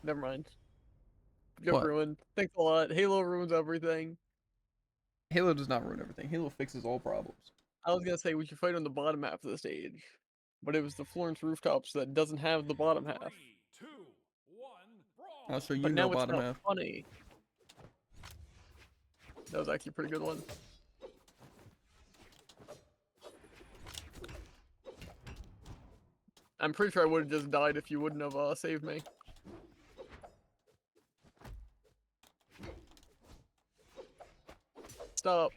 Never mind. Joke What? ruined. Thanks a lot. Halo ruins everything. Halo does not ruin everything. Halo fixes all problems. I was gonna say we should fight on the bottom half of the stage, but it was the Florence rooftops that doesn't have the bottom half. 3, 2, 1, Oh, so you But know now it's bottom not half. funny. That was actually a pretty good one. I'm pretty sure I would have just died if you wouldn't have saved me. Stop.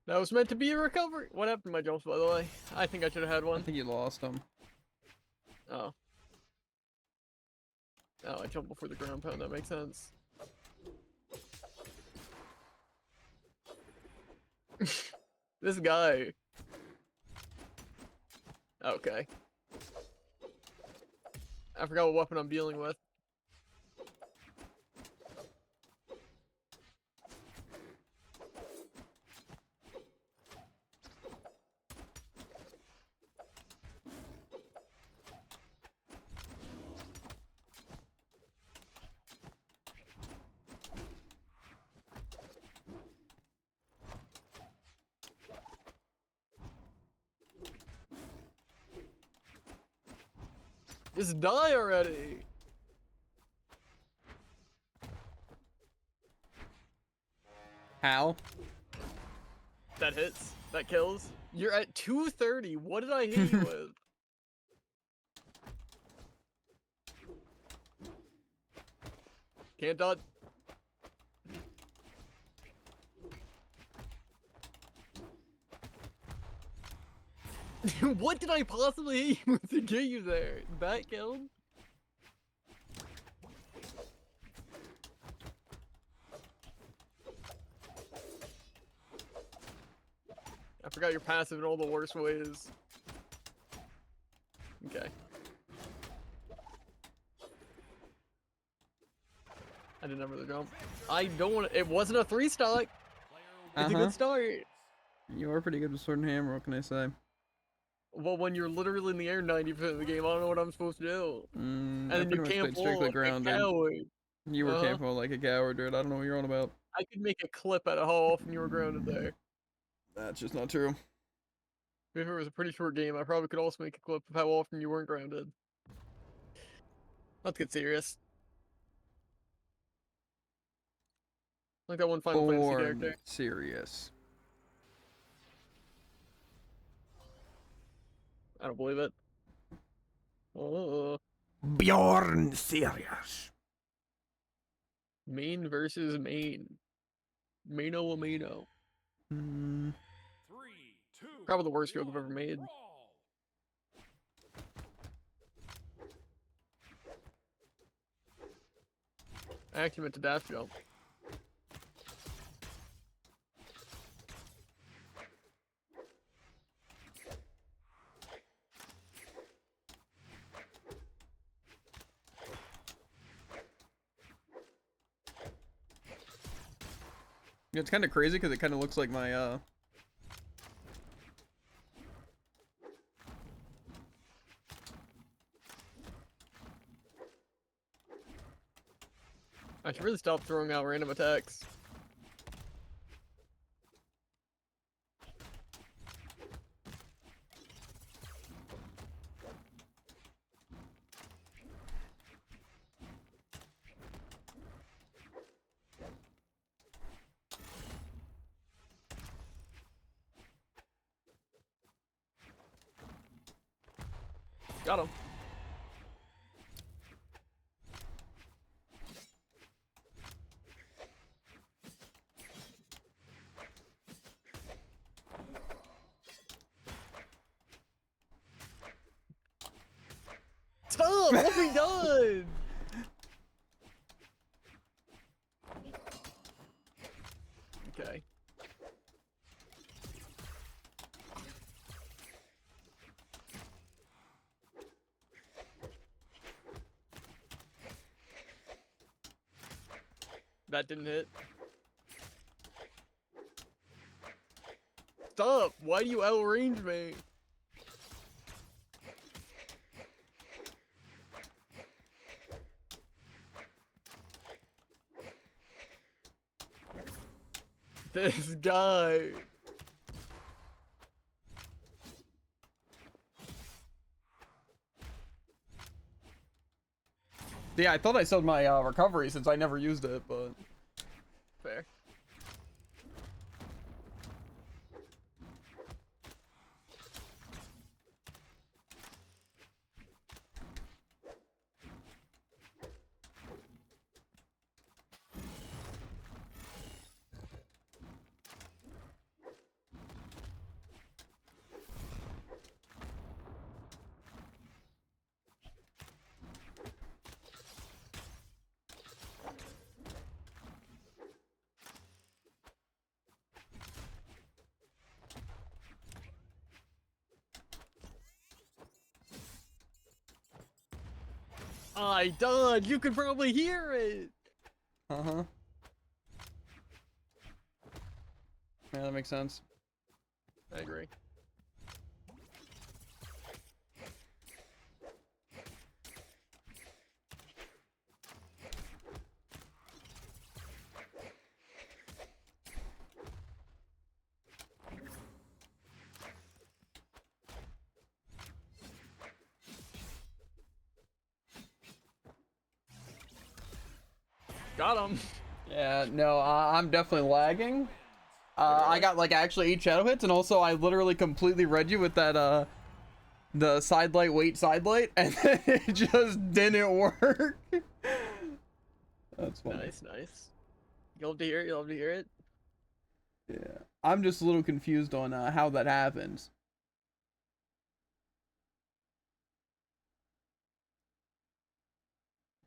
That was meant to be a recovery. What happened to my jumps, by the way? I think I should have had I one. think you lost them. Oh. Oh, I jumped before the ground pound. That makes sense. This guy. Okay. I forgot what weapon I'm dealing with. Just die already! How? That hits. That kills. You're at 230. What did I hit you with? Can't dodge. What did I possibly hit you with to get you there? That killed? I forgot your passive in all the worst ways. Okay. I didn't have the jump. I don't want to. It wasn't a 3-stock. It's a good start. You are pretty good with sword and hammer, what can I say? Well, when you're literally in the air 90% of the game, I don't know what I'm supposed to do. And I then you pretty much can't played strictly like grounded. a coward. You were camping like a coward, dude. I don't know what you're on about. I could make a clip out of how often you were grounded there. That's just not true. If it was a pretty short game, I probably could also make a clip of how often you weren't grounded. Let's get serious. Like that one Final Fantasy character. Serious. I don't believe it. Oh. Bjorn serious. Main versus main. Mano Amino. 3, 2, Probably the worst joke I've ever made. I actually meant to dash jump. Yeah, it's kind of crazy because it kind of looks like my I should really stop throwing out random attacks. Got him. Stop! Let me done! Okay. That didn't hit. Stop! Why do you outrange me? This guy. Yeah, I thought I sold my recovery since I never used it, but Fair. I died. You could probably hear it. yeah, that makes sense. I agree. Got him. Yeah, no, I'm definitely lagging. I got like actually 8 shadow hits, and also I literally completely read you with that the side light, wait, side light, and then it just didn't work. That's funny. Nice, nice. You love to hear it. You love to hear it. Yeah, I'm just a little confused on how that happens.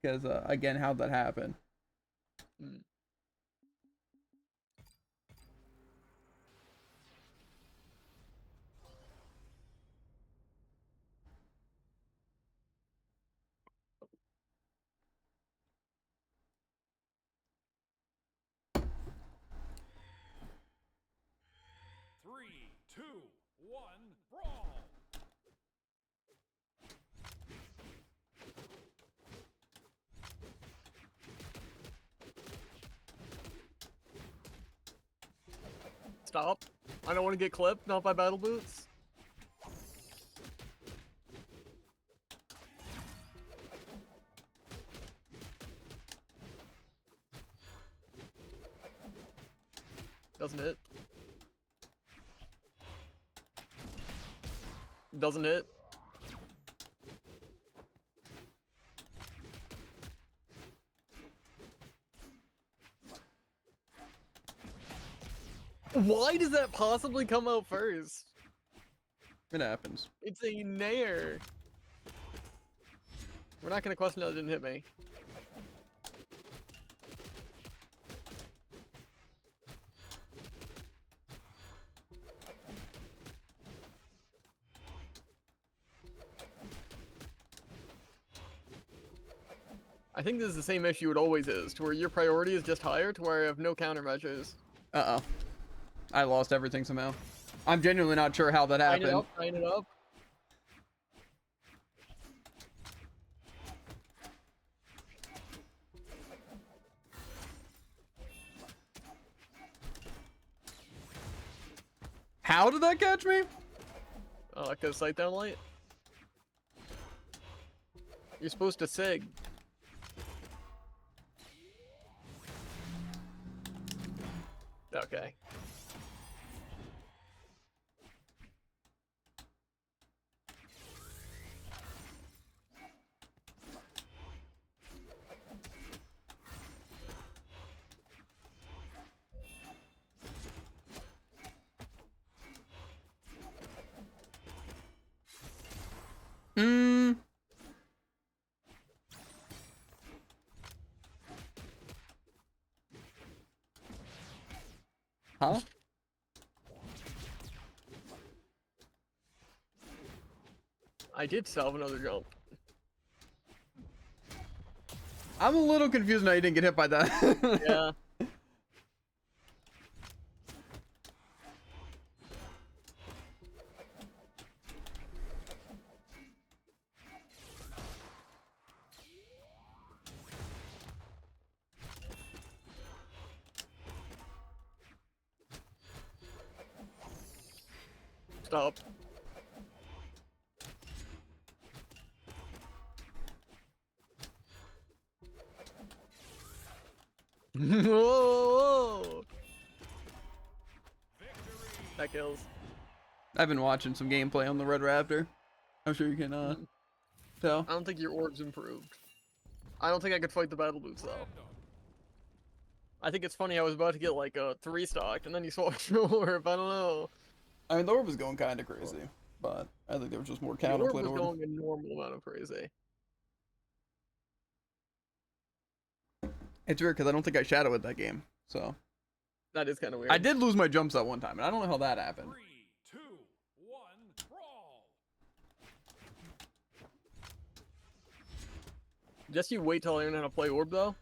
Because again, how'd that happen? Mm. Three, two, one, brawl! Stop. I don't want to get clipped. Not by battle boots. Doesn't hit. Doesn't hit. Why does that possibly come out first? It happens. It's a nair. We're not gonna question that it didn't hit me. I think this is the same issue it always is, to where your priority is just higher, to where I have no countermeasures. Uh-oh. I lost everything somehow. I'm genuinely not sure how that happened. Line it up. How did that catch me? Oh, I could sight down light. You're supposed to sig. Okay. Huh? I did salve another jump. I'm a little confused now you didn't get hit by that. Yeah. Stop. Whoa! That kills. I've been watching some gameplay on the Red Raptor. I'm sure you can tell. I don't think your orbs improved. I don't think I could fight the battle boots though. I think it's funny I was about to get like a 3-stock and then you swapped your orb. I don't know. I mean, the orb was going kind of crazy, but I think there was just more The orb counterplay was orb. going a normal amount of crazy. It's weird because I don't think I shadowed that game, so. That is kind of weird. I did lose my jumps that one time, and I don't know how that happened. 3, 2, 1, brawl. Just you wait till I learn how to play orb though.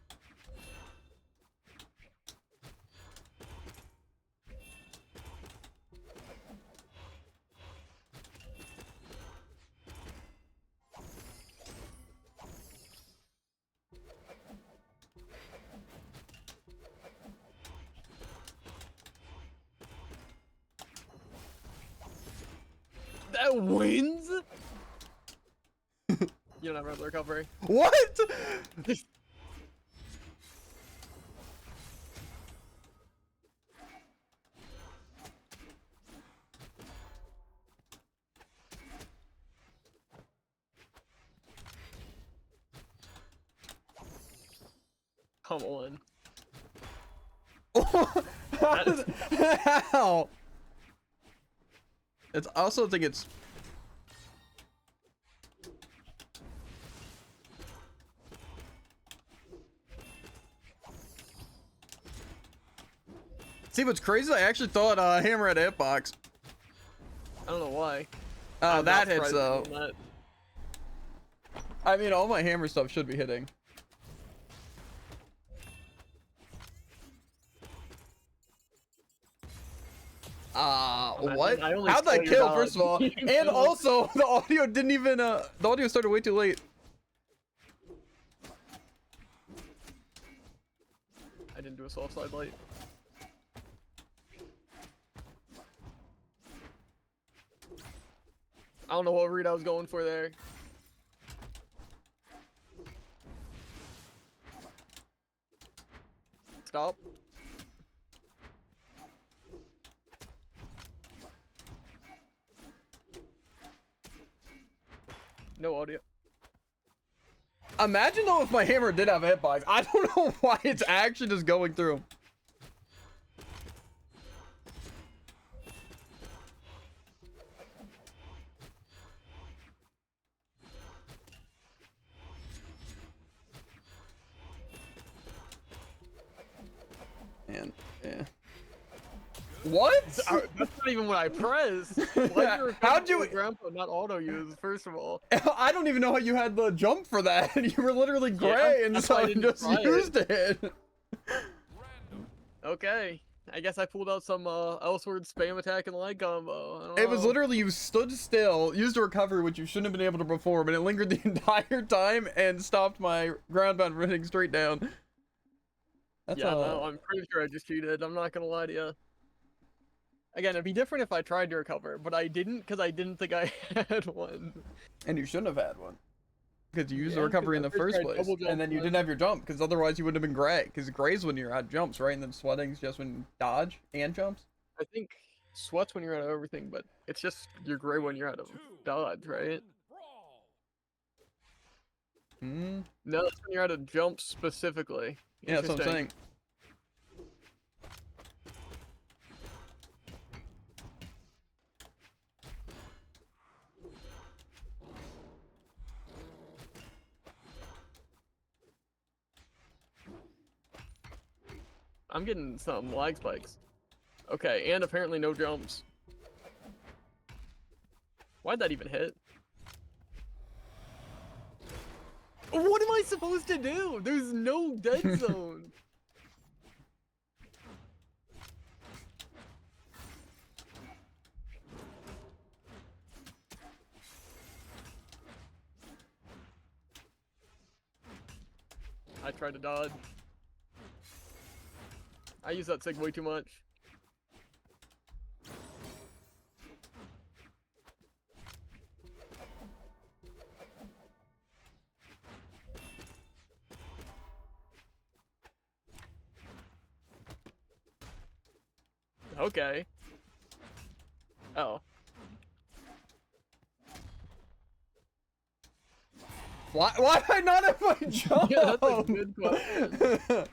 That wins? You don't have another recovery. What? Come on. How? It's I also think it's. See what's crazy? I actually thought Hammer had a hitbox. I don't know why. Oh, I'm that not hits though. surprised on that. I mean, all my hammer stuff should be hitting. What? I only How'd stole that your kill, dodge. first of all? And also, the audio didn't even, the audio started way too late. I didn't do a soft side light. I don't know what read I was going for there. Stop. No audio. Imagine though if my hammer did have a hitbox. I don't know why it's actually just going through. And yeah. What? That's not even what I pressed. How'd you- grandpa not auto use? First of all, I don't even know how you had the jump for that. You were literally gray, Yeah, and that's so why I I didn't just try it. used it. Random. okay. I guess I pulled out some Elsword spam attack and leg combo. I don't It was know. literally you stood still, used a recovery, which you shouldn't have been able to perform, and it lingered the entire time and stopped my ground bound from hitting straight down. That's Yeah, no, I'm pretty sure I just cheated. I'm not gonna lie to you. Again, it'd be different if I tried to recover, but I didn't because I didn't think I had one. And you shouldn't have had one. Because you used the Yeah, recovery in 'cause the I'm first pretty sure I place. double jumped And then you once. didn't have your jump, because otherwise you wouldn't have been gray. Because gray's when you're out jumps, right? And then sweating's just when you dodge and jumps. I think sweat's when you're out of everything, but it's just you're gray when you're out of 2, dodge, right? 1, brawl. Hmm. No, that's when you're out of jump specifically. Yeah, that's what I'm Interesting. saying. I'm getting some lag spikes. Okay, and apparently no jumps. Why'd that even hit? What am I supposed to do? There's no dead zone. I tried to dodge. I use that sig way too much. Okay. Oh. Why did I not have my jump? Yeah, that's a good question.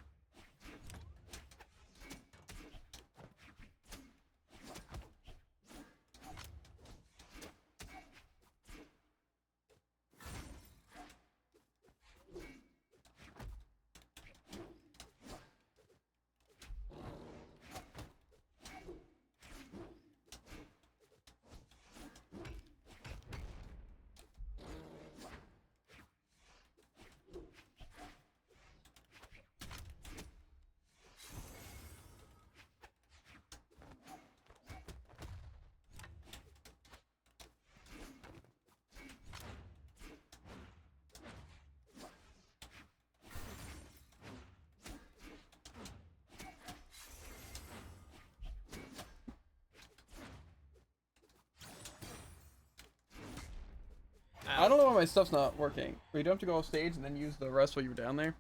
I don't know why my stuff's not working. We don't have to go off stage and then use the rest while you were down there.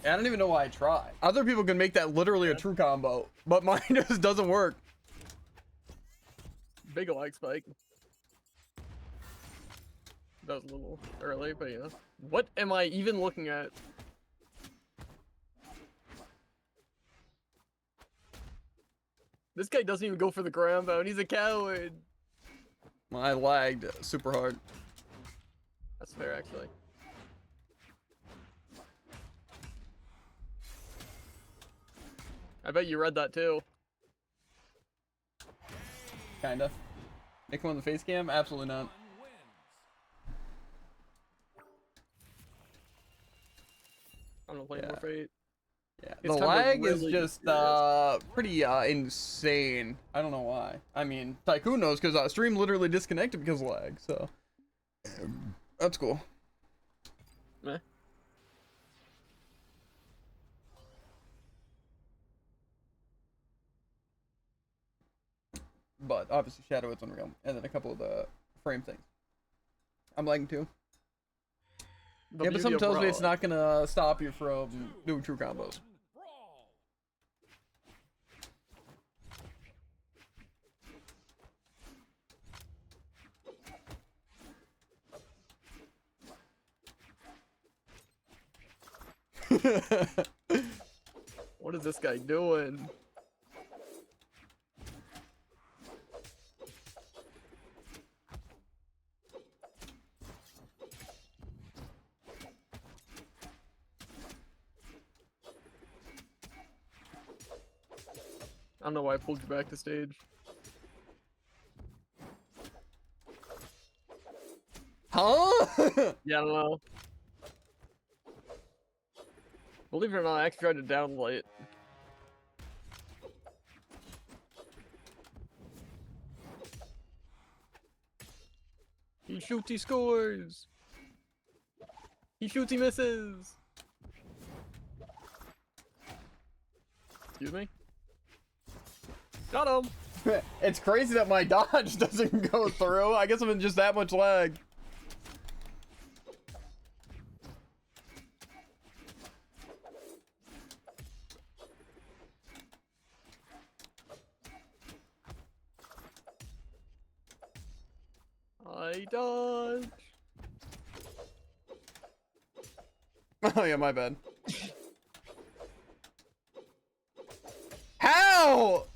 Yeah, I don't even know why I try. Other people can make that literally a true combo, but mine just doesn't work. Big lag spike. That was a little early, but yeah. What am I even looking at? This guy doesn't even go for the ground pound. He's a coward. Well, I lagged super hard. That's fair, actually. I bet you read that too. Kinda. Nick him on the face cam? Absolutely not. I'm gonna play Yeah. more Fate. Yeah, It's the time to lag is really just serious. pretty insane. I don't know why. I mean, Tycoon knows because stream literally disconnected because of lag. So that's cool. Meh. But obviously Shadow it's unreal, and then a couple of the frame things. I'm lagging too. The Yeah, but beauty something of tells me it's Brawlhalla. not gonna stop you from doing true combos. Brawl. What is this guy doing? I don't know why I pulled you back to stage. Huh? Yeah, I don't know. Believe it or not, I actually tried to downlight. He shoots, he scores. He shoots, he misses. Excuse me? Got him! It's crazy that my dodge doesn't go through. I guess I'm in just that much lag. I dodge. Oh yeah, my bad. How?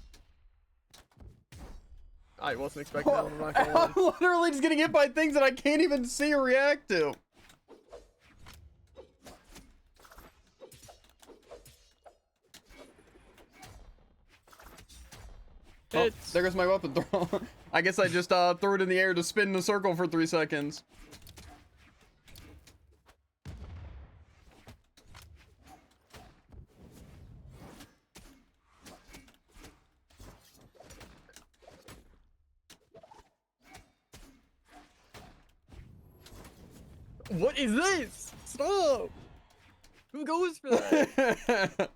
I wasn't expecting that, I'm not gonna lie. I'm literally just getting hit by things that I can't even see or react to. Oh, Hits. there goes my weapon throw. I guess I just threw it in the air to spin in a circle for 3 seconds. What is this? Stop! Who goes for that?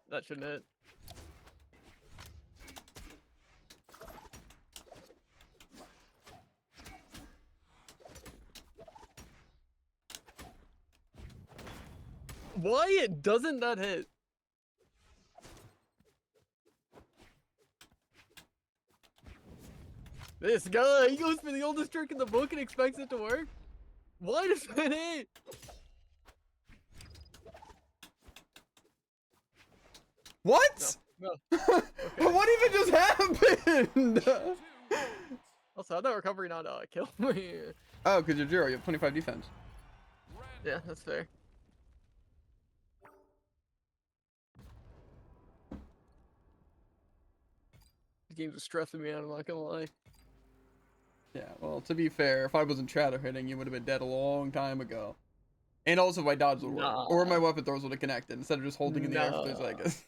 That shouldn't hit. Why doesn't that hit? This guy, he goes for the oldest trick in the book and expects it to work? Why does that hit? What? No. Okay. What even just happened? Also, how'd that recovery not kill me? Oh, because you're 0. You have 25 defense. Yeah, that's fair. These games are stressing me out, I'm not gonna lie. Yeah, well, to be fair, if I wasn't shadow hitting, you would have been dead a long time ago. And also, my dodge would work. Or my weapon throws would have connected instead of just holding in the air for 3 seconds.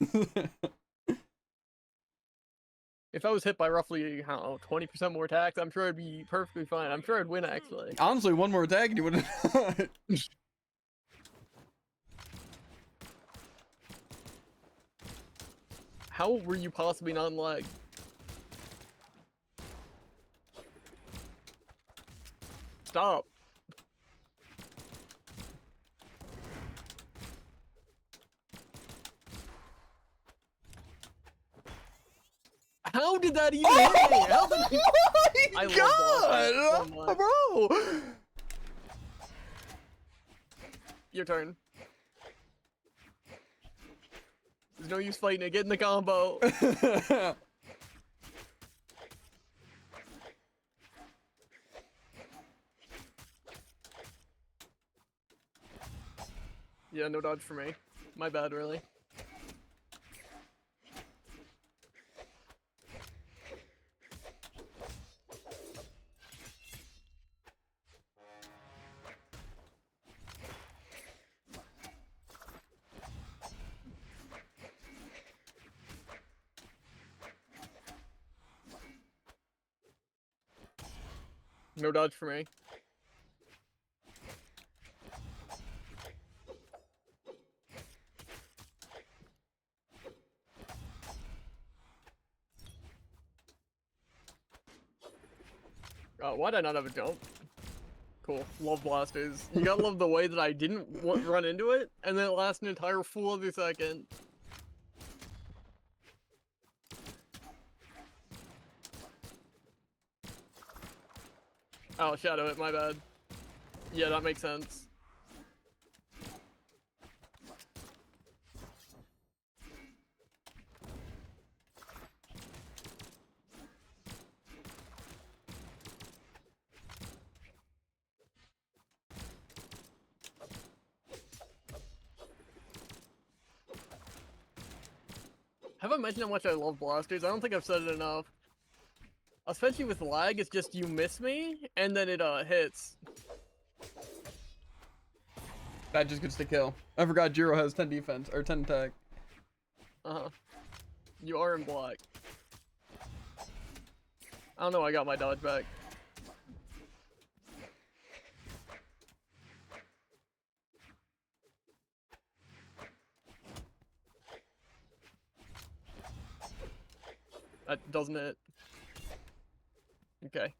If I was hit by roughly, I don't know, 20% more attacks, I'm sure I'd be perfectly fine. I'm sure I'd win, actually. Honestly, one more attack and you would have. How were you possibly non-lag? Stop. How did that even hit me? How did he... My I love God, Brawlhalla so much. bro. Your turn. There's no use fighting it. Get in the combo. Yeah, no dodge for me. My bad, really. No dodge for me. Why'd I not have a jump? Cool. Love blasters. You gotta love the way that I didn't run into it, and then it lasts an entire full other second. Oh, shadow it, my bad. Yeah, that makes sense. Have I mentioned how much I love blasters? I don't think I've said it enough. Especially with lag, it's just you miss me, and then it hits. That just gets the kill. I forgot Jiro has 10 defense, or 10 attack. Uh-huh. You are in black. I don't know, I got my dodge back. That doesn't hit. Okay.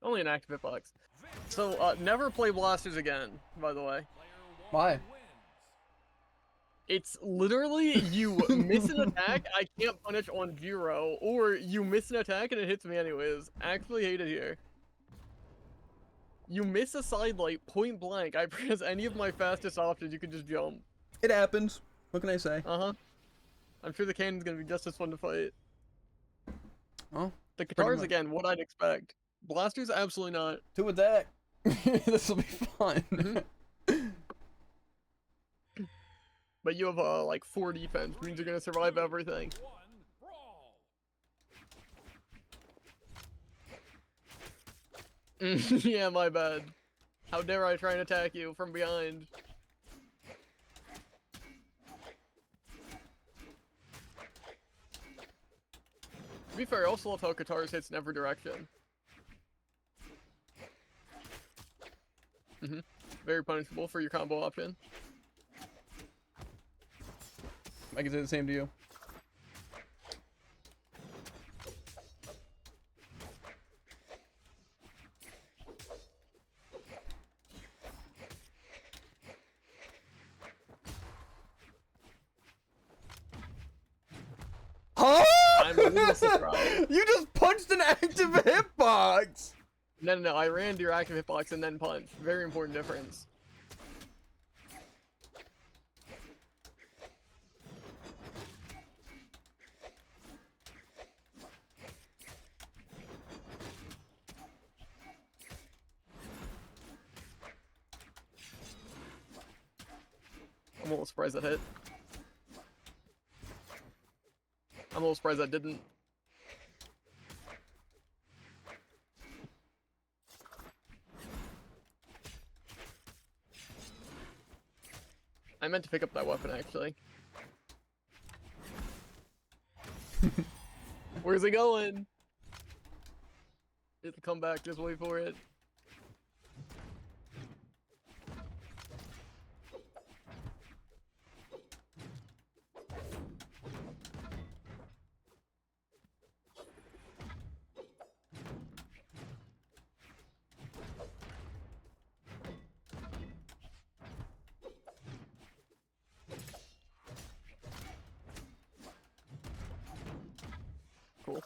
Only an active hitbox. So, never play blasters again, by the way. Why? It's literally you miss an attack, I can't punish on 0, or you miss an attack and it hits me anyways. Actually hate it here. You miss a side light point blank. I press any of my fastest options, you can just jump. It happens. What can I say? Uh-huh. I'm sure the cannon's gonna be just as fun to fight. Oh, The pretty guitars, much. again, what I'd expect. Blasters, absolutely not. 2 attack. This will be fun. But you have, like, 4 defense, which means you're gonna survive everything. 1, brawl. Yeah, my bad. How dare I try and attack you from behind? To be fair, I also love how Katars hits in every direction. Very punishable for your combo option. I can say the same to you. Huh? I'm a little surprised. You just punched an active hitbox! No, I ran to your active hitbox and then punched. Very important difference. I'm a little surprised that hit. I'm a little surprised that didn't. I meant to pick up that weapon, actually. Where's it going? It'll come back, just wait for it. Cool.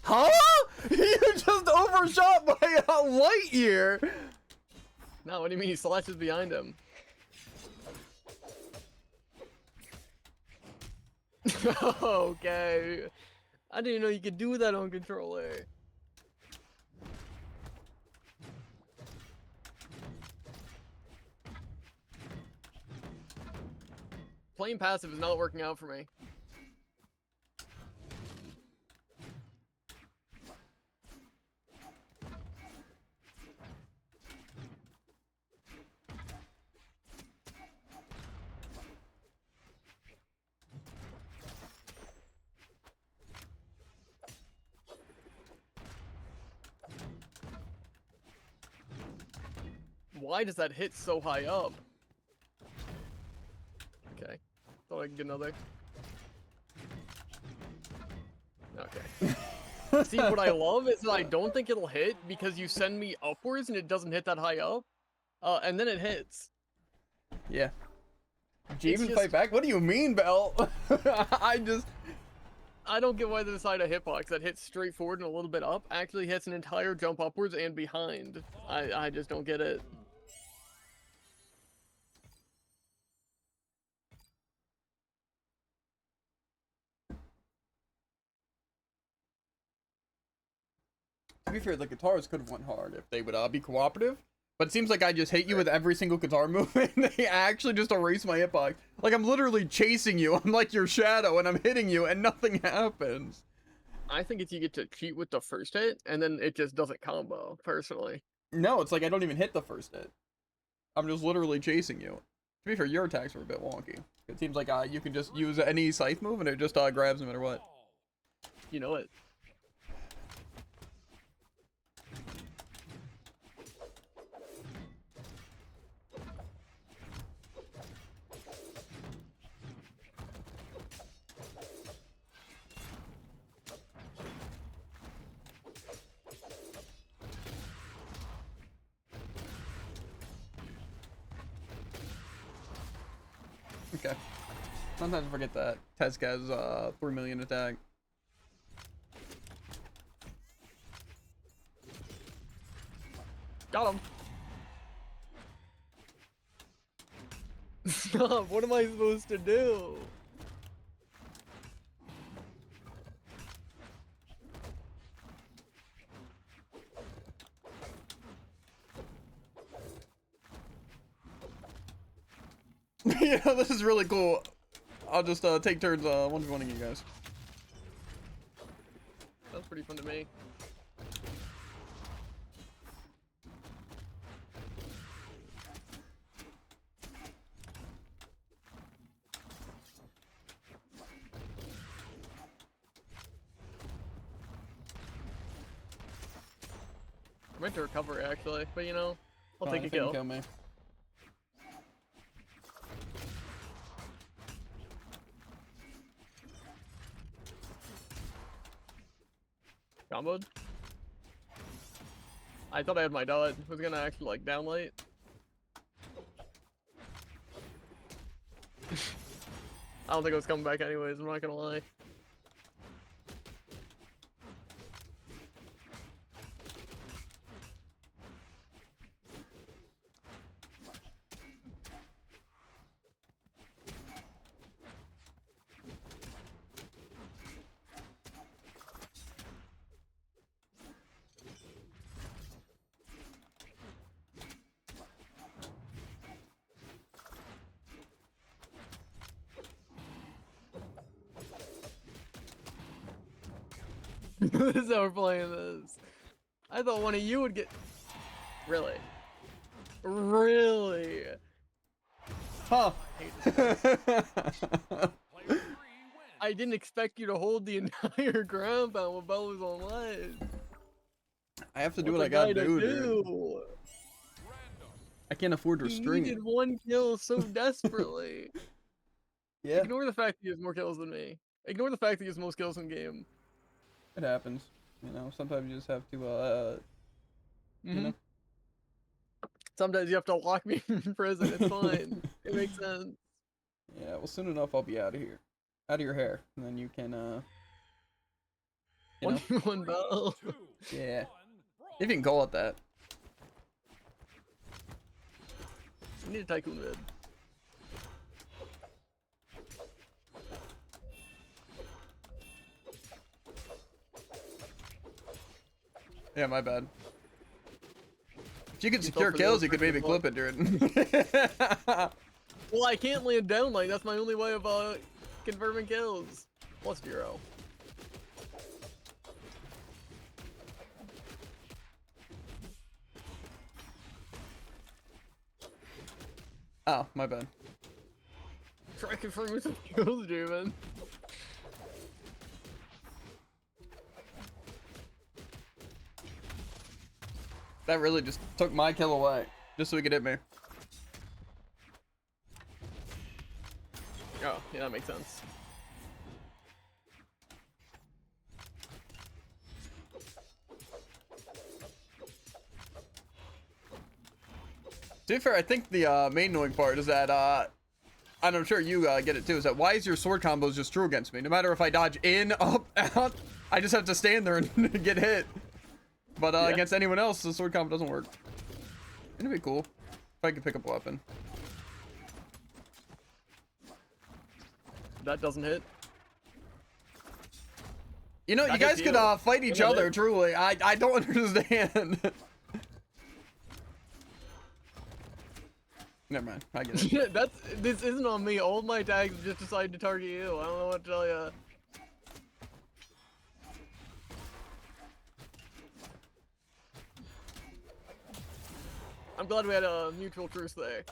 Huh? You just overshot by a light year! No, what do you mean he slashes behind him? Okay. I didn't know you could do that on controller. Playing passive is not working out for me. Why does that hit so high up? Okay. Thought I could get another. Okay. See, what I love is that I don't think it'll hit because you send me upwards and it doesn't hit that high up. And then it hits. Yeah. Did you It's even just- fight back? What do you mean, Bell? I don't get why the side of hitbox that hits straight forward and a little bit up actually hits an entire jump upwards and behind. I just don't get it. To be fair, the guitars could have went hard if they would be cooperative. But it seems like I just hit you with every single guitar move and they actually just erase my hitbox. Like I'm literally chasing you. I'm like your shadow and I'm hitting you and nothing happens. I think it's you get to cheat with the first hit and then it just doesn't combo, personally. No, it's like I don't even hit the first hit. I'm just literally chasing you. To be fair, your attacks were a bit wonky. It seems like you can just use any scythe move and it just grabs no matter what. You know it. Okay. Sometimes I forget that. Tezca's 3 million attack. Got him. Stop. What am I supposed to do? Yeah, this is really cool. I'll just take turns one-v-1ing you guys. That's pretty fun to me. I meant to recover actually, but you know, I'll take a kill. Kill me. Comboed? I thought I had my dot. Was gonna actually like downlight. I don't think I was coming back anyways, I'm not gonna lie. This is how we're playing this. I thought one of you would get. Really? Really? Huh. I didn't expect you to hold the entire ground pound when Bell was on ledge. I have to do What's what a I gotta guy to do, dude. I can't afford to He string it. needed one kill so desperately. Yeah, Ignore the fact he has more kills than me. Ignore the fact that he has most kills in game. it happens. You know, sometimes you just have to, you know. Sometimes you have to lock me in prison. It's fine. It makes sense. Yeah, well, soon enough I'll be out of here. Out of your hair. And then you can, you know. One Bell. Yeah. If you can call it that. I need a Tycoon mid. Yeah, my bad. If you could You secure fell for the kills, old you could maybe trick clip it, dude. Well, I can't land down like that's my only way of confirming kills. Plus 0. Oh, my bad. Try confirming some kills, Juven. That really just took my kill away. Just so he could hit me. Oh, yeah, that makes sense. To be fair, I think the main annoying part is that, and I'm sure you get it too, is that why is your sword combos just true against me? No matter if I dodge in, up, out, I just have to stand there and get hit. But Yeah. against anyone else, the sword combo doesn't work. It'd be cool if I could pick up a weapon. That doesn't hit. You know, That you guys hits could you. fight each Look at other, it. truly. I don't understand. Never mind, I get it. This isn't on me. All of my tags just decided to target you. I don't know what to tell you. I'm glad we had a mutual truce there.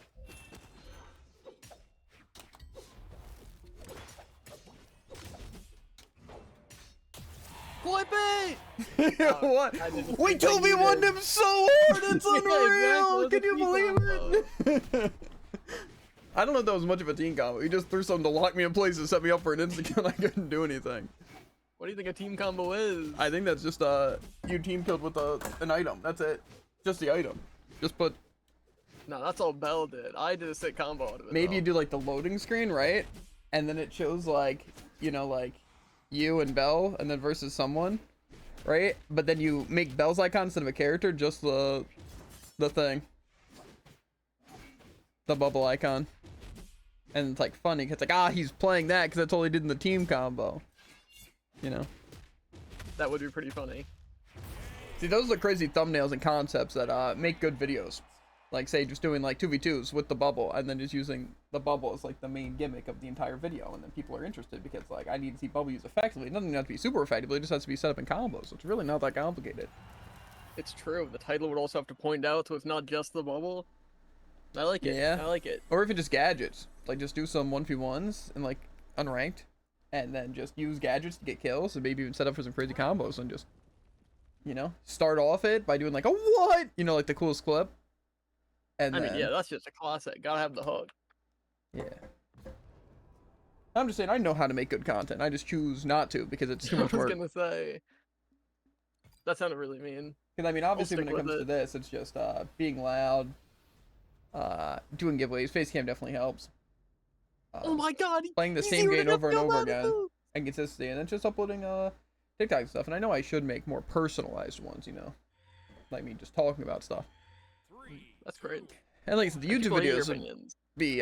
Flippy! What? I did the We same thing 2v1'd you him so hard, it's Yeah, unreal! exactly, Can you it was a believe it? I don't know if that was much of a team combo. He just threw something to lock me in place and set me up for an instant kill and I couldn't do anything. What do you think a team combo is? I think that's just you team killed with an item. That's it. Just the item. Just put. No, that's all Bell did. I did a sick combo out of it. Maybe you though. do like the loading screen, right? And then it shows like, you know, like you and Bell and then versus someone, right? But then you make Bell's icon instead of a character, just the thing. The bubble icon. And it's like funny, 'cause it's like, ah, he's playing that because that's all he did in the team combo. You know? That would be pretty funny. See, those are the crazy thumbnails and concepts that make good videos. Like, say, just doing like 2v2s with the bubble and then just using the bubble as like the main gimmick of the entire video. And then people are interested because, like, I need to see bubble used effectively. It doesn't have to be super effectively, it just has to be set up in combos. So it's really not that complicated. It's true. The title would also have to point out, so it's not just the bubble. I like it. Yeah. I like it. Or even just gadgets. Like, just do some 1v1s and like unranked. And then just use gadgets to get kills and maybe even set up for some crazy combos and just, you know, start off it by doing like a what? You know, like the coolest clip. And I then, mean, yeah, that's just a classic. Gotta have the hook. yeah. I'm just saying, I know how to make good content. I just choose not to because it's too I much was work. gonna say. That sounded really mean. Because I mean, obviously, when stick it comes with to it. this, it's just being loud, doing giveaways. Face cam definitely helps. Oh my god! Playing the he same zeroed game it over and up, over no again. matter. And consistency, and then just uploading TikTok and stuff. And I know I should make more personalized ones, you know, like me just talking about stuff. That's great. And like I said, the I keep YouTube wanting your videos would opinions. be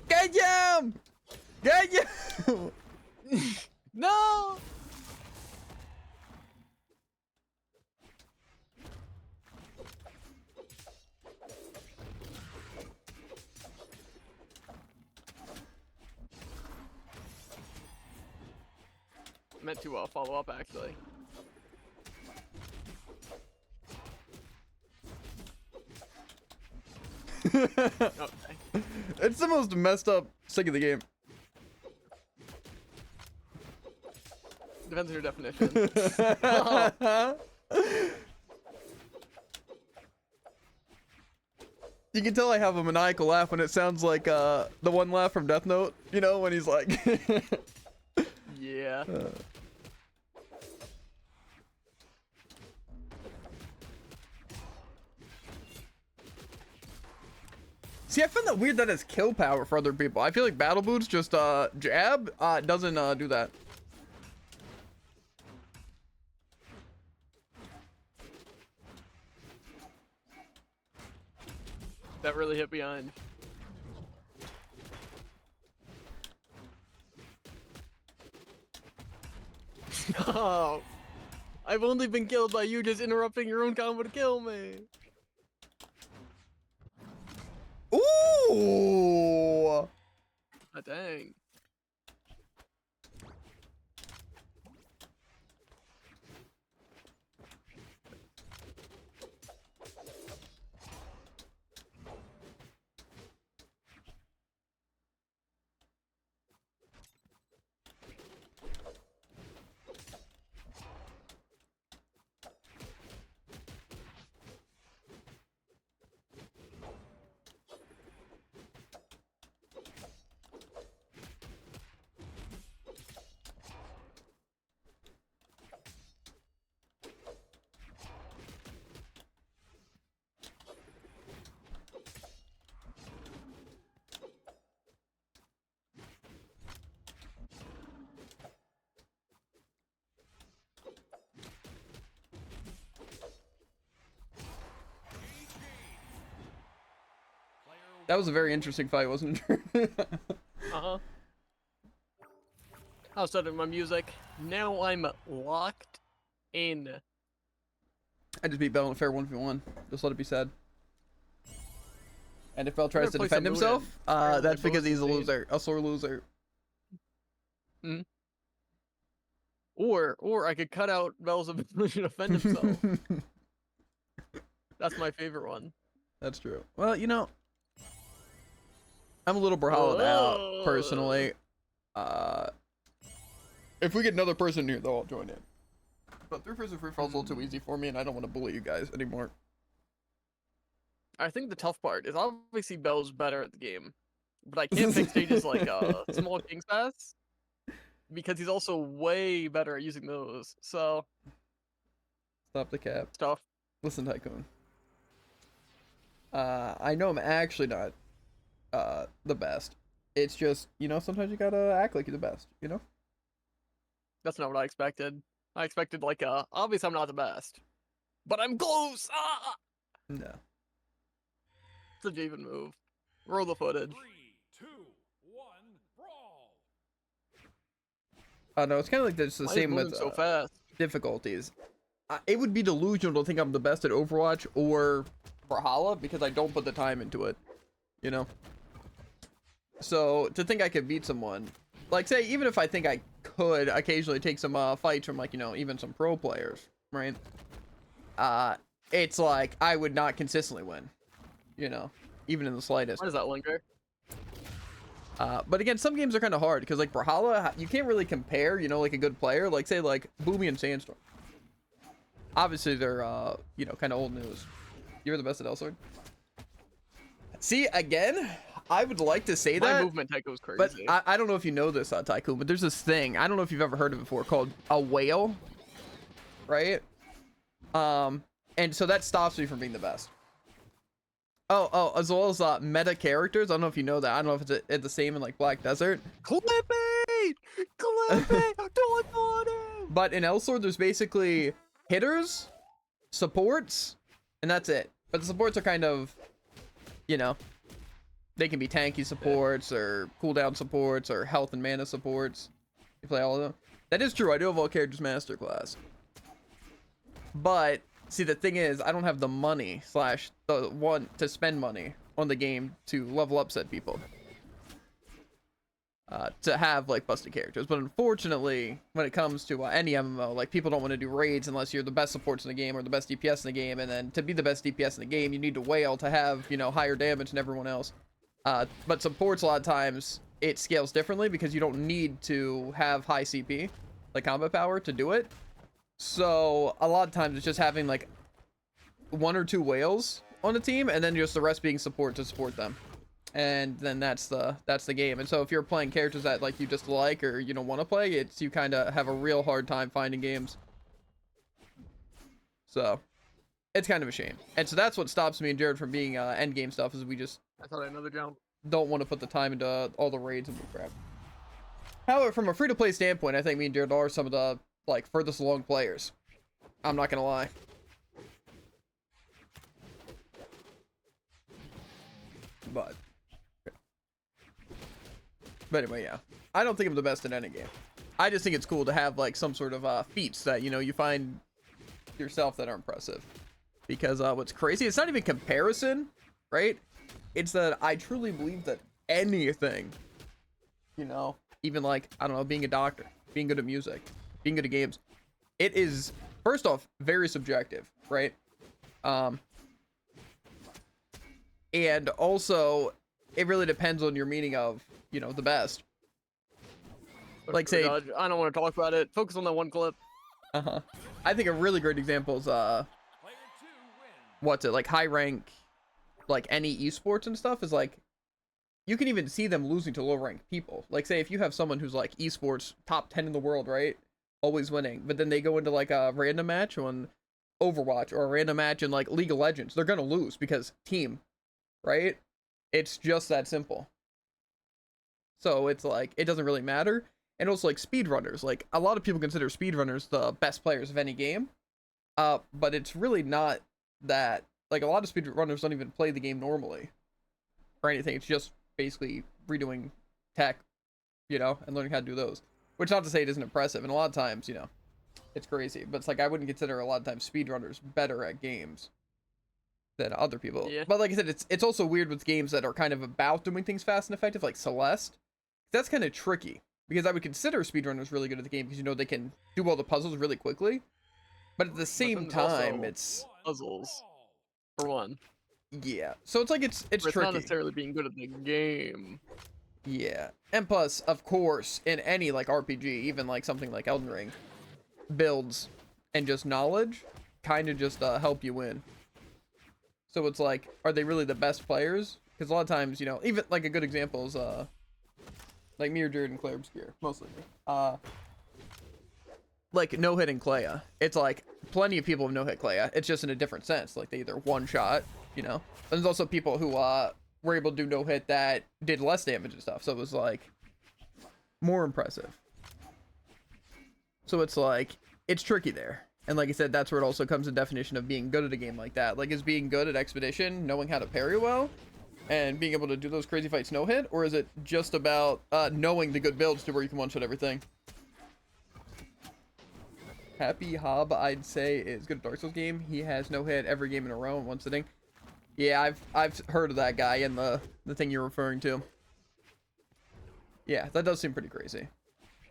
get him! Get him! No! Meant to follow up actually. Okay. It's the most messed up stick of the game. Depends on your definition. You can tell I have a maniacal laugh when it sounds like the one laugh from Death Note, you know, when he's like Yeah. See, I find that weird that it's kill power for other people. I feel like Battle Boots just jab doesn't do that. That really hit behind. Oh, I've only been killed by you just interrupting your own combo to kill me. Ooh! Ah, dang. That was a very interesting fight, wasn't it? Uh-huh. I'll start my music. Now I'm locked in. I just beat Bell in a fair 1v1. Just let it be said. And if Bell tries to play defend some himself, Munin. Apparently that's because both he's a succeed. loser. A sore loser. Or I could cut out Bell's ability to defend himself. That's my favorite one. That's true. Well, you know, I'm a little Brawlhalla out personally. If we get another person here, though, I'll join in. But 3-person free fall is a little too easy for me, and I don't want to bully you guys anymore. I think the tough part is obviously Bell's better at the game, but I can't pick stages like Small King's Pass because he's also way better at using those. So Stop the cap. it's tough. Listen, Tycoon. I know I'm actually not the best. It's just, you know, sometimes you gotta act like you're the best, you know? That's not what I expected. I expected like obviously I'm not the best, but I'm close. Ah! No. It's a Javen move. Roll the footage. 3, 2, 1, brawl. No, it's kind of like it's the Why is same moving with so fast. difficulties. It would be delusional to think I'm the best at Overwatch or Brawlhalla because I don't put the time into it, you know? So, to think I could beat someone, like, say, even if I think I could occasionally take some fights from, like, you know, even some pro players, right? It's like, I would not consistently win, you know, even in the slightest. Why does that linger? But again, some games are kind of hard, because, like, Brawlhalla, you can't really compare, you know, like, a good player, like, say, like, Boomy and Sandstorm. Obviously, they're, you know, kind of old news. You're the best at L-Sword. See, again, I would like to say My that, movement tech goes crazy. but I don't know if you know this, Tycoon, but there's this thing, I don't know if you've ever heard of it before, called a whale, right? And so that stops me from being the best. Oh, as well as meta characters. I don't know if you know that. I don't know if it's the same in like Black Desert. Clippy! Clippy! Don't want him! But in L-Sword, there's basically hitters, supports, and that's it. But the supports are kind of, you know, they can be tanky supports or cooldown supports or health and mana supports. You play all of them. That is true. I do have all characters masterclass. But see, the thing is, I don't have the money / the one to spend money on the game to level up said people. To have like busted characters. But unfortunately, when it comes to any MMO, like people don't want to do raids unless you're the best supports in the game or the best DPS in the game. And then to be the best DPS in the game, you need to whale to have, you know, higher damage than everyone else. But supports, a lot of times, it scales differently because you don't need to have high CP, like combat power, to do it. So a lot of times it's just having like 1 or 2 whales on the team, and then just the rest being support to support them. And then that's the game. And so if you're playing characters that like you just like or you don't want to play, it's you kind of have a real hard time finding games. So it's kind of a shame. And so that's what stops me and Jared from being end game stuff, is we just I thought I had another jump. don't want to put the time into all the raids and crap. However, from a free-to-play standpoint, I think me and Jared are some of the like furthest along players. I'm not gonna lie. But anyway, yeah. I don't think I'm the best in any game. I just think it's cool to have like some sort of feats that, you know, you find yourself that are impressive. Because what's crazy, it's not even comparison, right? It's that I truly believe that anything, you know, even like, I don't know, being a doctor, being good at music, being good at games, it is, first off, very subjective, right? And also, it really depends on your meaning of, you know, the best. Like, say, I don't want to talk about it. Focus on that one clip. I think a really great example is, Player 2 wins. what's it, like high rank, like any esports and stuff is like, you can even see them losing to low rank people. Like, say, if you have someone who's like esports top 10 in the world, right? Always winning, but then they go into like a random match on Overwatch or a random match in like League of Legends, they're gonna lose because team, right? It's just that simple. So it's like, it doesn't really matter. And also like speedrunners, like a lot of people consider speedrunners the best players of any game. But it's really not that. Like a lot of speedrunners don't even play the game normally or anything. It's just basically redoing tech, you know, and learning how to do those. Which, not to say it isn't impressive, and a lot of times, you know, it's crazy. But it's like, I wouldn't consider a lot of times speedrunners better at games than other people. Yeah. But like I said, it's also weird with games that are kind of about doing things fast and effective, like Celeste. That's kind of tricky, because I would consider speedrunners really good at the game, because, you know, they can do all the puzzles really quickly. But at the same there's also time, it's... Puzzles. for one. Yeah. So it's like it's But it's not tricky. necessarily being good at the game. Yeah. And plus, of course, in any like RPG, even like something like Elden Ring, builds and just knowledge kind of just help you win. So it's like, are they really the best players? Because a lot of times, you know, even like a good example is like me or Jared and Claire Obscure, mostly me. Like no hitting Klea. It's like plenty of people have no hit Klea. It's just in a different sense. Like they either one shot, you know. But there's also people who were able to do no hit that did less damage and stuff. So it was like more impressive. So it's like it's tricky there. And like I said, that's where it also comes in definition of being good at a game like that. Like is being good at Expedition, knowing how to parry well, and being able to do those crazy fights no hit, or is it just about knowing the good builds to where you can one shot everything? Happy Hob, I'd say, is good at Dark Souls game. He has no hit every game in a row in one sitting. Yeah, I've heard of that guy in the thing you're referring to. Yeah, that does seem pretty crazy.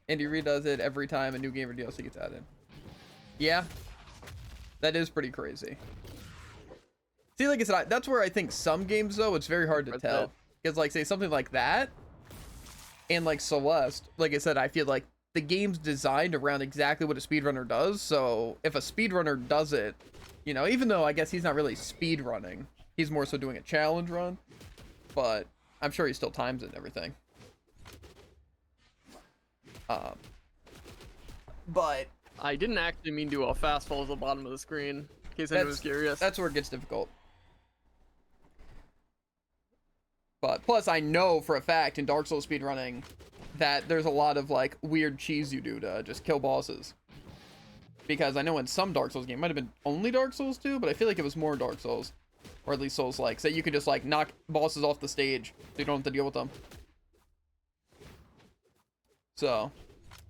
And he redoes it every time a new game or DLC gets added. Yeah, that is pretty crazy. See, like I said, that's where I think some games, though, it's very hard to tell. Because, like, say, something like that, and, like, Celeste, like I said, I feel like the game's designed around exactly what a speedrunner does. So, if a speedrunner does it, you know, even though I guess he's not really speedrunning, he's more so doing a challenge run. But I'm sure he still times it and everything. But I didn't actually mean to fast fall at the bottom of the screen, in case anyone was curious. That's where it gets difficult. But plus, I know for a fact in Dark Souls speedrunning that there's a lot of like weird cheese you do to just kill bosses. Because I know in some Dark Souls game, might have been only Dark Souls 2, but I feel like it was more Dark Souls, or at least Souls-like, so you could just like knock bosses off the stage, so you don't have to deal with them. So,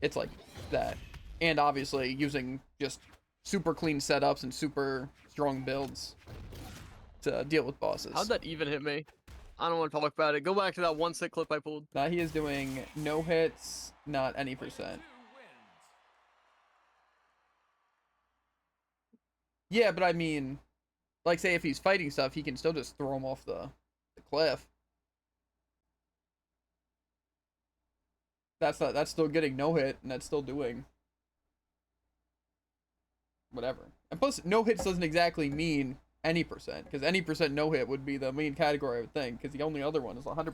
it's like that. And obviously using just super clean setups and super strong builds to deal with bosses. How'd that even hit me? I don't want to talk about it. Go back to that one sick clip I pulled. Now he is doing no hits, not any percent. Yeah, but I mean, like say if he's fighting stuff, he can still just throw him off the cliff. That's still getting no hit, and that's still doing whatever. And plus, no hits doesn't exactly mean any percent, because any percent no hit would be the main category I would think, because the only other one is 100%.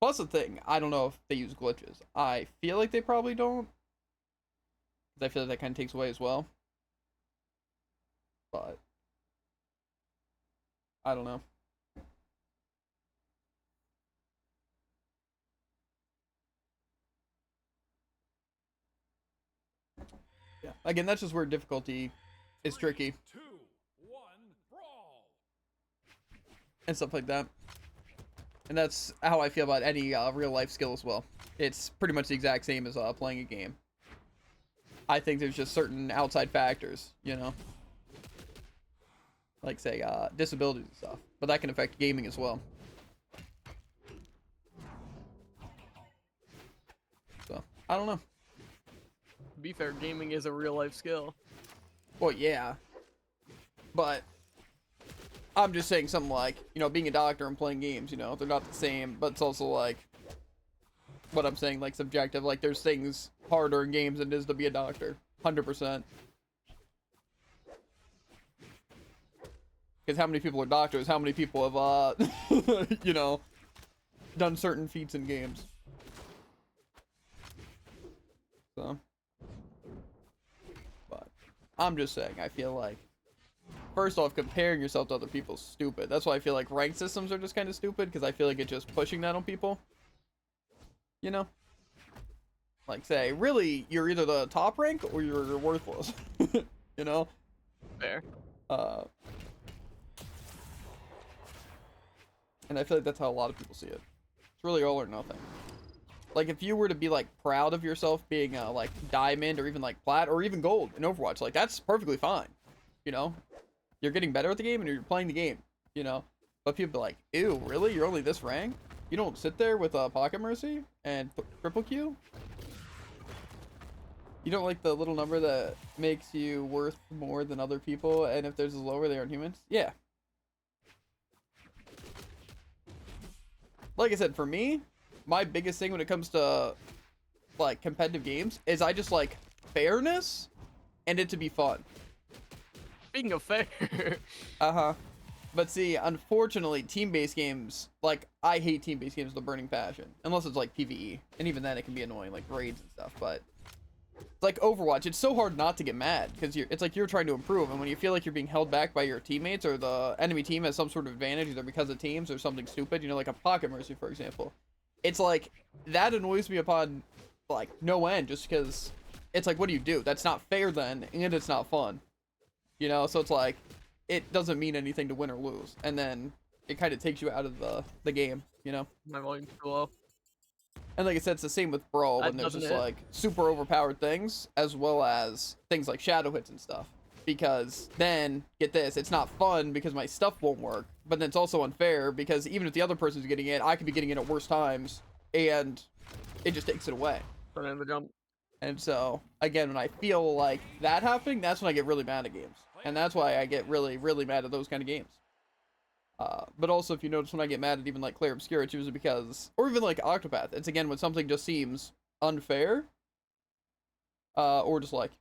Plus the thing, I don't know if they use glitches. I feel like they probably don't. I feel like that kind of takes away as well. But I don't know. Yeah. Again, that's just where difficulty is tricky. 2, 1, brawl. And stuff like that. And that's how I feel about any real life skill as well. It's pretty much the exact same as playing a game. I think there's just certain outside factors, you know, like say disabilities and stuff, but that can affect gaming as well. So I don't know. To be fair, gaming is a real life skill. Well, yeah, but I'm just saying something like, you know, being a doctor and playing games, you know, they're not the same, but it's also like what I'm saying, like subjective. Like there's things harder in games than it is to be a doctor, 100%. Because how many people are doctors? How many people have, you know, done certain feats in games? So, but I'm just saying, I feel like, first off, comparing yourself to other people is stupid. That's why I feel like ranked systems are just kind of stupid, because I feel like it's just pushing that on people. You know? Like, say, really, you're either the top rank or you're worthless. You know? Fair. And I feel like that's how a lot of people see it. It's really all or nothing. Like, if you were to be, like, proud of yourself being, like, diamond or even, like, plat or even gold in Overwatch, like, that's perfectly fine. You know? You're getting better at the game and you're playing the game, you know? But people be like, ew, really? You're only this rank? You don't sit there with Pocket Mercy and Triple Q? You don't like the little number that makes you worth more than other people, and if there's a lower, they aren't humans? Yeah. Like I said, for me, my biggest thing when it comes to, like, competitive games is I just like fairness and it to be fun. Speaking of fair, Uh-huh. But see, unfortunately, team-based games, like, I hate team-based games with a burning passion. Unless it's, like, PvE. And even then, it can be annoying, like, raids and stuff. But, like, Overwatch, it's so hard not to get mad. Because it's like you're trying to improve. And when you feel like you're being held back by your teammates, or the enemy team has some sort of advantage, either because of teams or something stupid, you know, like a Pocket Mercy, for example. It's like, that annoys me upon, like, no end. Just because it's like, what do? That's not fair then, and it's not fun. You know, so it's like, it doesn't mean anything to win or lose, and then it kind of takes you out of the game, you know. my volume's too low. And like I said, it's the same with Brawl when That there's doesn't just hit. like super overpowered things, as well as things like shadow hits and stuff. Because then, get this, it's not fun because my stuff won't work, but then it's also unfair because even if the other person's getting it, I could be getting it at worse times, and it just takes it away. Put in the jump. And so, again, when I feel like that happening, that's when I get really mad at games. And that's why I get really, really mad at those kind of games. But also, if you notice when I get mad at even, like, Clair Obscura, it's usually because, or even, like, Octopath, it's, again, when something just seems unfair, or just, like,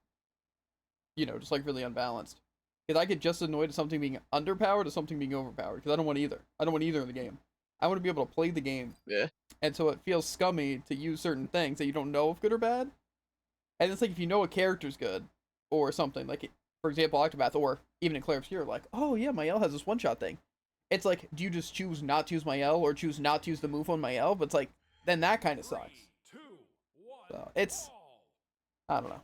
you know, just, like, really unbalanced. Because I get just annoyed at something being underpowered or something being overpowered, because I don't want either. I don't want either in the game. I want to be able to play the game. Yeah. And so it feels scummy to use certain things that you don't know if good or bad. And it's like if you know a character's good or something, like, for example, Octopath, or even in Clair Obscura, like, oh yeah, my L has this one-shot thing. It's like, do you just choose not to use my L or choose not to use the move on my L? But it's like, then that kind of sucks. 3, 2, 1, So it's, brawl. I don't know.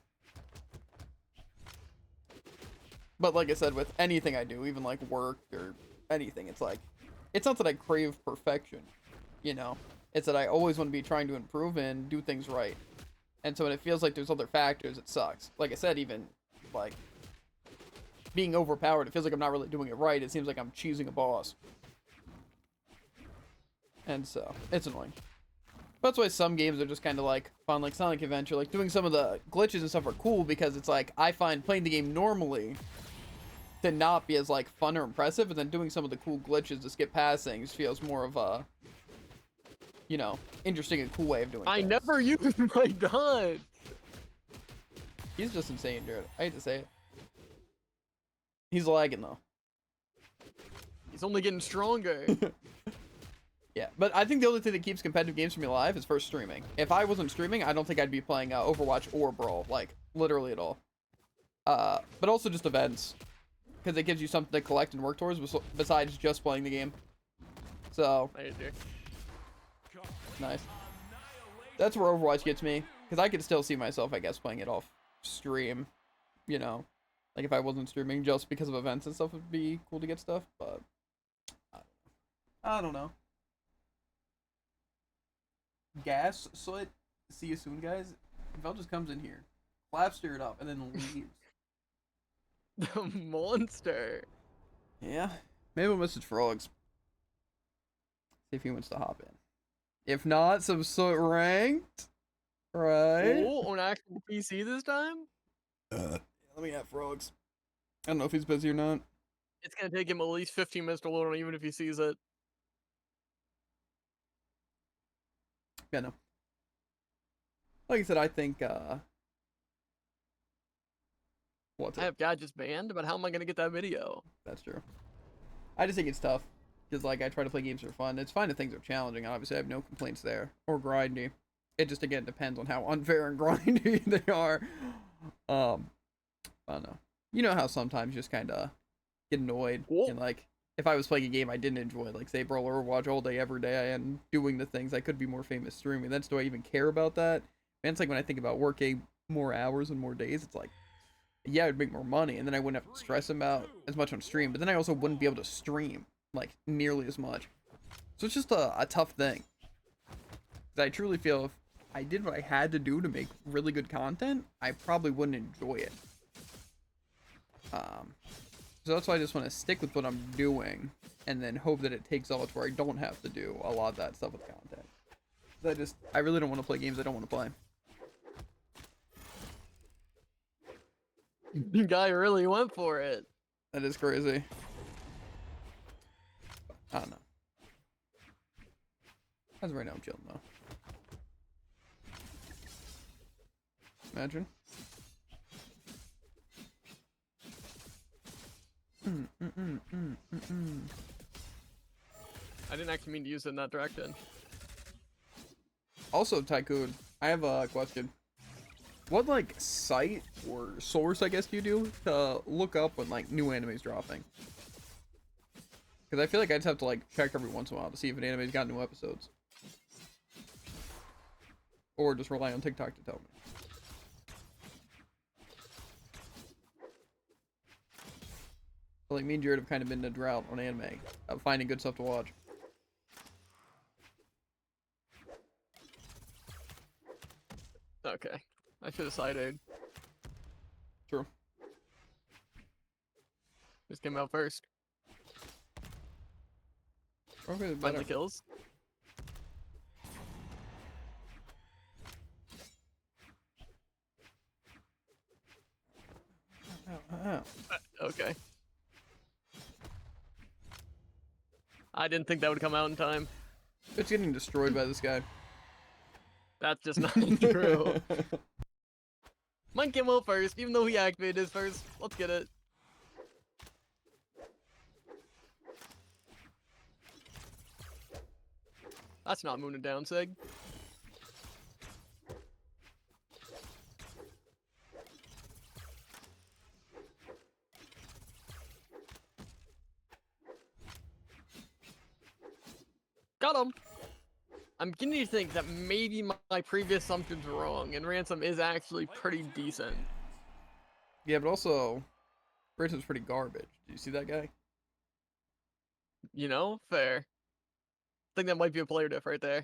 But like I said, with anything I do, even like work or anything, it's like, it's not that I crave perfection, you know? It's that I always want to be trying to improve and do things right. And so when it feels like there's other factors, it sucks. Like I said, even, like, being overpowered, it feels like I'm not really doing it right. It seems like I'm cheesing a boss. And so, it's annoying. But that's why some games are just kind of, like, fun, like Sonic Adventure. Like, doing some of the glitches and stuff are cool because it's like, I find playing the game normally to not be as, like, fun or impressive, and then doing some of the cool glitches to skip past things feels more of a, you know, interesting and cool way of doing I things. never used my gun. He's just insane, dude. I hate to say it. He's lagging, though. He's only getting stronger. Yeah, but I think the only thing that keeps competitive games from me alive is first streaming. If I wasn't streaming, I don't think I'd be playing Overwatch or Brawl, like, literally at all. But also just events. Because it gives you something to collect and work towards besides just playing the game. So, I do. nice. That's where Overwatch gets me. Because I could still see myself, I guess, playing it off stream. You know, like if I wasn't streaming just because of events and stuff, it'd be cool to get stuff. But, I don't know. Gas Soot. See you soon, guys. Vel just comes in here, claps it up, and then leaves. The monster. Yeah. Maybe we'll message Frogs. See if he wants to hop in. If not, some Soot ranked. Right? Oh, on actual PC this time? Let me have Frogs. I don't know if he's busy or not. It's gonna take him at least 15 minutes to load on, even if he sees it. Yeah, no. Like I said, I think, what's I it? have gadgets banned, but how am I gonna get that video? That's true. I just think it's tough. Because, like, I try to play games for fun. It's fine if things are challenging. Obviously, I have no complaints there. Or grindy. It just, again, depends on how unfair and grindy they are. I don't know. You know how sometimes you just kind of get annoyed. Whoa. And, like, if I was playing a game I didn't enjoy, like, say, Brawl or Overwatch all day, every day, and doing the things, I could be more famous streaming. Then, do I even care about that? And it's like when I think about working more hours and more days, it's like, yeah, I'd make more money, and then I wouldn't have to stress about as much on stream, but then I also wouldn't be able to stream, like, nearly as much. So it's just a tough thing. 'Cause I truly feel if I did what I had to do to make really good content, I probably wouldn't enjoy it. So that's why I just want to stick with what I'm doing, and then hope that it takes off to where I don't have to do a lot of that stuff with content. I really don't want to play games I don't want to play. The guy really went for it. That is crazy. I don't know. As of right now, I'm chilling though. Imagine. I didn't actually mean to use it in that direction. Also, Tycoon, I have a question. What, like, site or source, I guess, do you do to look up when, like, new anime's dropping? Because I feel like I just have to, like, check every once in a while to see if an anime's got new episodes. Or just rely on TikTok to tell me. So, like, me and Jared have kind of been in a drought on anime of finding good stuff to watch. Okay. I should have sided. True. Just came out first. Okay, Find the kills. Okay. I didn't think that would come out in time. It's getting destroyed by this guy. That's just not true. Mine came out first, even though he activated his first. Let's get it. That's not mooning down, Sig. Got him. I'm beginning to think that maybe my previous assumptions were wrong, and Ransom is actually pretty decent. Yeah, but also, Ransom's pretty garbage. Do you see that guy? You know, fair. I think that might be a player diff right there.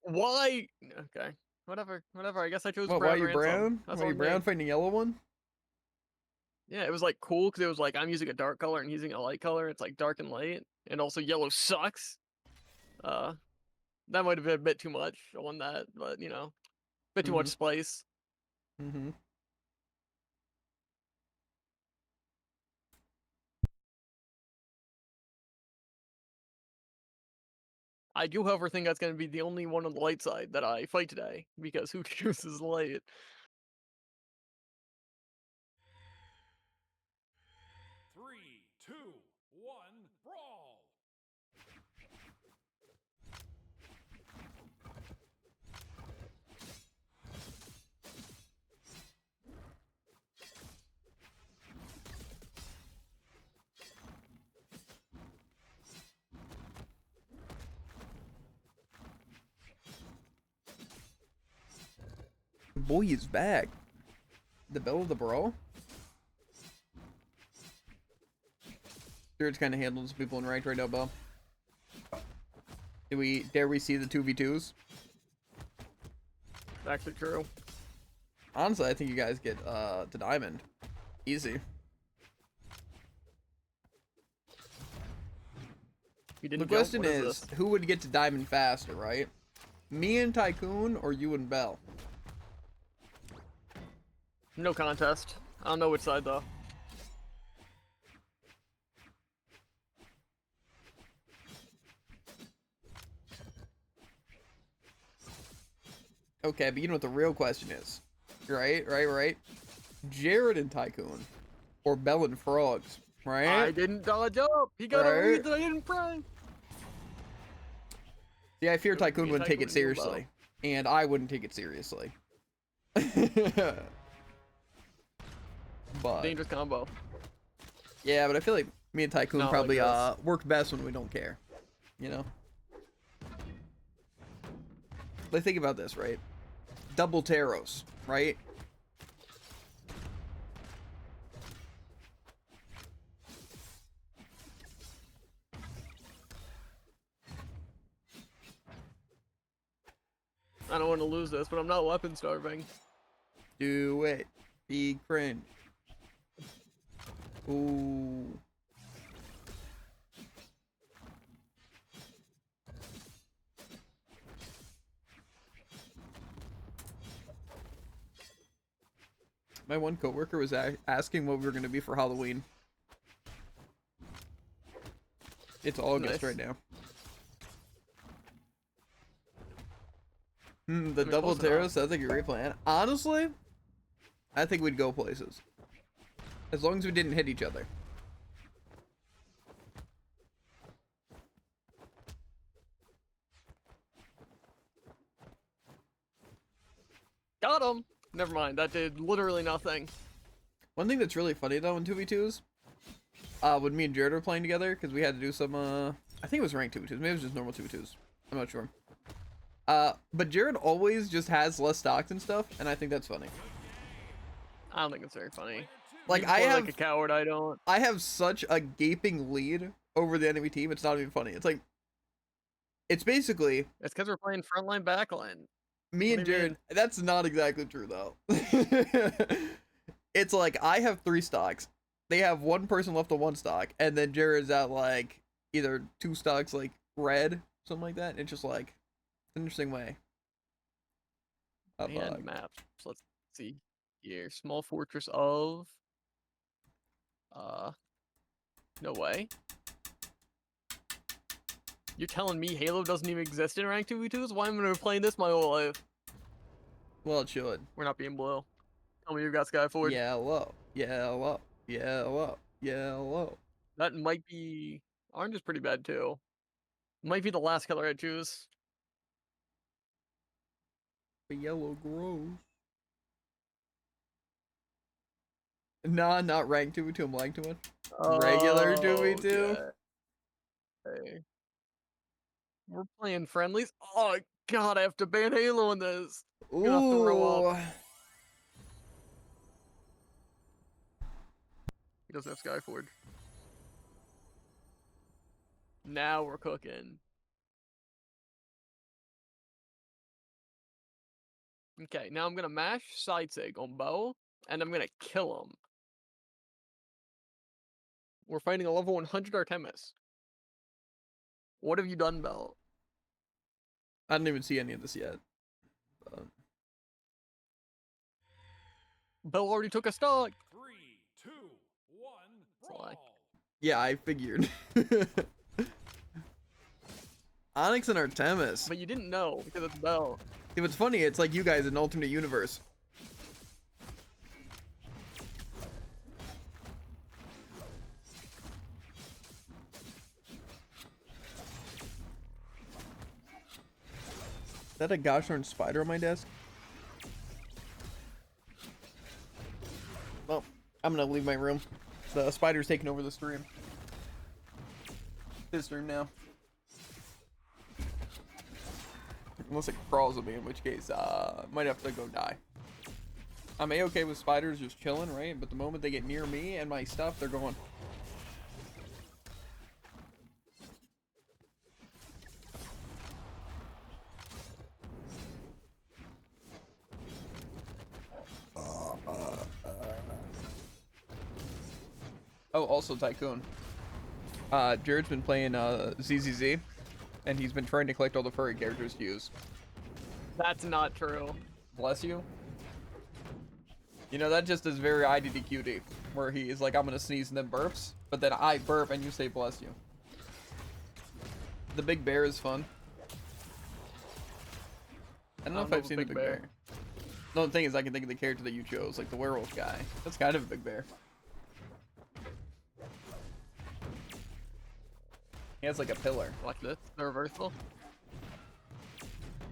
Why? Okay, whatever. I guess I chose What, brown why you Ransom. brown? That's Why you on brown me. fighting the yellow one? Yeah, it was like cool because it was like I'm using a dark color and using a light color. It's like dark and light, and also yellow sucks. That might have been a bit too much on that, but you know, a bit too much spice. Mm-hmm. I do, however, think that's going to be the only one on the light side that I fight today, because who chooses light? Three, two, one, brawl! Boy is back. The Bell of the Brawl? Jared's kind of handling some people in ranked right now, Bell. Dare we see the 2v2s? Actually true. Honestly, I think you guys get to Diamond. Easy. You The didn't question jump? What is, this? who would get to Diamond faster, right? Me and Tycoon, or you and Bell? No contest. I don't know which side though. Okay, but you know what the real question is. Right. Jared and Tycoon. Or Bell and Frogs, right? I didn't dodge up. He got a Right. read that I didn't pry. Yeah, I fear It would Tycoon be wouldn't take it Tycoon and Bell. seriously. And I wouldn't take it seriously. But Dangerous combo. yeah, but I feel like me and Tycoon Not probably like this. work best when we don't care. You know? Like, think about this, right? Double Taros, right? I don't want to lose this, but I'm not weapon starving. Do it. Be cringe. Ooh. My one coworker was asking what we were gonna be for Halloween. It's August right now. The double tarot sounds like a great plan. Honestly, I think we'd go places. As long as we didn't hit each other. Got him. Never mind. That did literally nothing. One thing that's really funny though in 2v2s, when me and Jared were playing together, because we had to do some, I think it was ranked 2v2s, maybe it was just normal 2v2s. I'm not sure. But Jared always just has less stocks and stuff, and I think that's funny. I don't think it's very funny. Like, You play I have, like a coward. I don't. I have such a gaping lead over the enemy team, it's not even funny. It's like, it's basically It's because we're playing frontline, backline. me What and do you Jared. mean? That's not exactly true though. It's like I have 3 stocks. They have 1 person left on 1 stock, and then Jared's at like either 2 stocks, like red, something like that. It's just like an interesting way. And maps. Let's see here. Small fortress of. No way. You're telling me Halo doesn't even exist in ranked 2v2s? Why am I playing this my whole life? Well, it should. We're not being blue. Tell me you got Skyforge. Yellow, yellow, yellow, yellow. That might be. Orange is pretty bad too. Might be the last color I choose. The yellow grows. Nah, not ranked 2v2. I'm lying too much. Regular 2v2. Okay. We're playing friendlies. Oh god, I have to ban Halo in this. I'm gonna have to throw up. Ooh. He doesn't have Skyforge. Now we're cooking. Okay, now I'm gonna mash side sig on Bo, and I'm gonna kill him. We're fighting a level 100 Artemis. What have you done, Bell? I didn't even see any of this yet. Bell already took a stock. 3, 2, 1, That's a lie. brawl. Yeah, I figured. Onyx and Artemis. But you didn't know because it's Bell. If it's funny, it's like you guys in an alternate universe. Is that a gosh darn spider on my desk? Well, I'm gonna leave my room. The spider's taking over the stream. His stream now. Unless it crawls at me, in which case, might have to go die. I'm A-okay with spiders just chilling, right? But the moment they get near me and my stuff, they're going. Oh, also Tycoon. Jared's been playing ZZZ, and he's been trying to collect all the furry characters to use. That's not true. Bless you. You know, that just is very IDDQD, where he is like, I'm gonna sneeze and then burps, but then I burp and you say bless you. The big bear is fun. I don't know if I've seen the big bear. No, the thing is, I can think of the character that you chose, like the werewolf guy. That's kind of a big bear. He has like a pillar. Watch this. The reversal.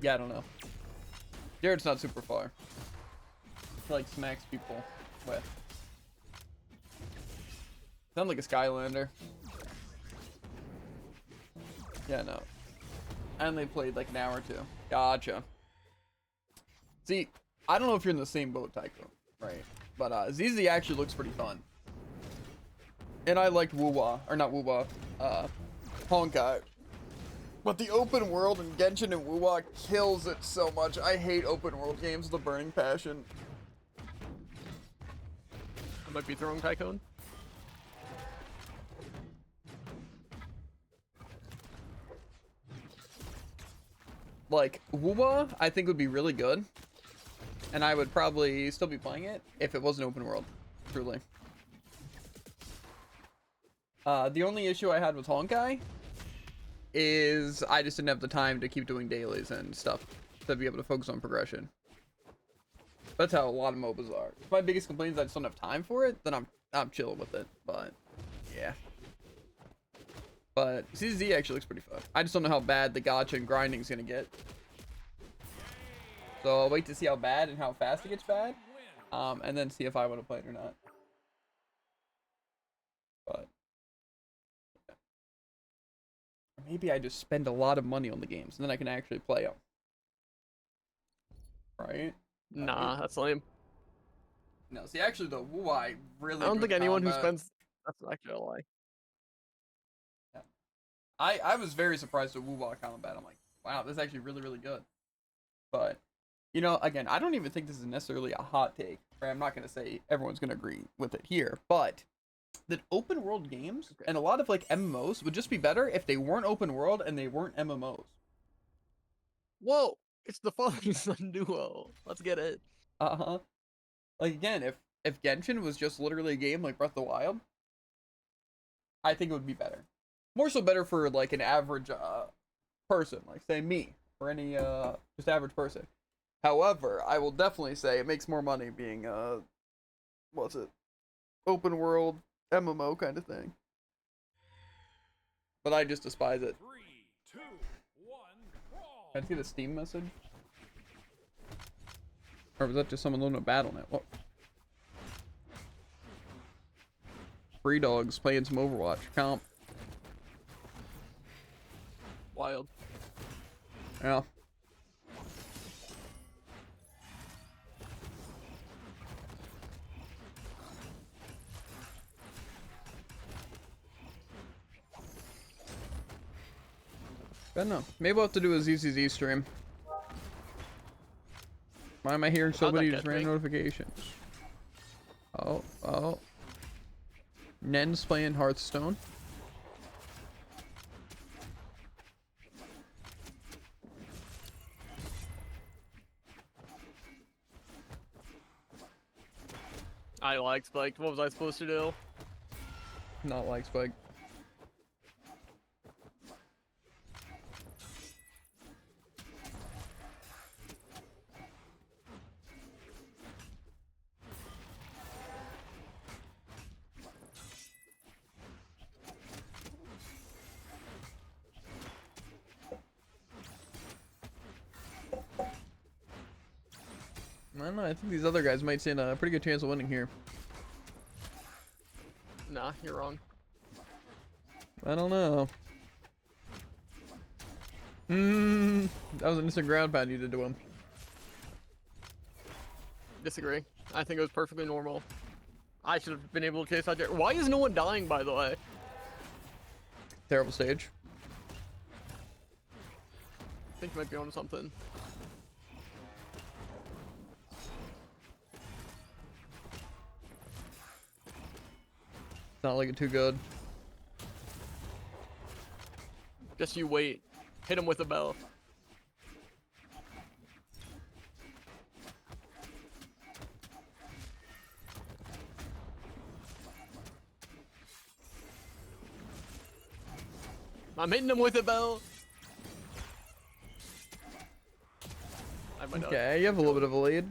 Yeah, I don't know. Jared's not super far. He like smacks people with. Sound like a Skylander. Yeah, no. I only played like an hour or 2. Gotcha. See, I don't know if you're in the same boat, Tycho, right? But ZZ actually looks pretty fun. And I liked Woo-Wah, or not Woo-Wah, Honkai. But the open world in Genshin and Woo-Wah kills it so much. I hate open world games with a burning passion. I might be throwing Tycoon. Like, Woo-Wah, I think would be really good. and I would probably still be playing it if it wasn't open world, truly. The only issue I had with Honkai is I just didn't have the time to keep doing dailies and stuff to be able to focus on progression. That's how a lot of MOBAs are. If my biggest complaint is I just don't have time for it, then I'm chilling with it. But yeah. But CZ actually looks pretty fun. I just don't know how bad the gacha and grinding is gonna get. So I'll wait to see how bad and how fast it gets bad, and then see if I want to play it or not. But yeah. Maybe I just spend a lot of money on the games, and then I can actually play them. Right? Nah, that's lame. No, see, actually, the Wuai really. I don't good think anyone who combat. spends. That's actually a lie. Yeah. I was very surprised with Wuai combat. I'm like, wow, this is actually really, really good. But, you know, again, I don't even think this is necessarily a hot take. Right? I'm not going to say everyone's going to agree with it here, but that open world games and a lot of like MMOs would just be better if they weren't open world and they weren't MMOs. Whoa! It's the father son duo. Let's get it. Uh-huh. Like, again, if Genshin was just literally a game like Breath of the Wild, I think it would be better. More so better for like an average person, like say me, or any just average person. However, I will definitely say it makes more money being what's it? Open world MMO kind of thing. But I just despise it. 3, 2, 1, brawl. Can I see the Steam message? Or was that just someone loading a Battle.net? What? Free Dogs playing some Overwatch comp. Wild. Yeah. I don't know. Maybe we'll have to do a ZCZ stream. Why am I hearing so How'd that many get just random me? notifications? Oh. Nen's playing Hearthstone. I like spiked. What was I supposed to do? Not like Spike. I don't know. I think these other guys might stand a pretty good chance of winning here. Nah, you're wrong. I don't know. That was an instant ground pound you did to him. Disagree. I think it was perfectly normal. I should have been able to chase that. Why is no one dying, by the way? Terrible stage. I think you might be on something. Not looking too good. Just you wait. Hit him with a bell. I'm hitting him with a bell. I might not. Okay, you have a little bit of a lead.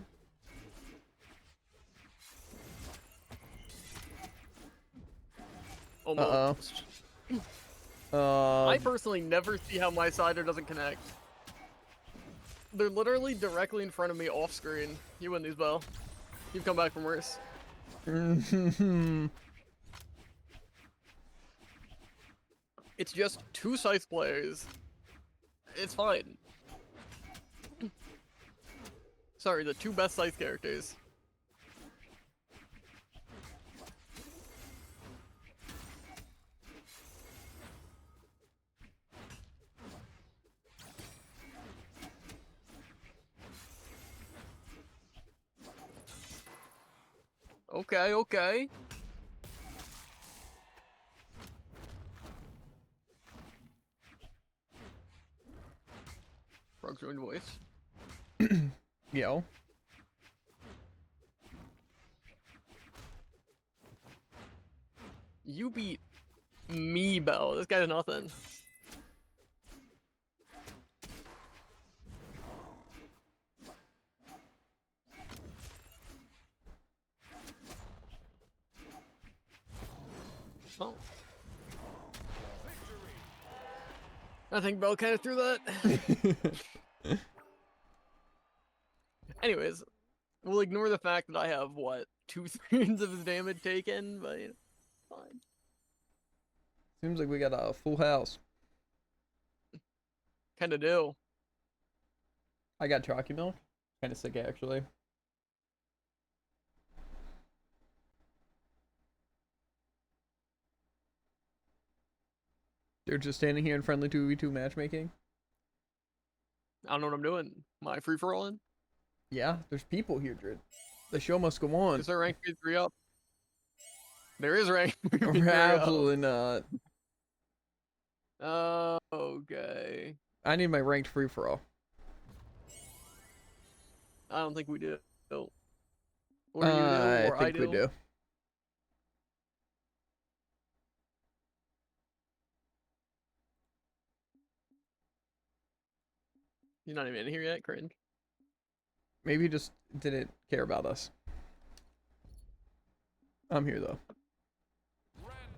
Almost. I personally never see how my sider doesn't connect. They're literally directly in front of me off screen. You win these, Bell. You've come back from worse. It's just two Scythe players. It's fine. Sorry, the two best Scythe characters. Okay. Frog's ruined voice. Yo. You beat me, Bell. This guy's nothing. Oh. I think Bell kind of threw that. Anyways, we'll ignore the fact that I have, what, 2/3 of his damage taken, but you know, fine. Seems like we got a full house. Kinda do. I got chalky milk. Kind of sick, actually. They're just standing here in friendly 2v2 matchmaking. I don't know what I'm doing. Am I free for rolling? Yeah, there's people here, Drid. The show must go on. Is there rank 3 up? There is rank 3 up. Absolutely not. Okay. I need my ranked free for all. I don't think we do. No. Or you do, or I think we do. You're not even in here yet, cringe. Maybe he just didn't care about us. I'm here though.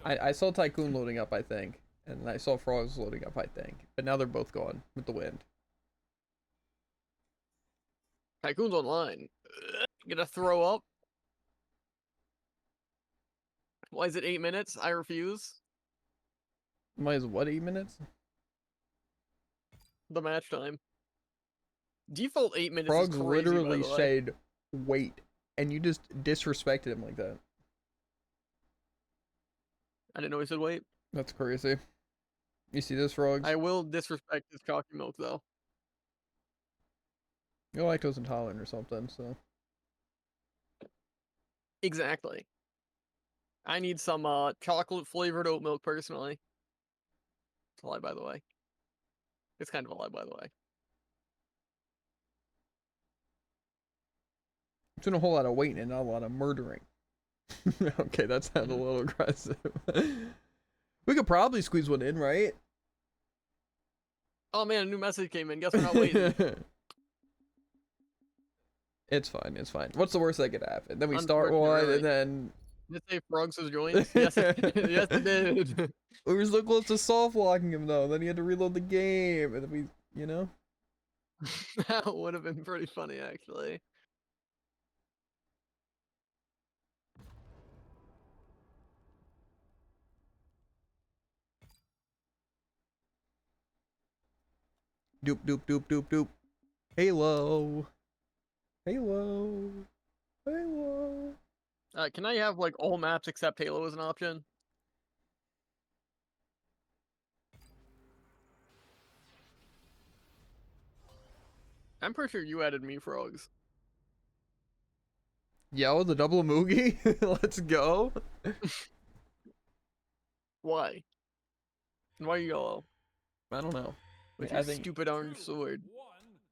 I saw Tycoon loading up, I think. And I saw Frogs loading up, I think. But now they're both gone with the wind. Tycoon's online. Gonna throw up. Why is it 8 minutes? I refuse. Might as what, 8 minutes? The match time. Default 8 minutes Frogs is crazy, literally by the way. said, wait. And you just disrespected him like that. I didn't know he said wait. That's crazy. You see this, Frogs? I will disrespect his chalky milk, though. You're lactose intolerant or something, so. Exactly. I need some chocolate flavored oat milk personally. It's a lie, by the way. It's kind of a lie, by the way. It's been a whole lot of waiting and not a lot of murdering. Okay, that sounded a little aggressive. We could probably squeeze one in, right? Oh man, a new message came in. Guess we're not waiting. It's fine, it's fine. What's the worst that could happen? Then we start one Unfortunately. and then Did it say Frogs has joined? Yes, yes it did. we were so close to soft locking him though. Then he had to reload the game and then we, you know? That would have been pretty funny, actually. Doop doop doop doop doop. Halo. Halo. Halo. Can I have like all maps except Halo as an option? I'm pretty sure you added me, Frogs. Yo, the double Moogie. Let's go. Why? And why are you yellow? I don't know. With I your think stupid orange sword. 1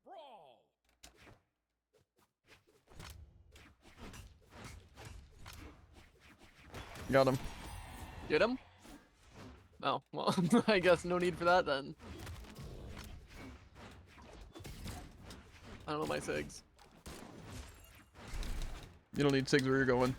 brawl. got him. Get him? Oh, well, I guess no need for that then. I don't know my sigs. You don't need SIGs where you're going.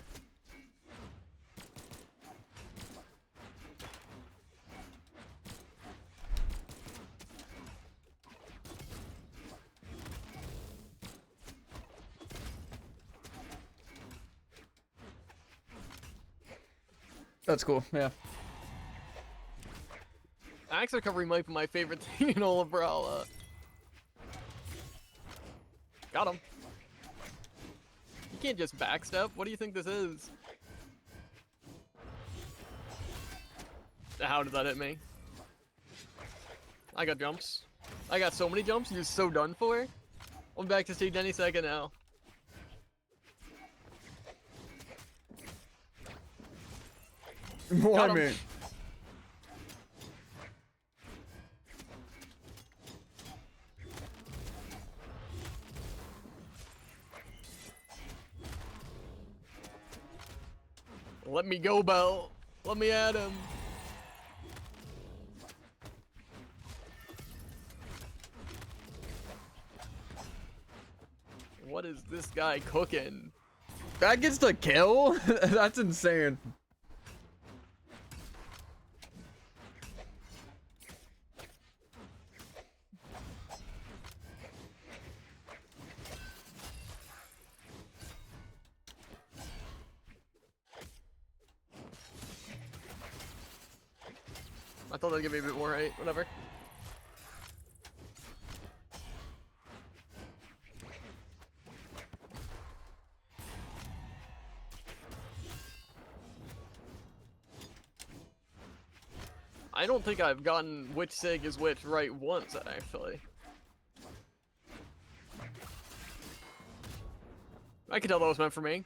That's cool, yeah. Axe recovery might be my favorite thing in all of Brawlhalla. Got him. You can't just backstep. What do you think this is? How did that hit me? I got jumps. I got so many jumps. You're so done for. I'm back to stage any second now. Well, I him. mean, Let me go, Bell. Let me at him. What is this guy cooking? That gets the kill? That's insane. I thought that'd give me a bit more height. Whatever. I don't think I've gotten which sig is which right once, actually. I could tell that was meant for me.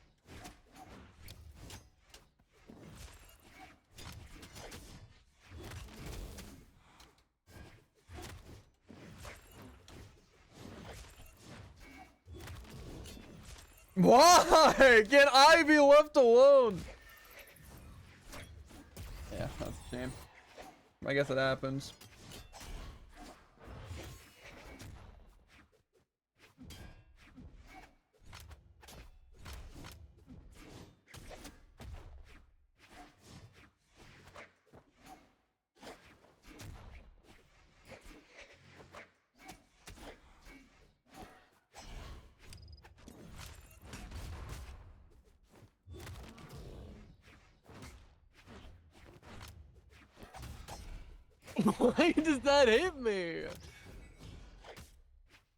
Why? Get Ivy left alone. Yeah, that's a shame. I guess it happens. Why does that hit me?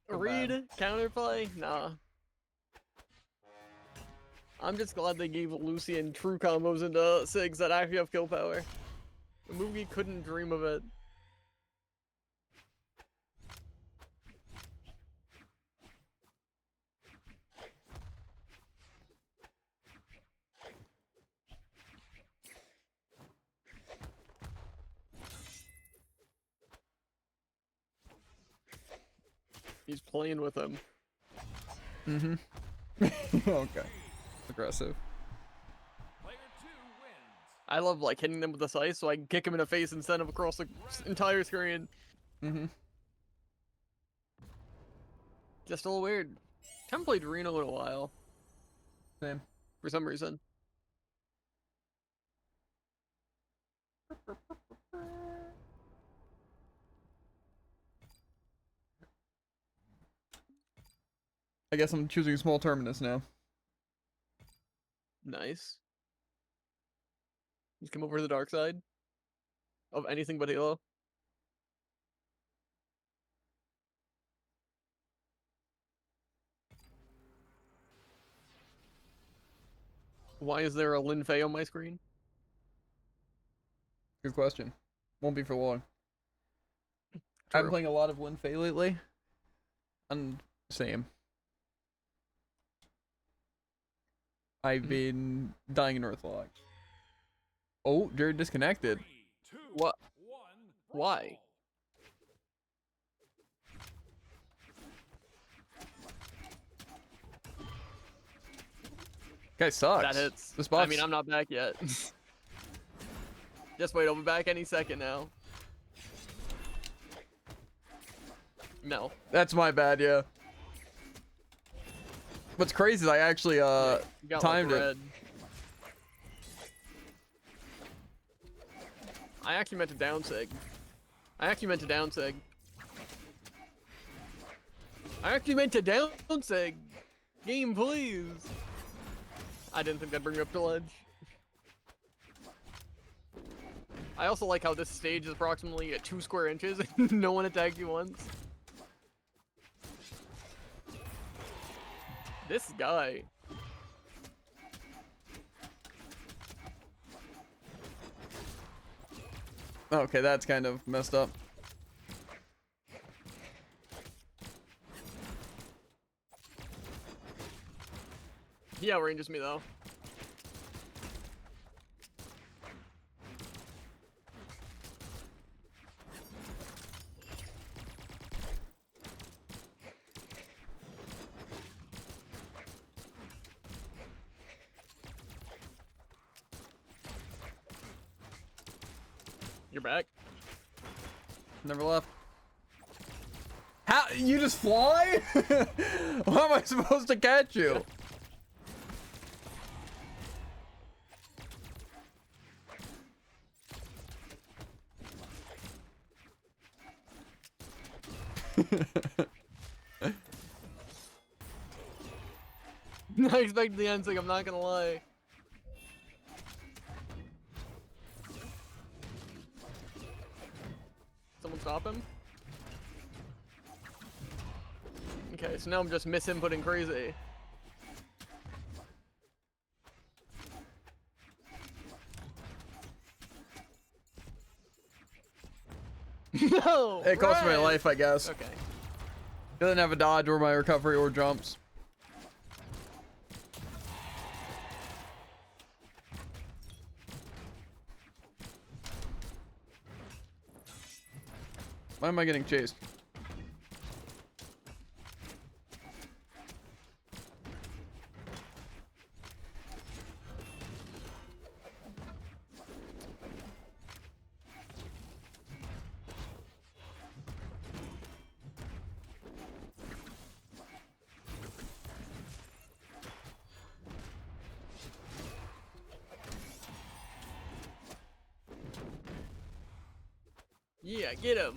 Too Read, bad. counterplay? Nah. I'm just glad they gave Lucian true combos into Sigs that actually have kill power. The movie couldn't dream of it. He's playing with him. Mm-hmm. Okay. Aggressive. Player 2 wins. I love like hitting them with the scythe so I can kick him in the face and send him across the entire screen. Mm-hmm. Just a little weird. Haven't played Reno in a while Same. for some reason. I guess I'm choosing small terminus now. Nice. He's come over to the dark side of anything but Halo. Why is there a Lin Fei on my screen? Good question. Won't be for long. I've been True. playing a lot of Lin Fei lately. And same. I've been dying in Earthlock. Oh, Jared disconnected. 3, 2, What? 1. Why? Guy sucks. That hits. This I buff's... mean, I'm not back yet. Just wait, I'll be back any second now. No. That's my bad, yeah. What's crazy is I actually You got timed like it. red. I actually meant to down sig. I actually meant to down sig. Game, please. I didn't think that'd bring me up to ledge. I also like how this stage is approximately at 2 square inches and no one attacked you once. This guy. Okay, that's kind of messed up. He outranges me though. You're back. Never left. How you just fly? How am I supposed to catch you? I expected the ending, I'm not gonna lie. Someone stop him? Okay, so now I'm just misinputting crazy. No! It cost me my Red! life, I guess. Okay. Doesn't have a dodge or my recovery or jumps. Why am I getting chased? Yeah, get him.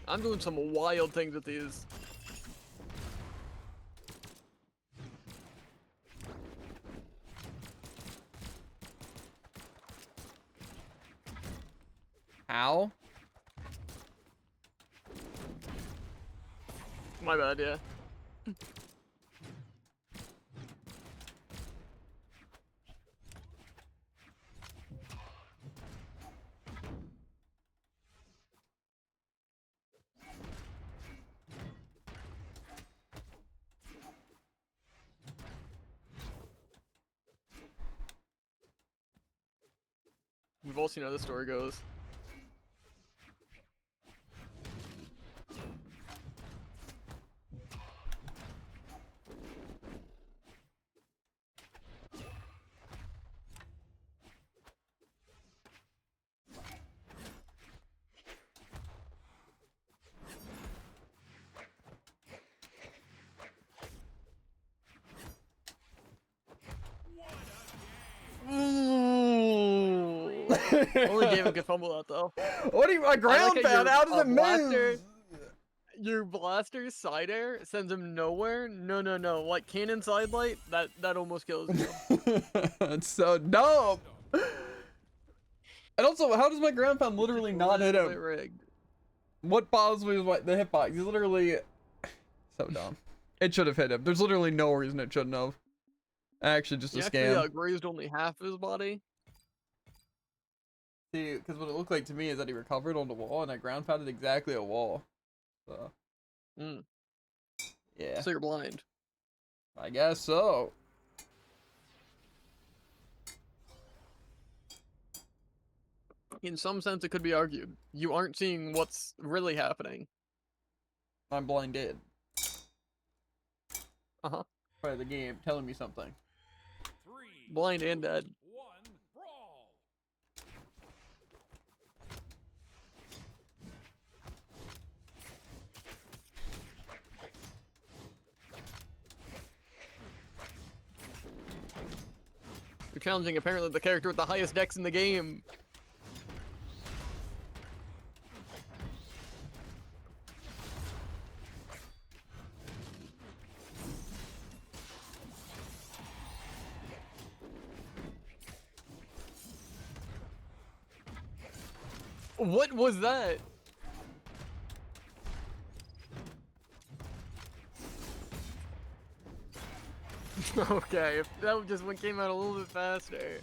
I'm doing some wild things with these. How? My bad, yeah. We've all seen how this story goes. Ooh. Only David could fumble that though. What do you, a ground pound? How does it move? Your blaster side air sends him nowhere. No, no, no. Like cannon side light, that almost kills you. It's so dumb. And also, how does my ground pound literally not hit him? Rigged. What bothers me is the hitbox. He's literally so dumb. It should have hit him. There's literally no reason it shouldn't have. Actually, just a He scam. actually grazed only half his body. See, because what it looked like to me is that he recovered on the wall, and I ground pounded exactly a wall. So, yeah. So you're blind. I guess so. In some sense, it could be argued. You aren't seeing what's really happening. I'm blinded Uh-huh. by the game telling me something. 3, Blind and dead. 1, brawl. You're challenging apparently the character with the highest dex in the game. What was that? Okay, if that just one came out a little bit faster.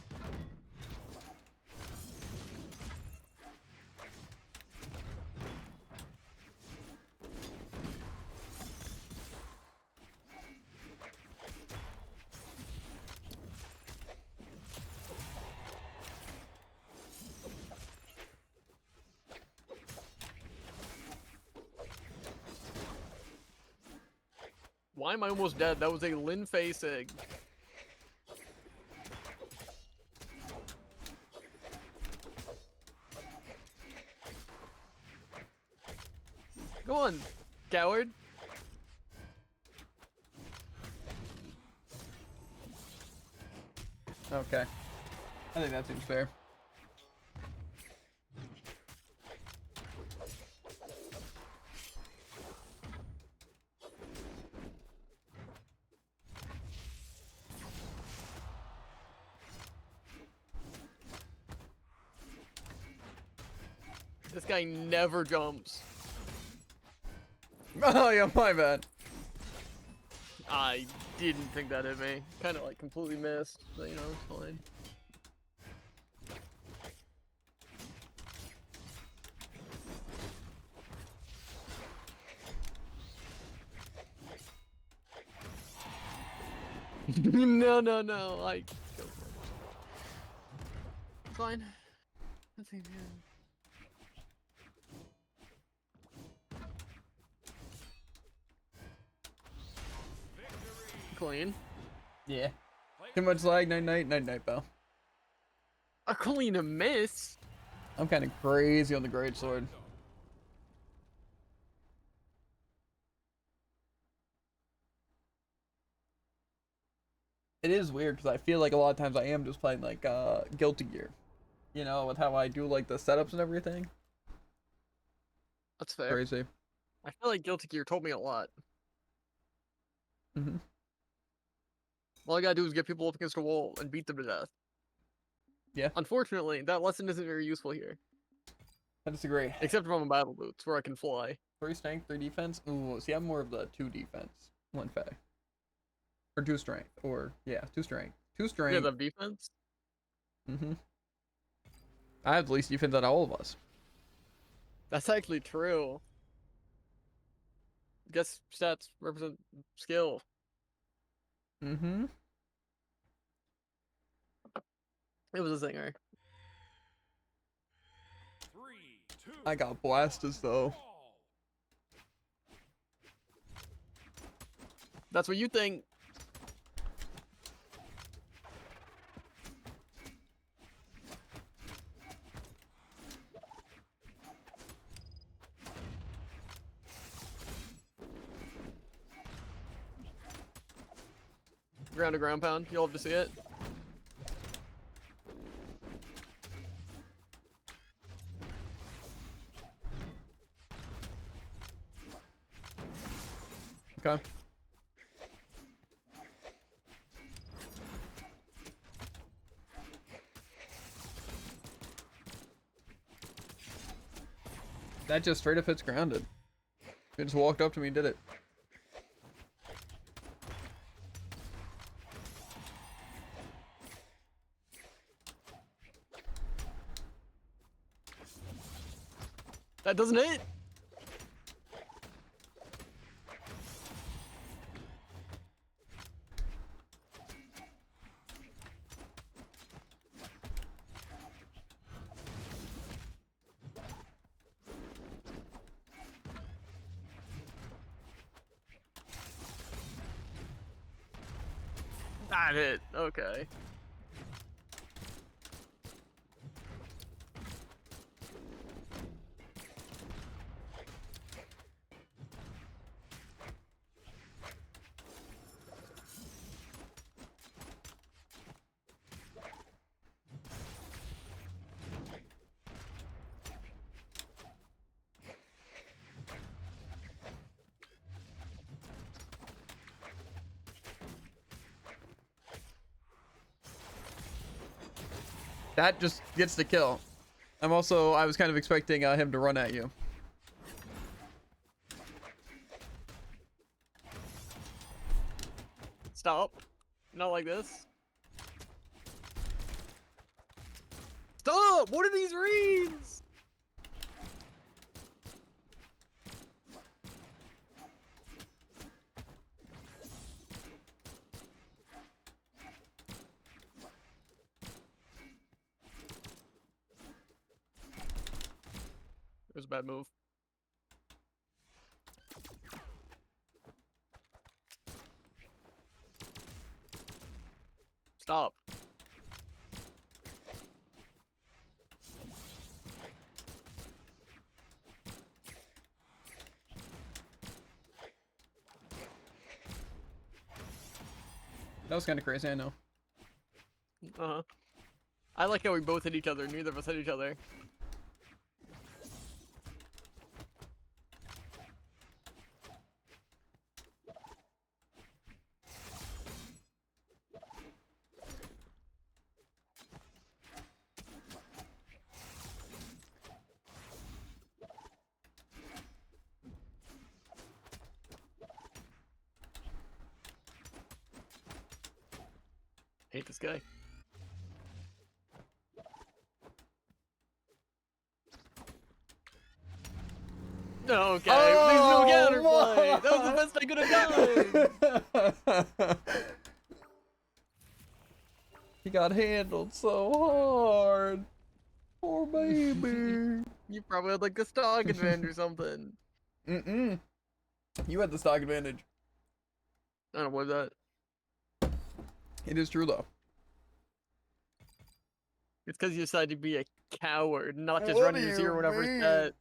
Why am I almost dead? That was a Lin facing. Go on, coward. Okay. I think that seems fair. This guy never jumps. Oh yeah, my bad. I didn't think that hit me. Kind of like completely missed, but you know, it's fine. No. I go for it. It's fine. Let's see. Clean. Yeah. Too much lag. Night, Bell. A clean miss. I'm kind of crazy on the great sword. It is weird because I feel like a lot of times I am just playing like Guilty Gear, you know, with how I do like the setups and everything. That's fair. Crazy. I feel like Guilty Gear told me a lot. Mhm. All I gotta do is get people up against a wall and beat them to death. Yeah. Unfortunately, that lesson isn't very useful here. I disagree. Except for on battle boots, where I can fly. 3 strength, 3 defense. Ooh, see, I'm more of the 2 defense, 1 fey. Or 2 strength, or yeah, 2 strength. 2 Yeah, strength. the defense. I have the least defense out of all of us. That's actually true. Guess stats represent skill. Mm-hmm. It was a zinger. 3, 2, I got blasters though. brawl. That's what you think. Ground to ground pound. You'll have to see it. Okay. That just straight up hits grounded. It just walked up to me and did it. That doesn't hit. That hit. Okay. That just gets the kill. I was kind of expecting him to run at you. Stop. Not like this. Stop! What are these reads? It was a bad move. Stop. That was kind of crazy, I know. Uh-huh. I like how we both hit each other. Neither of us hit each other. Hate this guy. Okay, please no counterplay. That was the best I could have done. He got handled so hard. Poor baby. You probably had like a stock advantage or something. Mm-mm. You had the stock advantage. I don't know what that. It is true though. It's because you decided to be a coward, not just What run do your you zero whenever mean? set.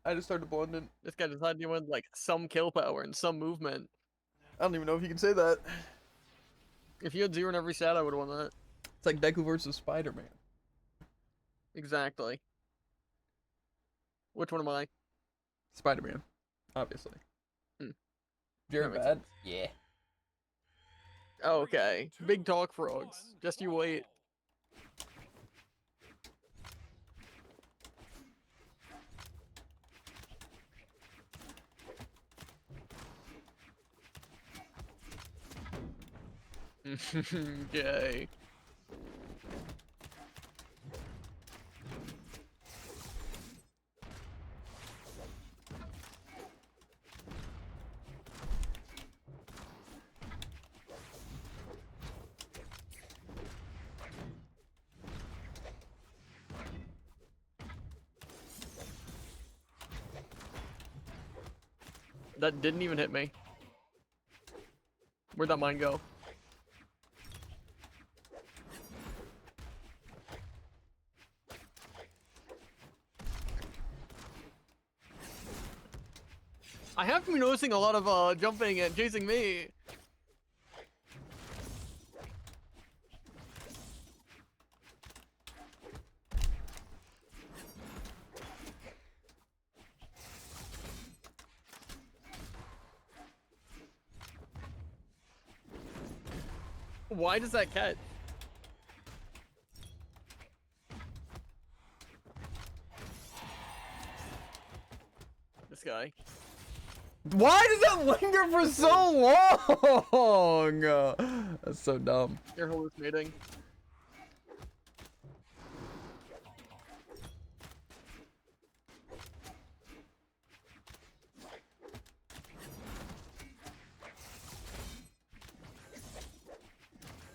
I just started blending. This guy decided he wanted like some kill power and some movement. I don't even know if you can say that. If you had zero in every set, I would have won that. It's like Deku versus Spider-Man. Exactly. Which one am I? Spider-Man, obviously. Hmm. Jared That makes bad? Yeah. Oh, okay. Big talk frogs. Just you wait. Okay. That didn't even hit me. Where'd that mine go? I have been noticing a lot of jumping and chasing me. Why does that catch? This guy. Why does that linger for so long? That's so dumb. You're hallucinating.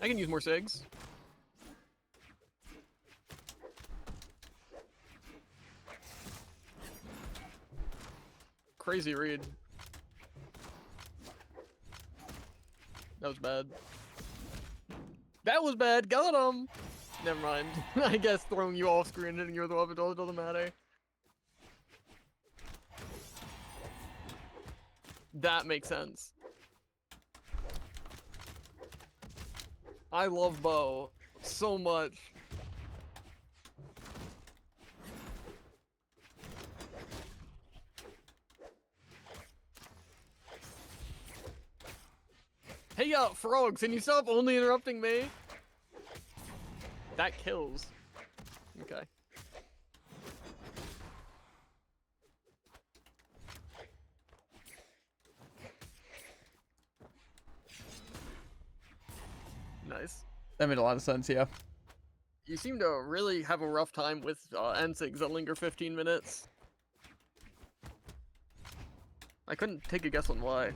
I can use more SIGs. Crazy read. That was bad. That was bad. Got him. Never mind. I guess throwing you off screen and hitting you with a weapon doesn't matter. That makes sense. I love Bo so much. Hey, frogs, can you stop only interrupting me? That kills. Okay. Nice. That made a lot of sense, yeah. You seem to really have a rough time with NSIGs that linger 15 minutes. I couldn't take a guess on why.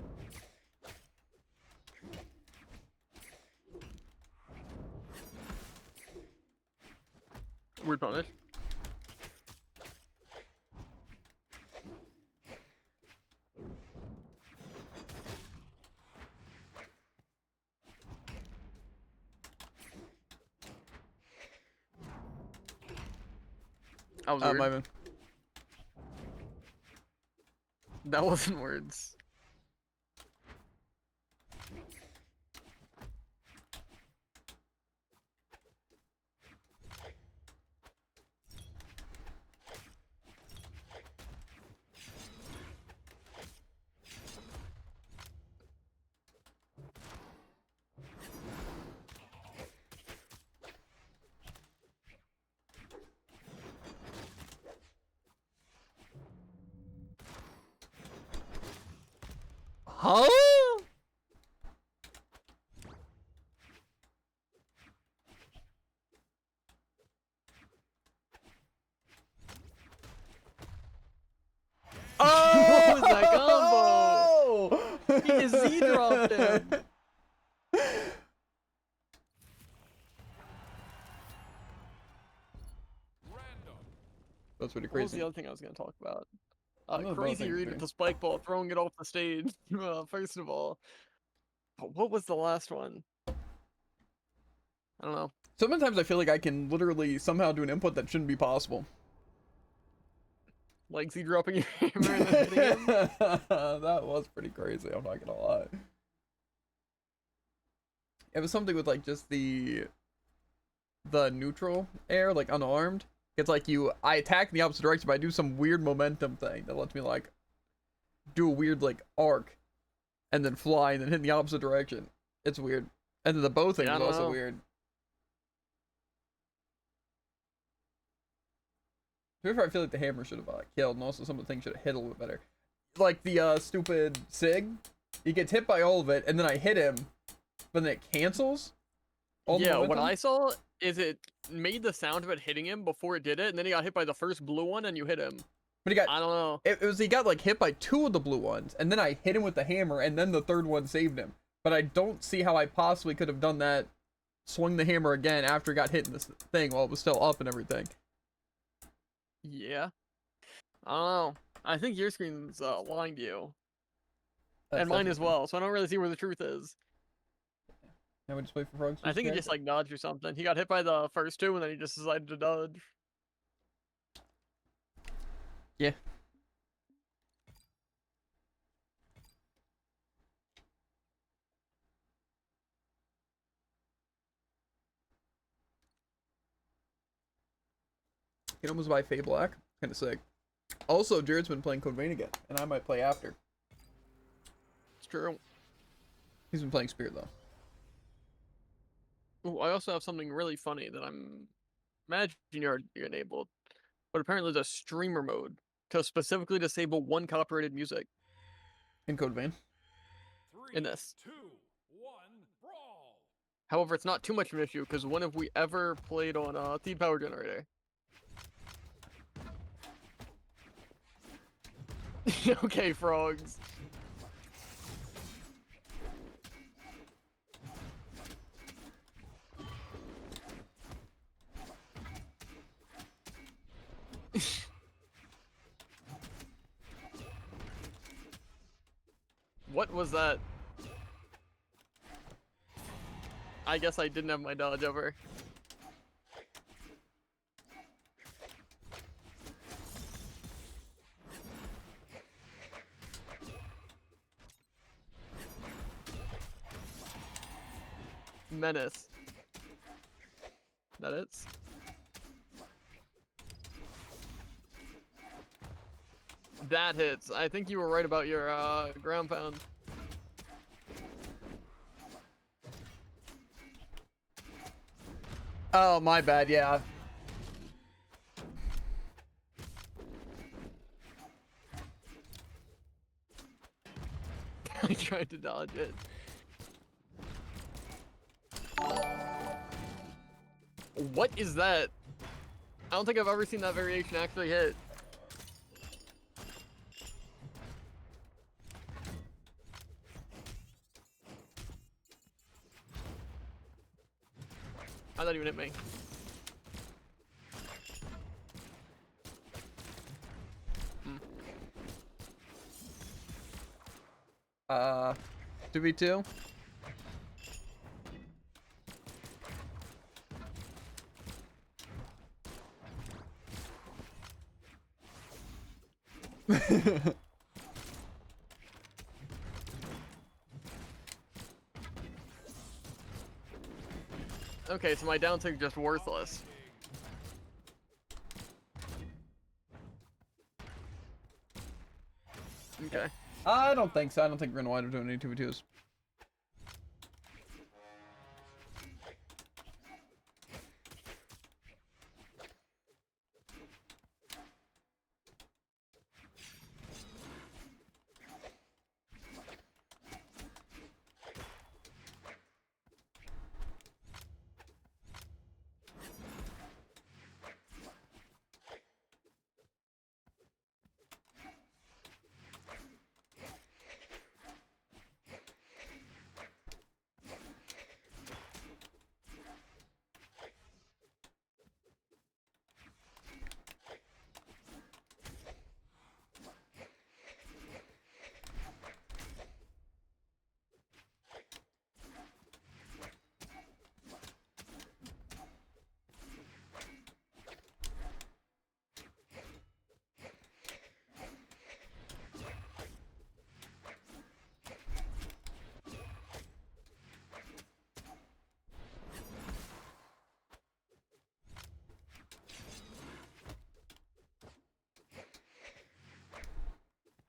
Weird punish. That was weird. My man. That wasn't words. Huh? Oh, what was that combo? He He just Z-dropped him. Random. That's pretty What was crazy. the other thing I was gonna talk about? One of the Crazy things, read man. with the spike ball, throwing it off the stage. First of all, but what was the last one? I don't know. Sometimes I feel like I can literally somehow do an input that shouldn't be possible. Like Z dropping your hammer and then hitting him. That was pretty crazy, I'm not gonna lie. It was something with like just the neutral air, like unarmed. It's like I attack in the opposite direction, but I do some weird momentum thing that lets me like do a weird like arc and then fly and then hit in the opposite direction. It's weird. And then the bow thing Yeah, I is don't also know. weird. To be fair, I feel like the hammer should have killed, and also some of the things should have hit a little bit better. Like the stupid Sig, he gets hit by all of it, and then I hit him, but then it cancels. All the Yeah, what momentum. I saw is it made the sound of it hitting him before it did it, and then he got hit by the first blue one, and you hit him. But he got I don't know. it was he got like hit by 2 of the blue ones, and then I hit him with the hammer, and then the third one saved him. But I don't see how I possibly could have done that, swung the hammer again after it got hit in this thing while it was still up and everything. Yeah. I don't know. I think your screen's lying to you. That's And mine definitely as true. well, so I don't really see where the truth is. Now we just wait for frogs. I think he just like dodged or something. He got hit by the first 2 and then he just decided to dodge. Yeah. Can almost buy Fey Black. Kind of sick. Also, Jared's been playing Code Vein again, and I might play after. It's true. He's been playing Spirit though. Ooh, I also have something really funny that I'm imagining you're enabled. But apparently there's a streamer mode to specifically disable 1 copyrighted music In Code Vein. in this. 2, 1, brawl. However, it's not too much of an issue, because when have we ever played on Thief Power Generator? Okay, frogs. What was that? I guess I didn't have my dodge over. Menace. That it's. That hits. I think you were right about your ground pound. Oh, my bad, yeah. I tried to dodge it. What is that? I don't think I've ever seen that variation actually hit. I thought even hit me. Hmm. 2v2. Okay, so my down tick just worthless. Okay. I don't think so. I don't think we're gonna wind up doing any 2v2s.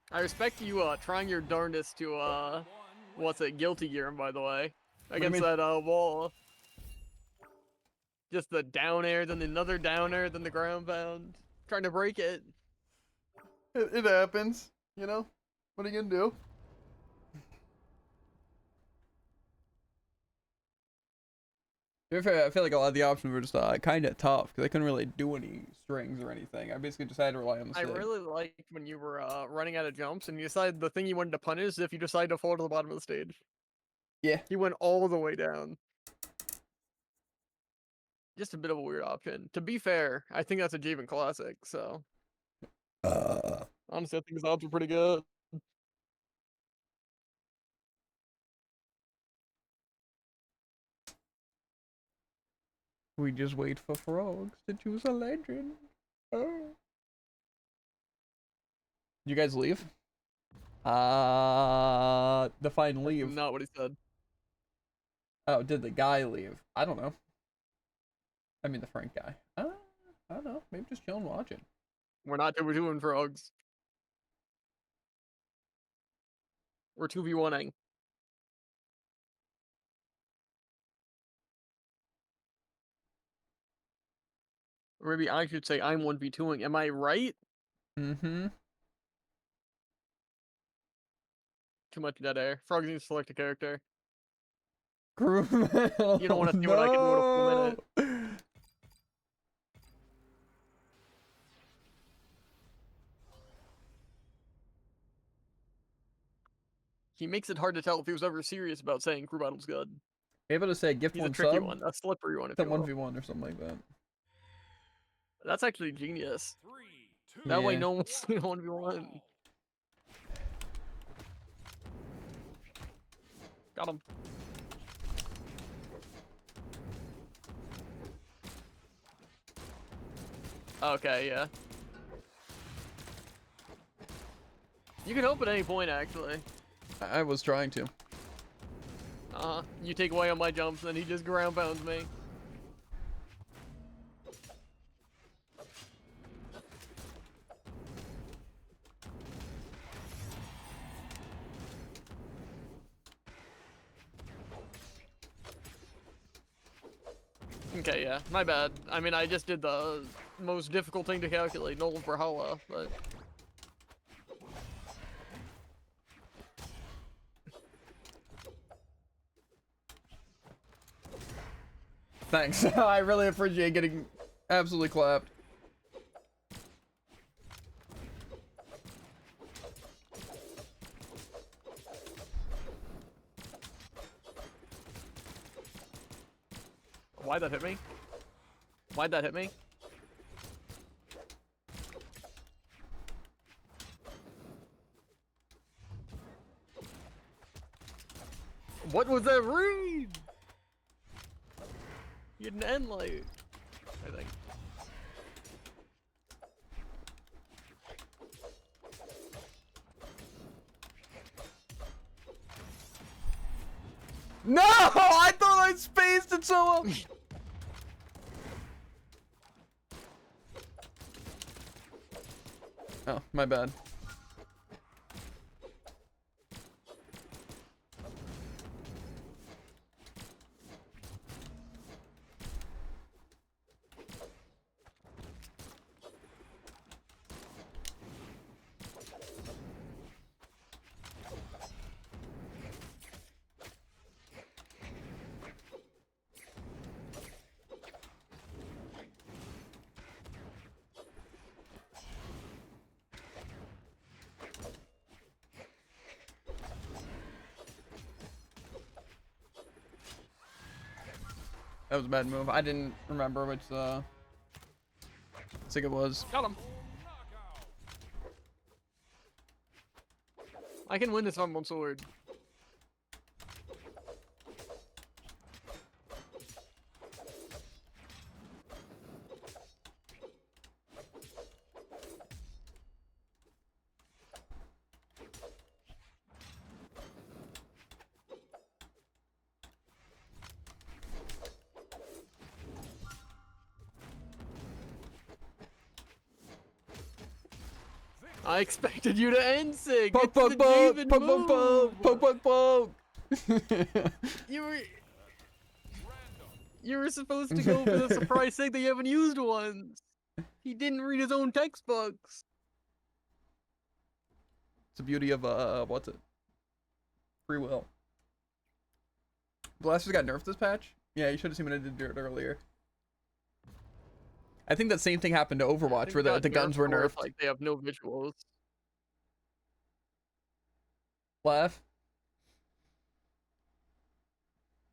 I respect you trying your darndest to what's it, guilty gear him, by the way. do you Against mean? that wall. Just the down air, then another down air, then the ground pound. Trying to break it. It happens, you know? What are you gonna do? To be fair, I feel like a lot of the options were just kind of tough because I couldn't really do any strings or anything. I basically just had to rely on the I stick. really liked when you were running out of jumps and you decided the thing you wanted to punish is if you decided to fall to the bottom of the stage. Yeah. He went all the way down. Just a bit of a weird option. To be fair, I think that's a Javen classic, so. Honestly, I think his odds are pretty good. We just wait for frogs to choose a legend. Oh. You guys leave? Define leave. Not what he said. Oh, did the guy leave? I don't know. I mean the Frank guy. I don't know. Maybe just chilling watching. We're not doing frogs. We're 2v1ing. Or maybe I should say I'm 1v2ing. Am I right? Mm-hmm. Too much dead air. Frogs need to select a character. Groove. You don't want to see what I can do in a full minute. He makes it hard to tell if he was ever serious about saying crew battle's good. Able to say gift He's a one tricky sub. one, a slippery one if Then you will. 1v1 or something like that. That's actually genius. 3, 2, That way Yeah. no one's 1v1. Got him. Okay, yeah. You can help at any point, actually. I was trying to. You take away on my jumps, then he just ground pounds me. Okay, yeah, my bad. I mean, I just did the most difficult thing to calculate, null Brawlhalla, but... Thanks. I really appreciate getting absolutely clapped. Why'd that hit me? Why'd that hit me? What was that read? You had an end light, I think. No! I thought I spaced it so well. Oh, my bad. That was a bad move. I didn't remember which sig it was. Got him. I can win this on one sword. I expected you to end Sig. Poke, It's poke, the poke, David poke, poke, move. poke, poke, poke. You were supposed to go for the surprise Sig that you haven't used once. He didn't read his own textbooks. It's the beauty of what's it? Free will. Blasters got nerfed this patch? Yeah, you should have seen what I did it earlier. I think that same thing happened to Overwatch where the guns were nerfed. Like they have no visuals. Laugh.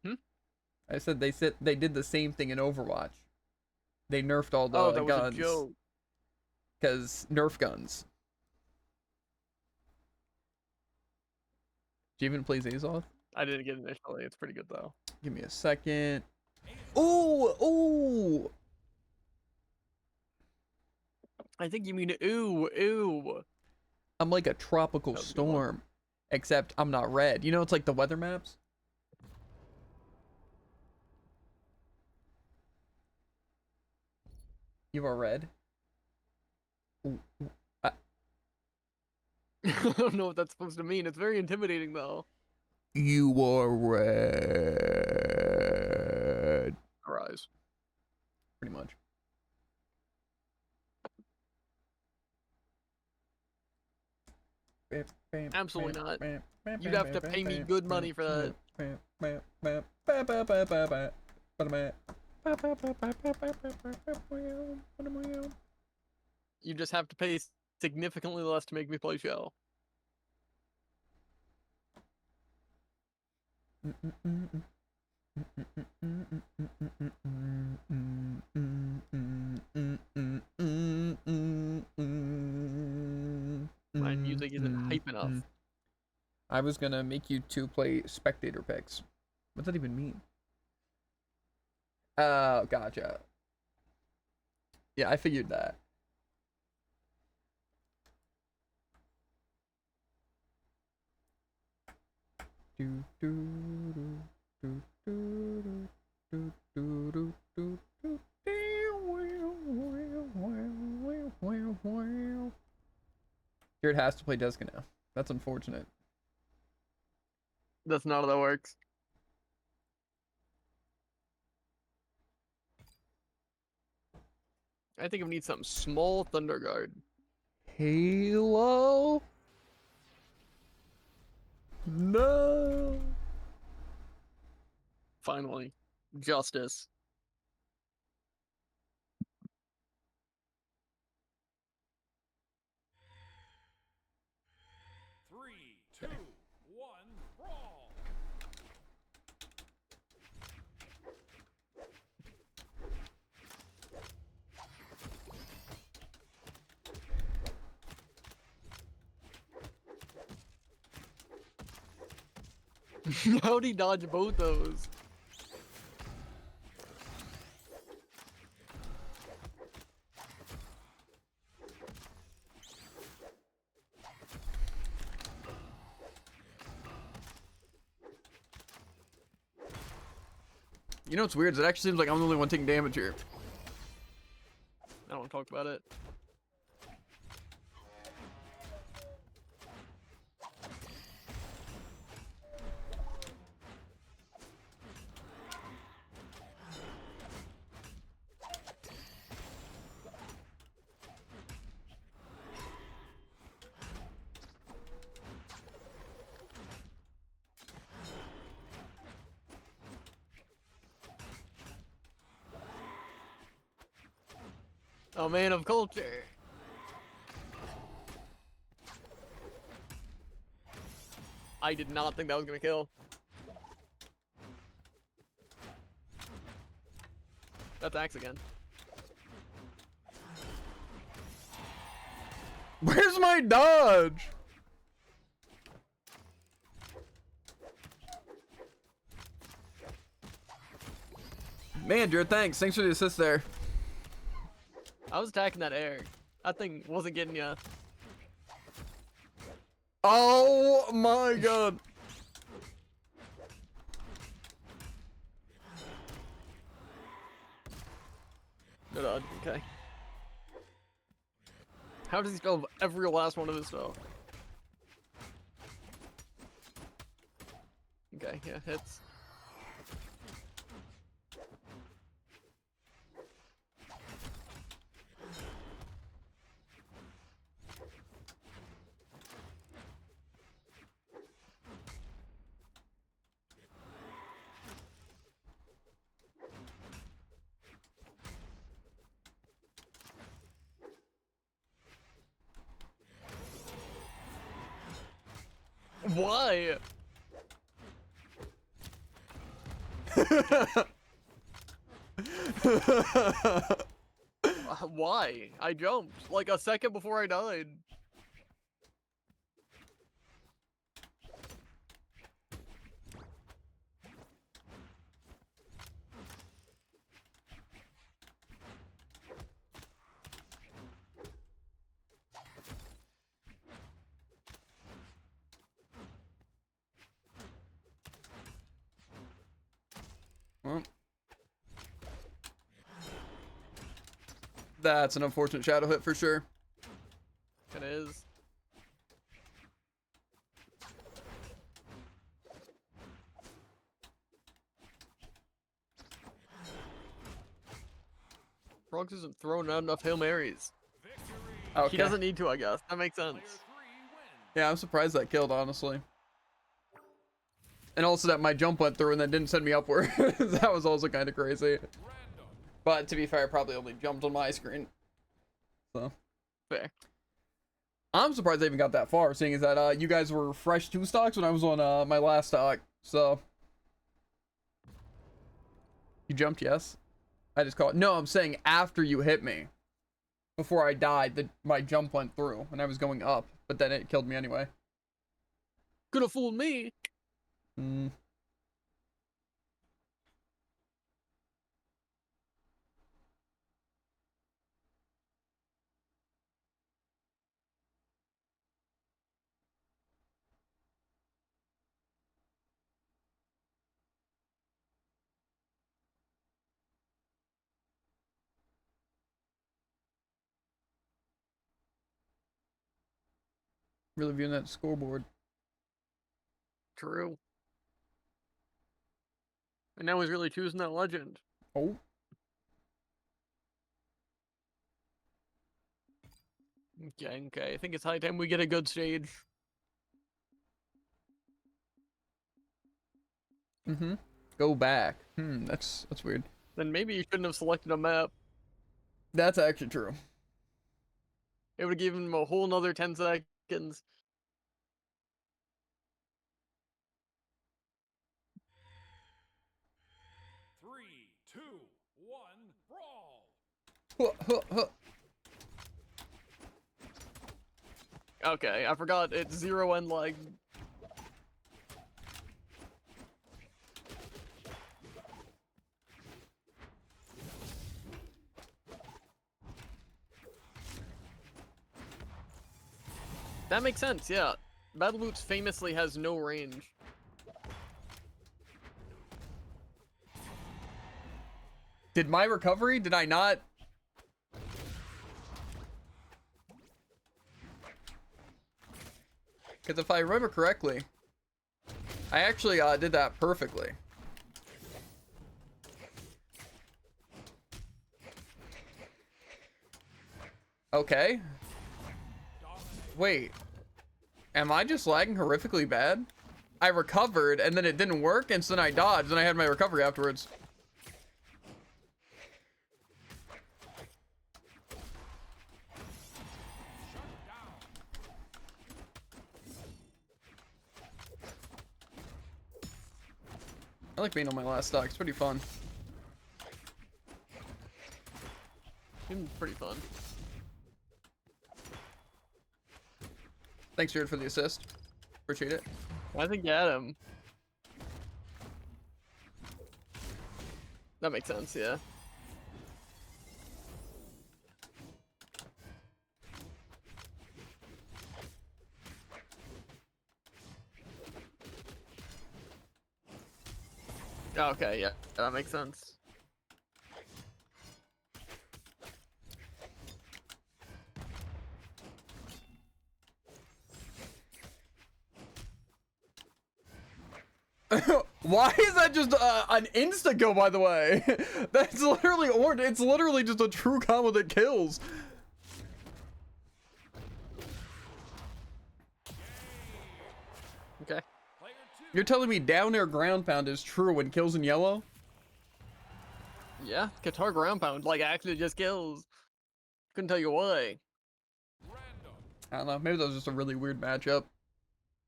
Hmm? I said they did the same thing in Overwatch. They nerfed all the Oh, that guns. was a joke. Because Nerf guns. Do you even play Azoth? I didn't get it initially. It's pretty good though. Give me a second. Ooh, ooh. I think you mean ooh, ooh. I'm like a tropical That was a good one. storm, except I'm not red. You know, it's like the weather maps. You are red. Ooh, ooh. I don't know what that's supposed to mean. It's very intimidating though. You are red. Arise. Pretty much. Absolutely not. You'd have to pay me good money for that. You just have to pay significantly less to make me play show. My music isn't hype enough. I was gonna make you two play spectator picks. What does that even mean? Oh, gotcha. Yeah, I figured that. Jared has to play Jessica now. That's unfortunate. That's not how that works. I think I need something small Thunder Guard. Halo? No. Finally. Justice. Three, two, one, brawl. How'd he dodge both those? You know what's weird is it actually seems like I'm the only one taking damage here. I don't want to talk about it. Oh man of culture. I did not think that was gonna kill. That's axe again. Where's my dodge? Man, Jared, thanks. Thanks for the assist there. I was attacking that air. That thing wasn't getting ya. Oh my god. No dodge. Okay. How does he spell every last one of his spell? Okay, yeah, hits. Why? Why? I jumped like a second before I died. Well, that's an unfortunate shadow hit for sure. It is. Frogs isn't throwing out enough Hail Marys. Okay. He doesn't need to, I guess. That makes sense. Yeah, I'm surprised that killed, honestly. And also that my jump went through and then didn't send me upward. That was also kind of crazy. But to be fair, I probably only jumped on my screen. So. Fair. I'm surprised I even got that far, seeing as that you guys were fresh 2 stocks when I was on my last stock. So. You jumped, yes? I just caught. No, I'm saying after you hit me. Before I died, my jump went through and I was going up. But then it killed me anyway. Could have fooled me. Hmm. Really viewing that scoreboard. True. And now he's really choosing that legend. Oh. Okay. I think it's high time we get a good stage. Mm-hmm. Go back. That's weird. Then maybe you shouldn't have selected a map. That's actually true. It would have given him a whole nother 10 seconds. Three, two, one, brawl. Huh, huh, huh. Okay, I forgot it's 0 end lag. That makes sense, yeah. Battle Boots famously has no range. Did my recovery? Did I not? Because if I remember correctly, I actually did that perfectly. Okay. Wait. Am I just lagging horrifically bad? I recovered and then it didn't work and so then I dodged and I had my recovery afterwards. I like being on my last stock. It's pretty fun. Seems pretty fun. Thanks, Jared, for the assist. Appreciate it. I think you had him. That makes sense, yeah. Okay, yeah, that makes sense. Why is that just an insta kill, by the way? That's literally orange. It's literally just a true combo that kills. Okay. You're telling me down air ground pound is true when kills in yellow? Yeah, guitar ground pound, like, actually just kills. Couldn't tell you why. I don't know. Maybe that was just a really weird matchup.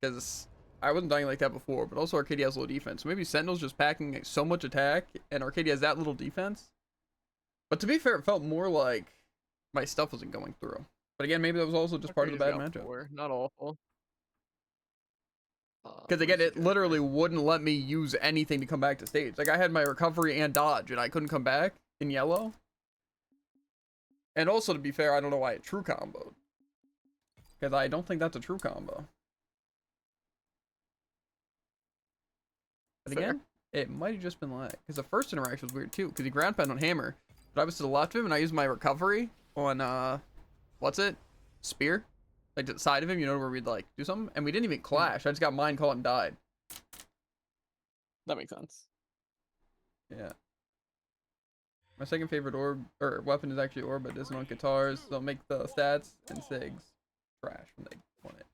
Because I wasn't dying like that before, but also Arcadia has low defense. Maybe Sentinel's just packing so much attack, and Arcadia has that little defense. But to be fair, it felt more like my stuff wasn't going through. But again, maybe that was also just part of the bad matchup. Not awful. Because again, it literally wouldn't let me use anything to come back to stage. Like, I had my recovery and dodge, and I couldn't come back in yellow. And also, to be fair, I don't know why it true comboed. Because I don't think that's a true combo. But again, it might have just been lag. Because the first interaction was weird too. Because he ground pound on hammer. But I was to the left of him and I used my recovery on, what's it? Spear? Like to the side of him, you know, where we'd like do something. And we didn't even clash. I just got mine caught and died. That makes sense. Yeah. My second favorite orb, or weapon is actually orb, but it isn't on guitars. They'll make the stats and SIGs trash when they want it.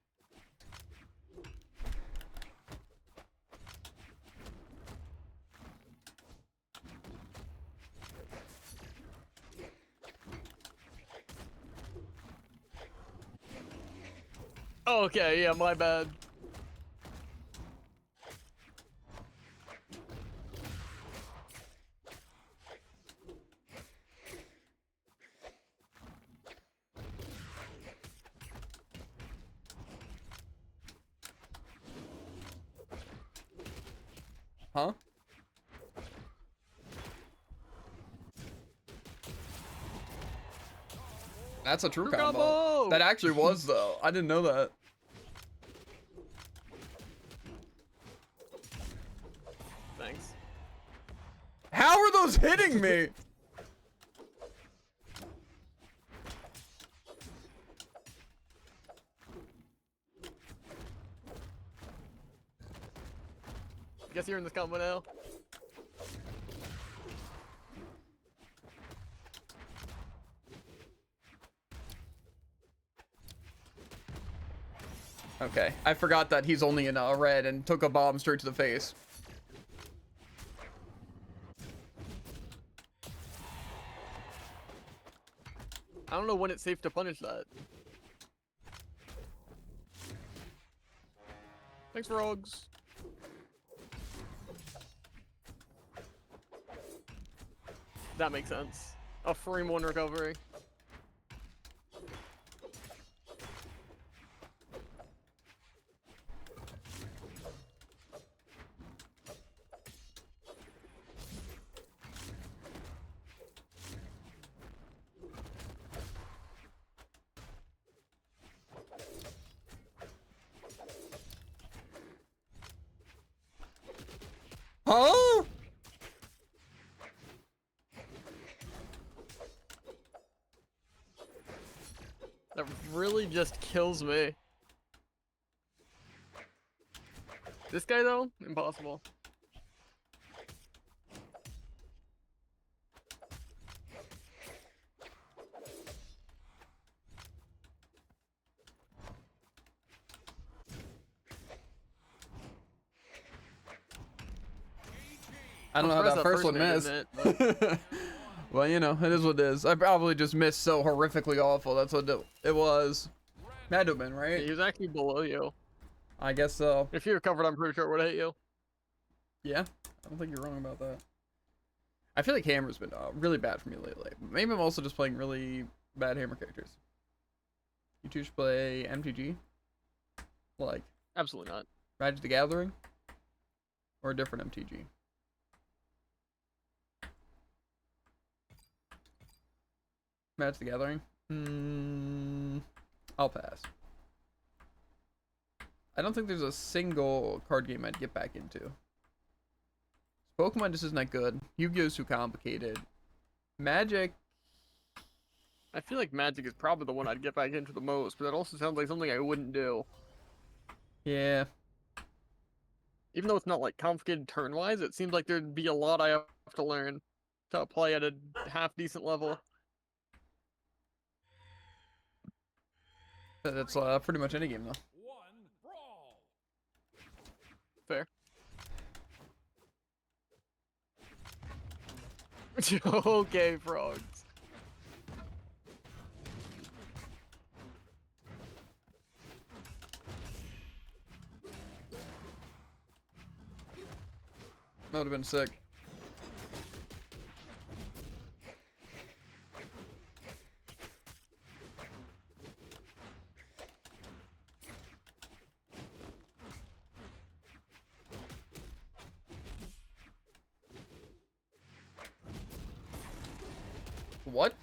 Okay, yeah, my bad. Huh? That's a true combo. That actually was, though. I didn't know that. Thanks. How are those hitting me? Guess you're in this combo now. Okay, I forgot that he's only in red and took a bomb straight to the face. I don't know when it's safe to punish that. Thanks, Rogues. That makes sense. A frame 1 recovery. Huh? That really just kills me. This guy though, impossible. I don't I'm know how surprised that first one man missed. didn't hit, Well, you know, it is what it is. I probably just missed so horrifically awful. That's what it was. Had to have been, right? He was actually below you. I guess so. If you recovered, I'm pretty sure it would have hit you. Yeah, I don't think you're wrong about that. I feel like Hammer's been really bad for me lately. Maybe I'm also just playing really bad Hammer characters. You two should play MTG? Like Absolutely not. Magic the Gathering? Or a different MTG? Magic the Gathering? I'll pass. I don't think there's a single card game I'd get back into. Pokemon just isn't that good. Yu-Gi-Oh's too complicated. Magic. I feel like Magic is probably the one I'd get back into the most, but that also sounds like something I wouldn't do. Yeah. Even though it's not like complicated turn-wise, it seems like there'd be a lot I have to learn to play at a half-decent level. That's pretty much any game though. One brawl. Fair. Okay, frogs. That would have been sick. What?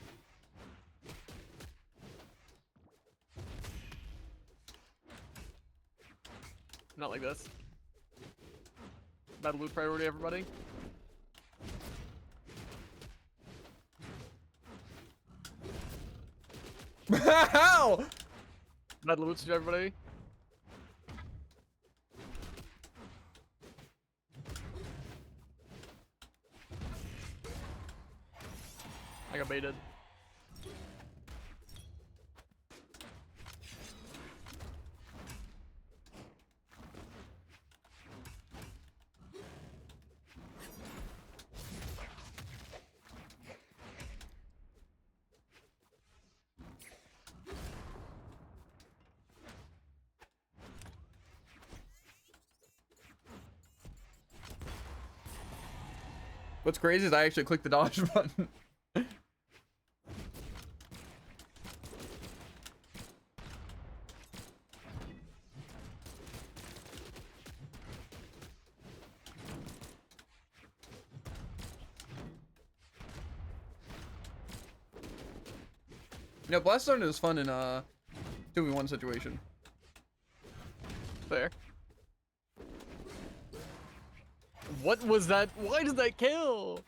Not like this. Battle loot priority, everybody. How? Battle loots to everybody. I got baited. What's crazy is I actually clicked the dodge button. You know, Blast Zone is fun in a 2v1 situation. Fair. What was that? Why does that kill?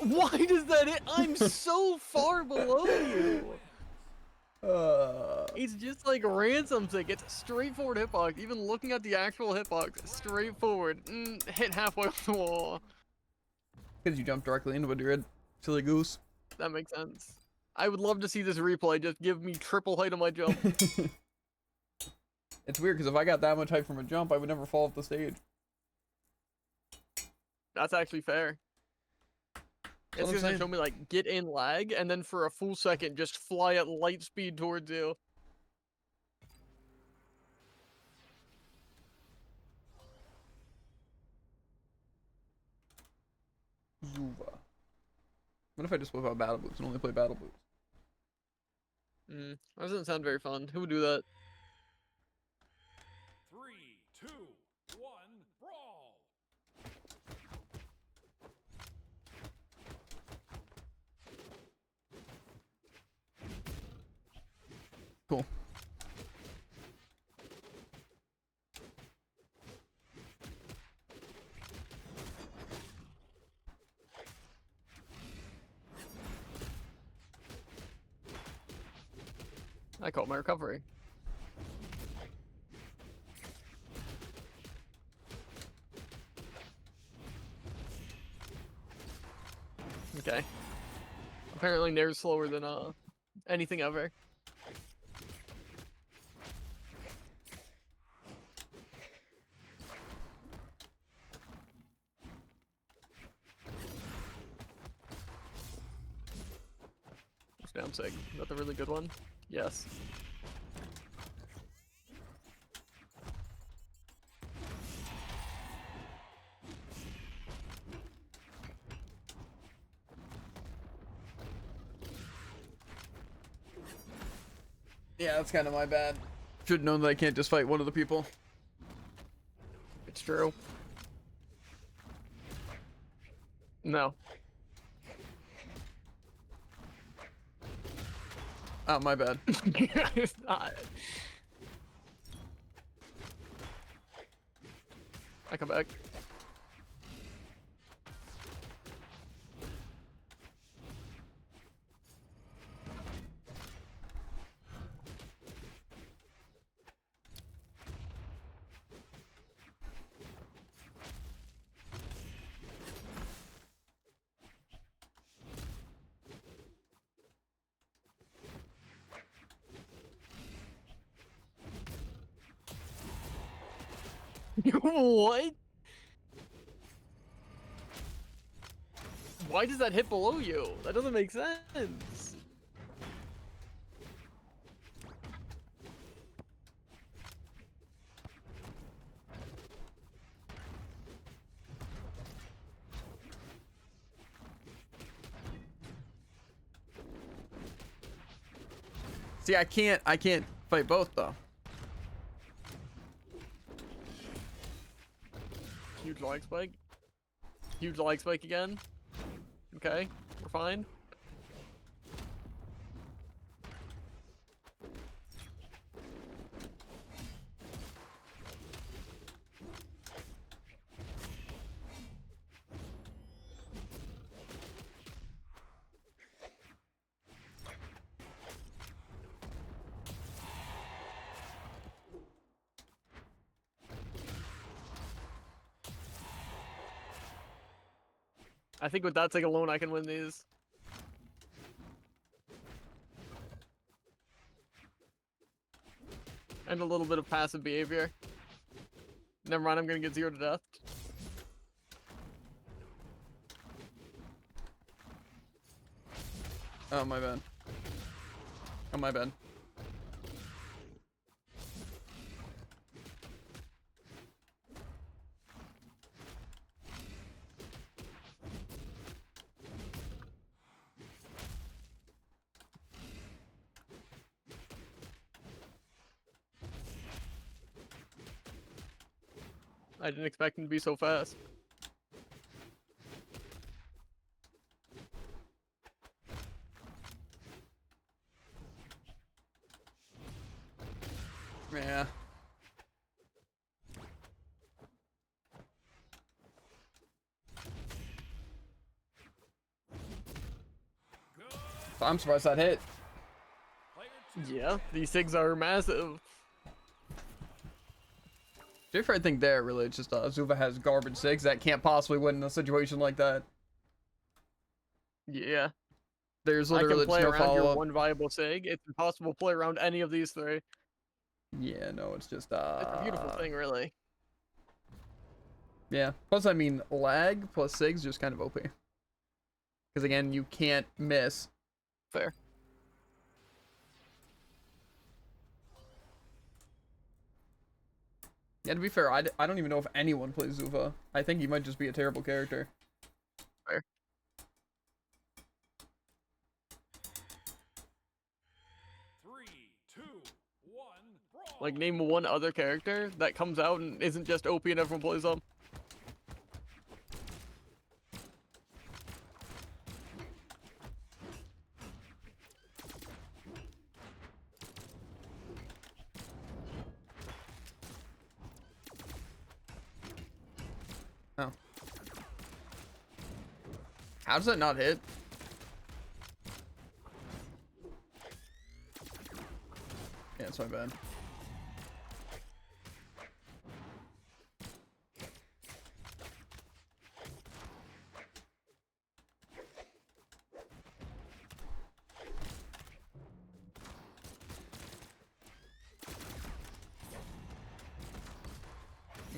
Why does that hit? I'm so far below you. It's just like ransom sick. It's a straightforward hitbox. Even looking at the actual hitbox, straightforward. Hit halfway off the wall. Because you jumped directly into it, dude. Silly goose. That makes sense. I would love to see this replay. Just give me triple height on my jump. It's weird because if I got that much height from a jump, I would never fall off the stage. That's actually fair. It's just gonna show me like get in lag, and then for a full second just fly at light speed towards you. Zuva. What if I just whip out Battle Boots and only play Battle Boots? That doesn't sound very fun. Who would do that? 3, 2, 1, brawl! Cool. I caught my recovery. Okay. Apparently Nair's slower than anything ever. Down sig. Is that the really good one? Yes. Yeah, that's kind of my bad. Should've known that I can't just fight one of the people. It's true. No. Oh, my bad. It's not. I come back. What? Why does that hit below you? That doesn't make sense. See, I can't fight both though. Huge lag spike. Huge lag spike again. Okay, we're fine. I think with that take alone, I can win these. And a little bit of passive behavior. Never mind, I'm gonna get 0 to death. Oh, my bad. Oh, my bad. I didn't expect him to be so fast. Yeah. I'm surprised that hit. Player 2, Yeah, these things are massive. I think there really it's just Zuva has garbage 6 that can't possibly win in a situation like that. Yeah. There's I literally can play no around your follow-up. one viable SIG. It's impossible to play around any of these three. Yeah, no, it's just It's a beautiful thing, really. Yeah. Plus, I mean, lag plus SIG's just kind of OP. Because again, you can't miss. Fair. Yeah, to be fair, I don't even know if anyone plays Zuva. I think he might just be a terrible character. Fair. Like, name one other character that comes out and isn't just OP and everyone plays them. Oh. How does that not hit? Yeah, it's my bad.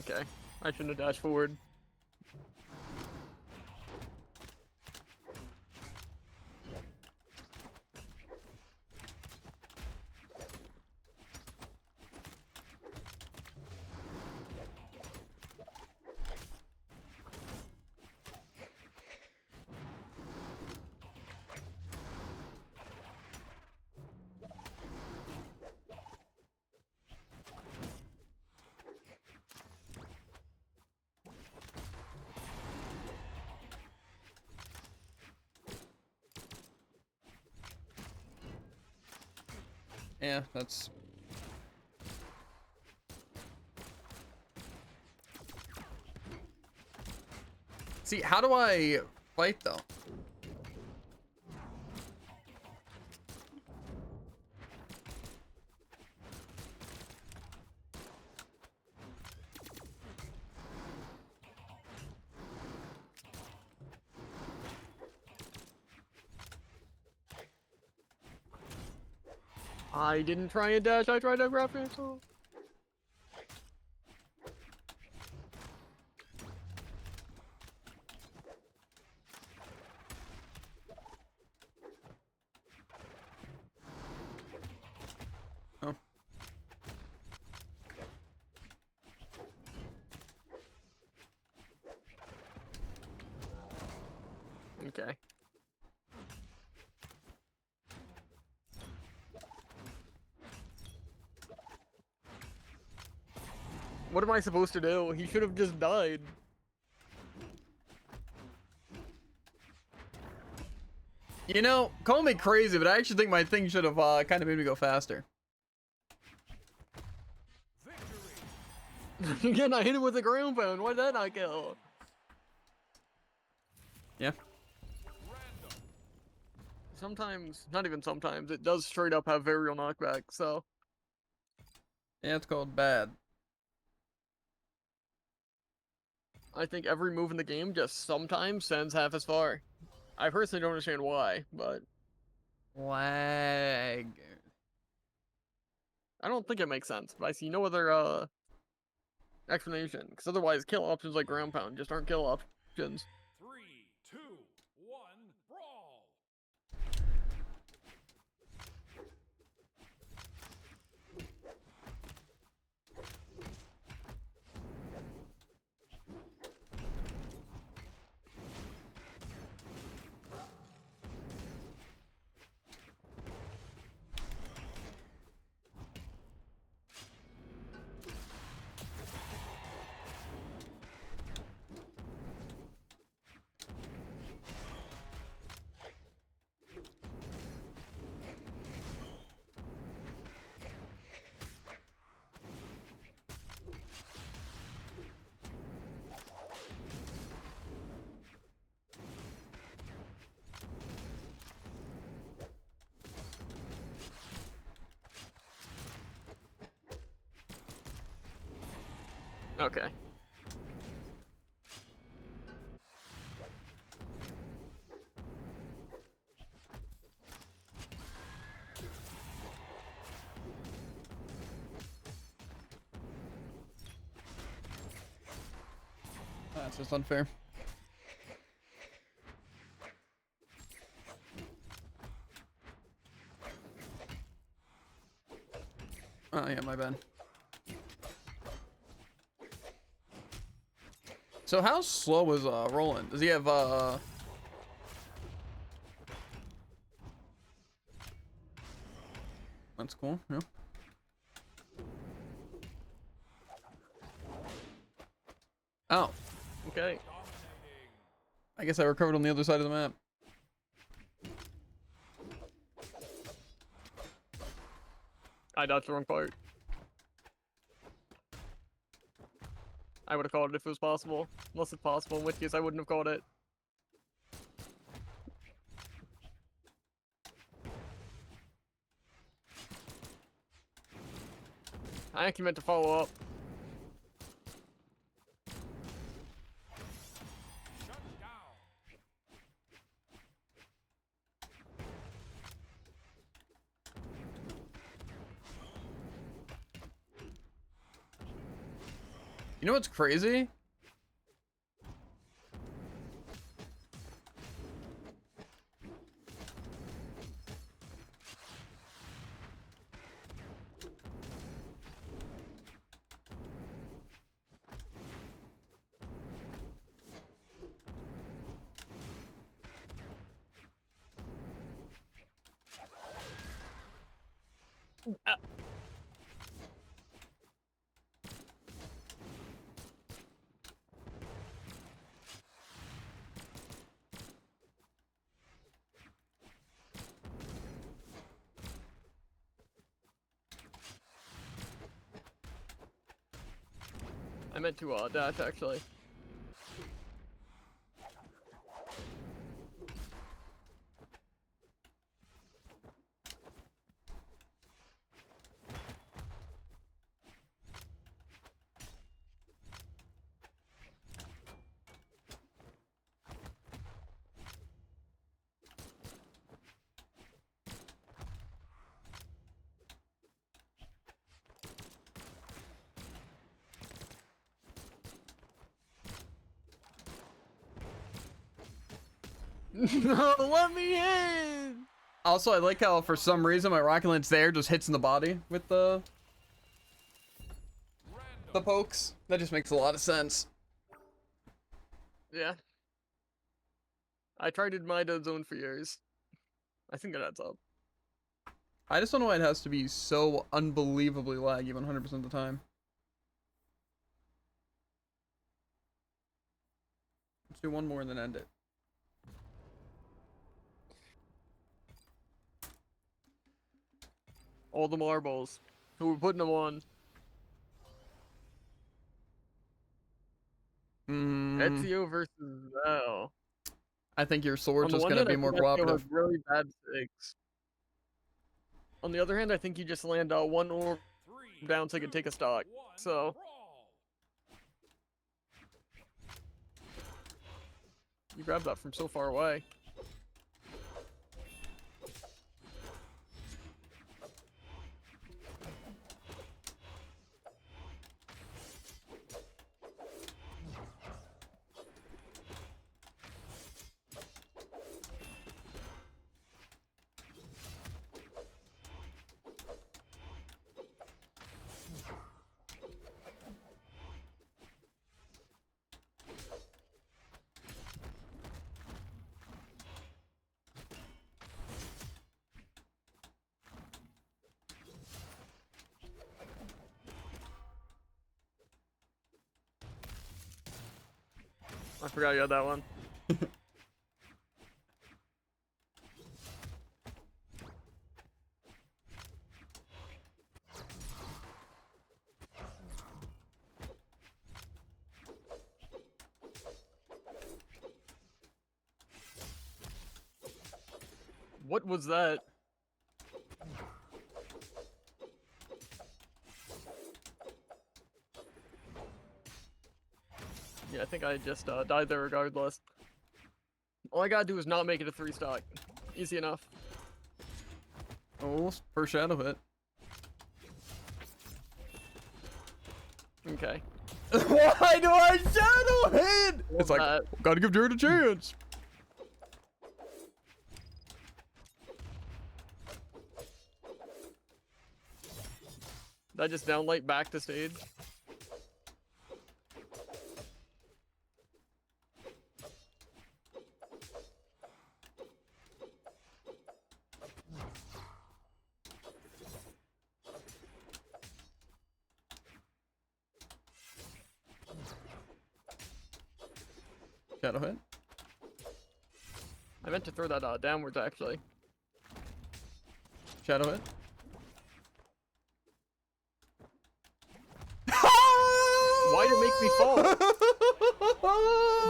Okay. I shouldn't have dashed forward. Yeah, that's... See, how do I fight, though? I didn't try and dash, I tried to grab cancel. Oh. Okay. What am I supposed to do? He should have just died. You know, call me crazy, but I actually think my thing should have kind of made me go faster. Victory. Again, I hit him with a ground pound. Why did that not kill? Yeah. Random. Sometimes, not even sometimes, it does straight up have varial knockback, so. Yeah, it's called bad. I think every move in the game just sometimes sends half as far. I personally don't understand why, but Lag. I don't think it makes sense. But I see no other explanation, because otherwise kill options like ground pound just aren't kill options. 3, 2, 1, brawl. Okay. That's just unfair. Oh, yeah, my bad. So how slow is Roland? Does he have That's cool, yeah. Oh, Okay. I guess I recovered on the other side of the map. I dodged the wrong part. I would have called it if it was possible. Unless it's possible, in which case I wouldn't have called it. I actually meant to follow up. Shut down. You know what's crazy? I meant to dash actually. No, let me in! Also, I like how for some reason my rocket lance there just hits in the body with the pokes. That just makes a lot of sense. Yeah. I tried to my dead zone for years. I think that adds up. I just don't know why it has to be so unbelievably laggy 100% of the time. Let's do one more and then end it. All the marbles. Who were putting them on? Ezio versus Val. I think your sword's On the just one gonna hand, be I more think Ezio has cooperative. really bad stakes. On the other hand, I think you just land one orb 3, down so you can take a stock. 1, So, brawl. you grab that from so far away. I forgot you had that one. What was that? Yeah, I think I just died there regardless. All I gotta do is not make it a 3-stock. Easy enough. Oh, first shadow hit. Okay. Why do I shadow hit? It's like, that? gotta give Jared a chance. Did I just downlight back to stage? Shadow hit. I meant to throw that downwards actually. Shadow hit. Why'd it make me fall? It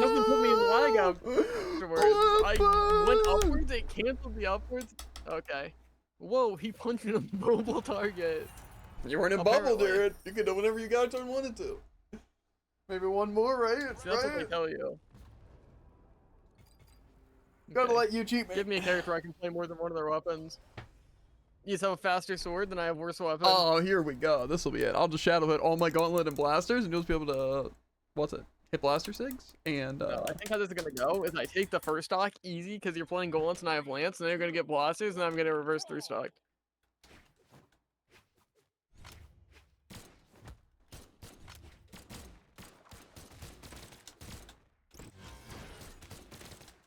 doesn't put me in lag afterwards. I went upwards, it canceled the upwards. Okay. Whoa, he punched in a mobile target. You weren't in bubble, dude. You could do whatever you got turn wanted to. Maybe one more, right? See, that's what they tell you. Gotta Okay. let you cheat, man. Give me a character I can play more than one of their weapons. You just have a faster sword, then I have worse weapons. Oh, here we go. This will be it. I'll just shadow hit all my gauntlet and blasters, and you'll just be able to, what's it? Hit blaster sigs, and No, I think how this is gonna go is I take the first stock easy because you're playing gauntlets and I have lance, and then you're gonna get blasters, and I'm gonna reverse 3 stock.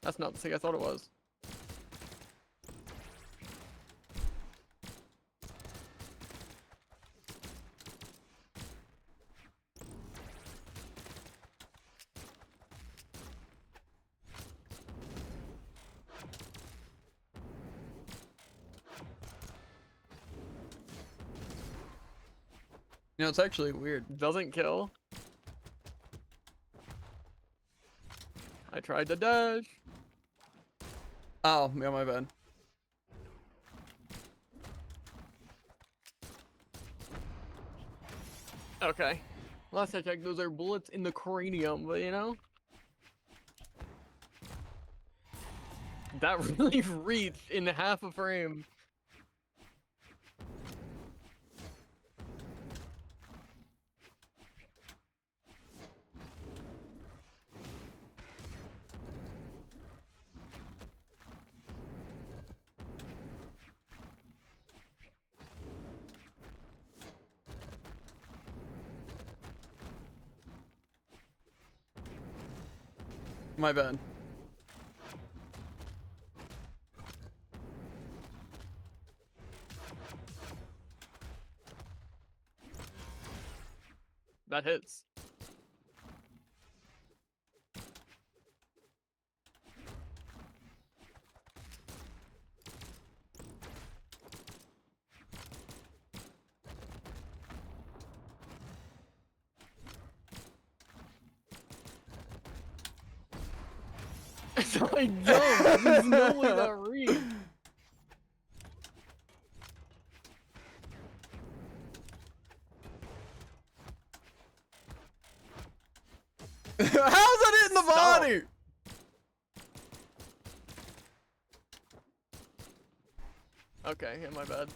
That's not the thing I thought it was. you know, it's actually weird. Doesn't kill. I tried to dash. Oh, yeah, my bad. Okay. Last I checked, those are bullets in the cranium, but you know? That really reached in half a frame. My bad. That hits. I don't. There's no way that reads. How's that hitting the Stop. body? Okay, yeah, my bad.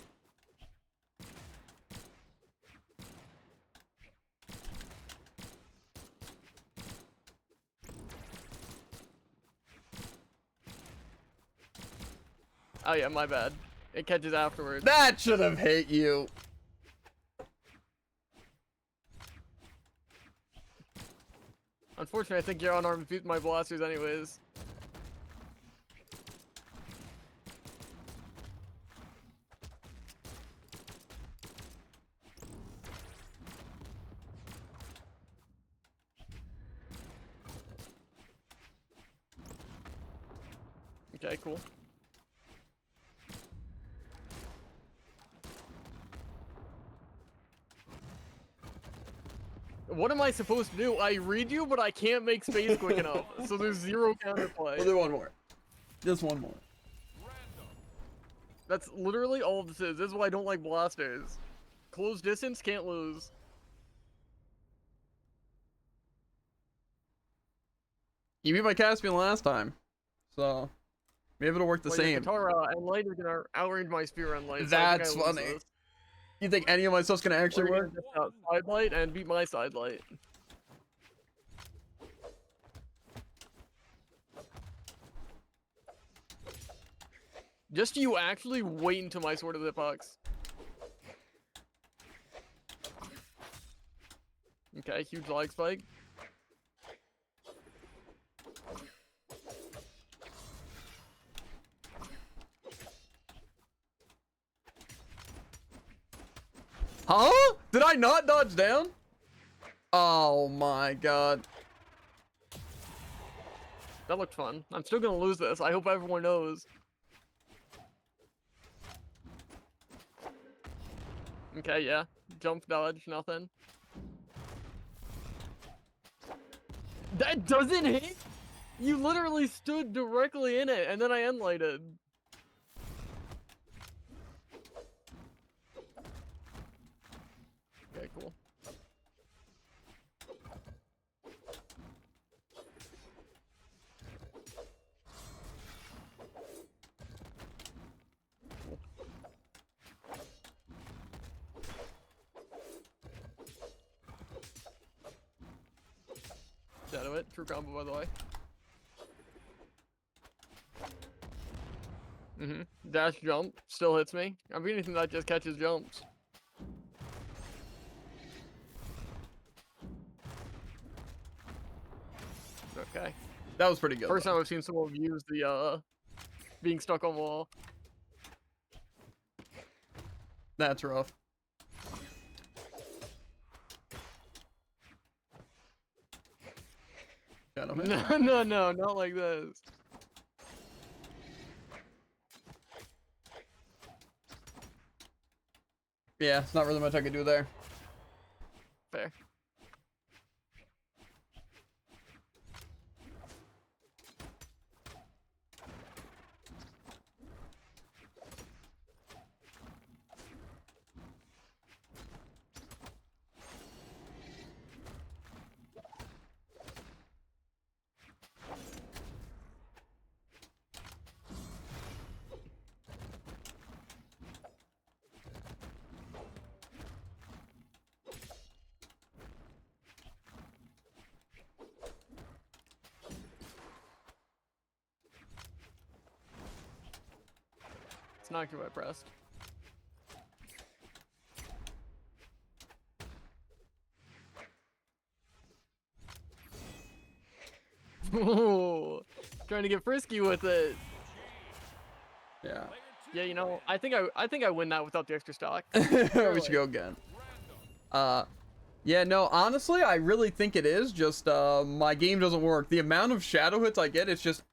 Oh yeah, my bad. It catches afterwards. That should have hit you. Unfortunately, I think you're unarmed with my blasters anyways. Okay, cool. What am I supposed to do? I read you, but I can't make space quick enough. So there's 0 counterplay. We'll do one more. Just one more. That's literally all this is. This is why I don't like blasters. Close distance, can't lose. You beat my Caspian last time, so maybe it'll work the Well, same. Your Katara and Light are gonna outrange my spear and Light. So I think That's I lose funny. this. You think any of my stuff's gonna actually We're work? gonna just out side light and beat my side light. Just you actually wait until my sword is hitbox. Okay, huge lag spike. Huh? Did I not dodge down? Oh my god. That looked fun. I'm still gonna lose this. I hope everyone knows. Okay, yeah. Jump, dodge, nothing. That doesn't hit? You literally stood directly in it, and then I end-lighted. Okay, cool. Shadow it. True combo, by the way. Dash jump. Still hits me. I'm anything that just catches jumps. Okay. That was pretty good. First time I've seen someone use the, being stuck on wall. That's rough. No, not like this. Yeah, it's not really much I could do there. Fair. It's not good I pressed. Ooh, trying to get frisky with it. Yeah. Yeah, you know, I think I win that without the extra stock. We should go again. Yeah, no, honestly, I really think it is just my game doesn't work. The amount of shadow hits I get, it's just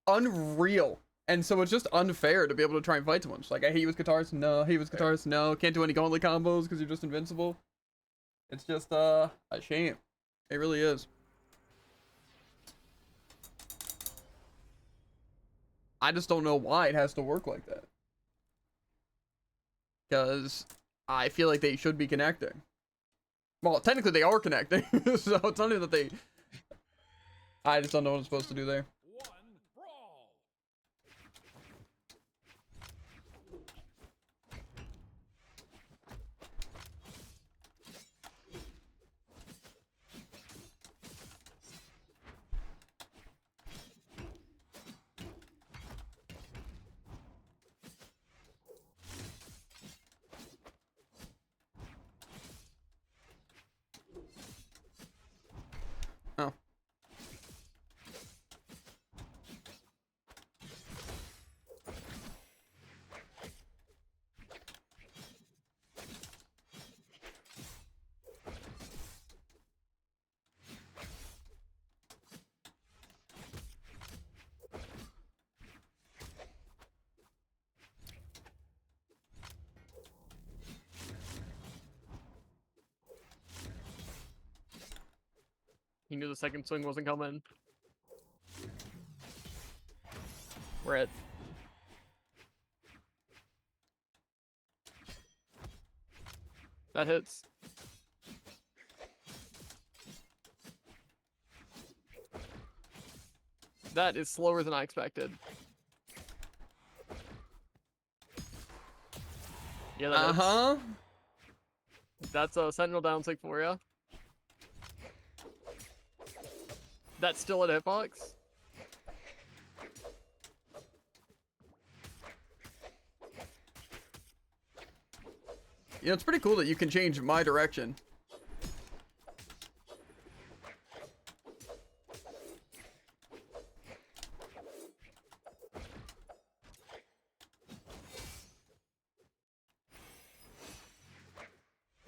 unreal. And so it's just unfair to be able to try and fight someone. Just like, I hate you with guitars, no, hate you with guitars, no, can't do any gauntlet combos because you're just invincible. It's just a shame. It really is. I just don't know why it has to work like that. Because I feel like they should be connecting. Well, technically they are connecting, so it's not even that they... I just don't know what I'm supposed to do there. Brawl. Oh. He knew the second swing wasn't coming. We're at. That hits. That is slower than I expected. Yeah, that hits. Uh-huh. That's a sentinel down sick for you. That's still at hitbox. Yeah, it's pretty cool that you can change my direction.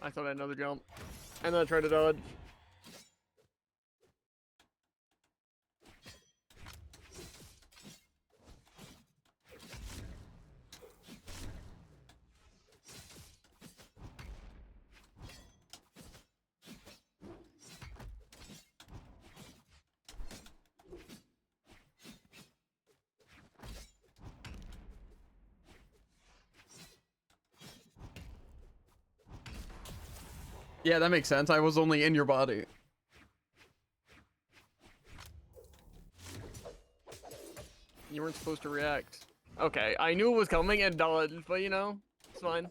I thought I had another jump. And then I tried to dodge. Yeah, that makes sense. I was only in your body. You weren't supposed to react. Okay, I knew it was coming and dodged, but you know, it's fine.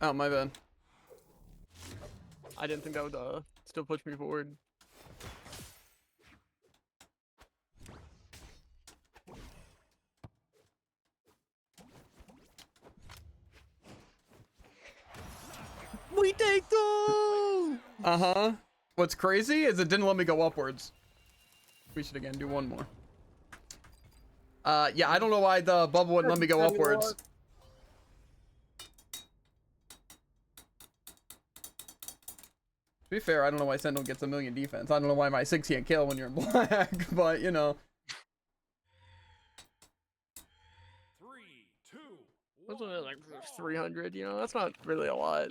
Oh, my bad. I didn't think that would still push me forward. We take two! Uh-huh. What's crazy is it didn't let me go upwards. We should again do one more. Yeah, I don't know why the bubble wouldn't let me go upwards. To be fair, I don't know why Sentinel gets a million defense. I don't know why my 6 can't kill when you're in black, but you know. 3, 2, That's 1. only like 300, you know, that's not really a lot.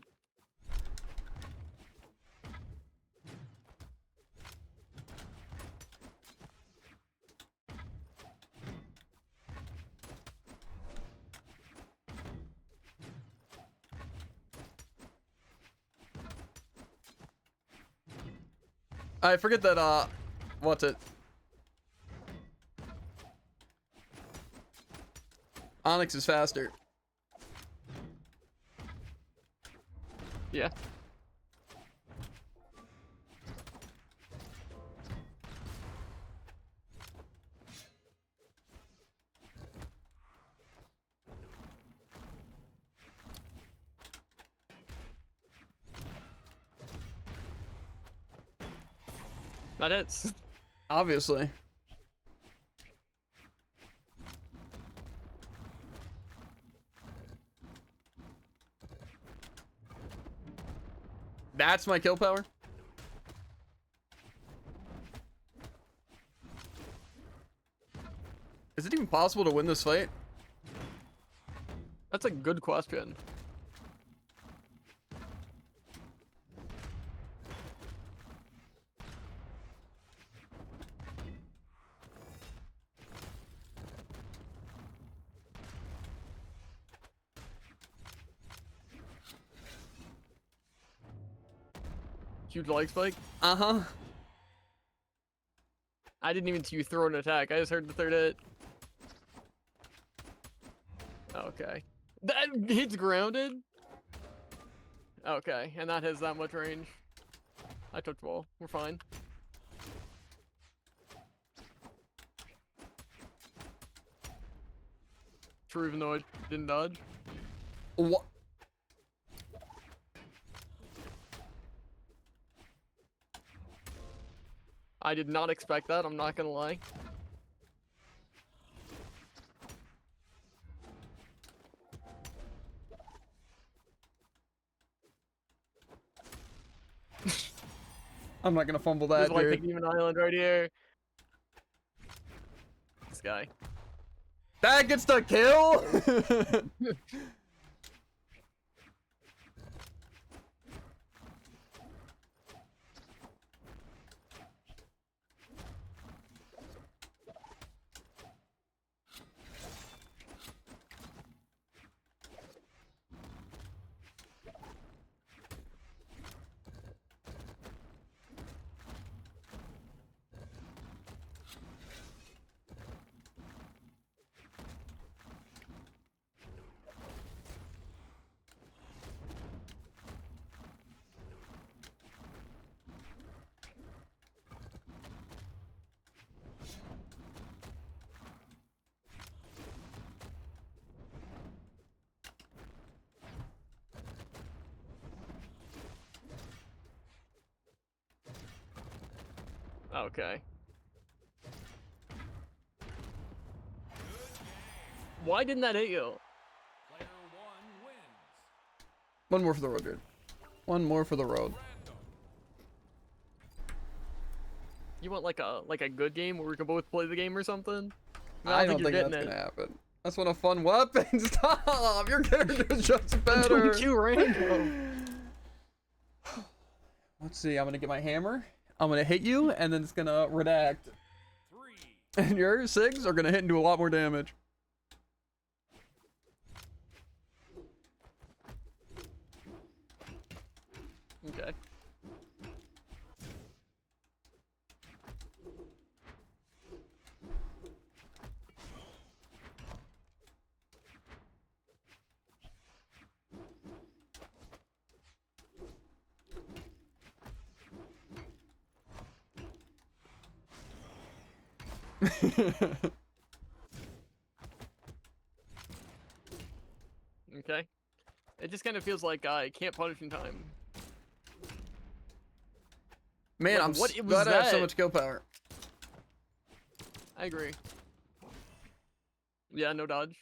I forget that, what's it? Onyx is faster. Yeah. That hits. Obviously. That's my kill power. Is it even possible to win this fight? That's a good question. Huge leg spike. Uh-huh. I didn't even see you throw an attack. I just heard the third hit. Okay. That hits grounded? Okay, and that has that much range. I took the ball. We're fine. True, even though I didn't dodge. What? I did not expect that, I'm not gonna lie. I'm not gonna fumble This that, is like dude. the Demon Island right here. This guy. That gets the kill? Okay. Why didn't that hit you? Player 1 wins. One more for the road, dude. One more for the road. Random. You want like a good game where we can both play the game or something? I don't you're think that's getting gonna it. happen. That's what a fun weapon. Stop! Your character's just I'm better. doing too random. Let's see. I'm gonna get my hammer. I'm gonna hit you, and then it's gonna redact. 3. And your SIGs are gonna hit and do a lot more damage. Okay. Okay. It just kind of feels like I can't punish in time. Man, Like, I'm what was glad I have so that? much kill power. I agree. Yeah, no dodge.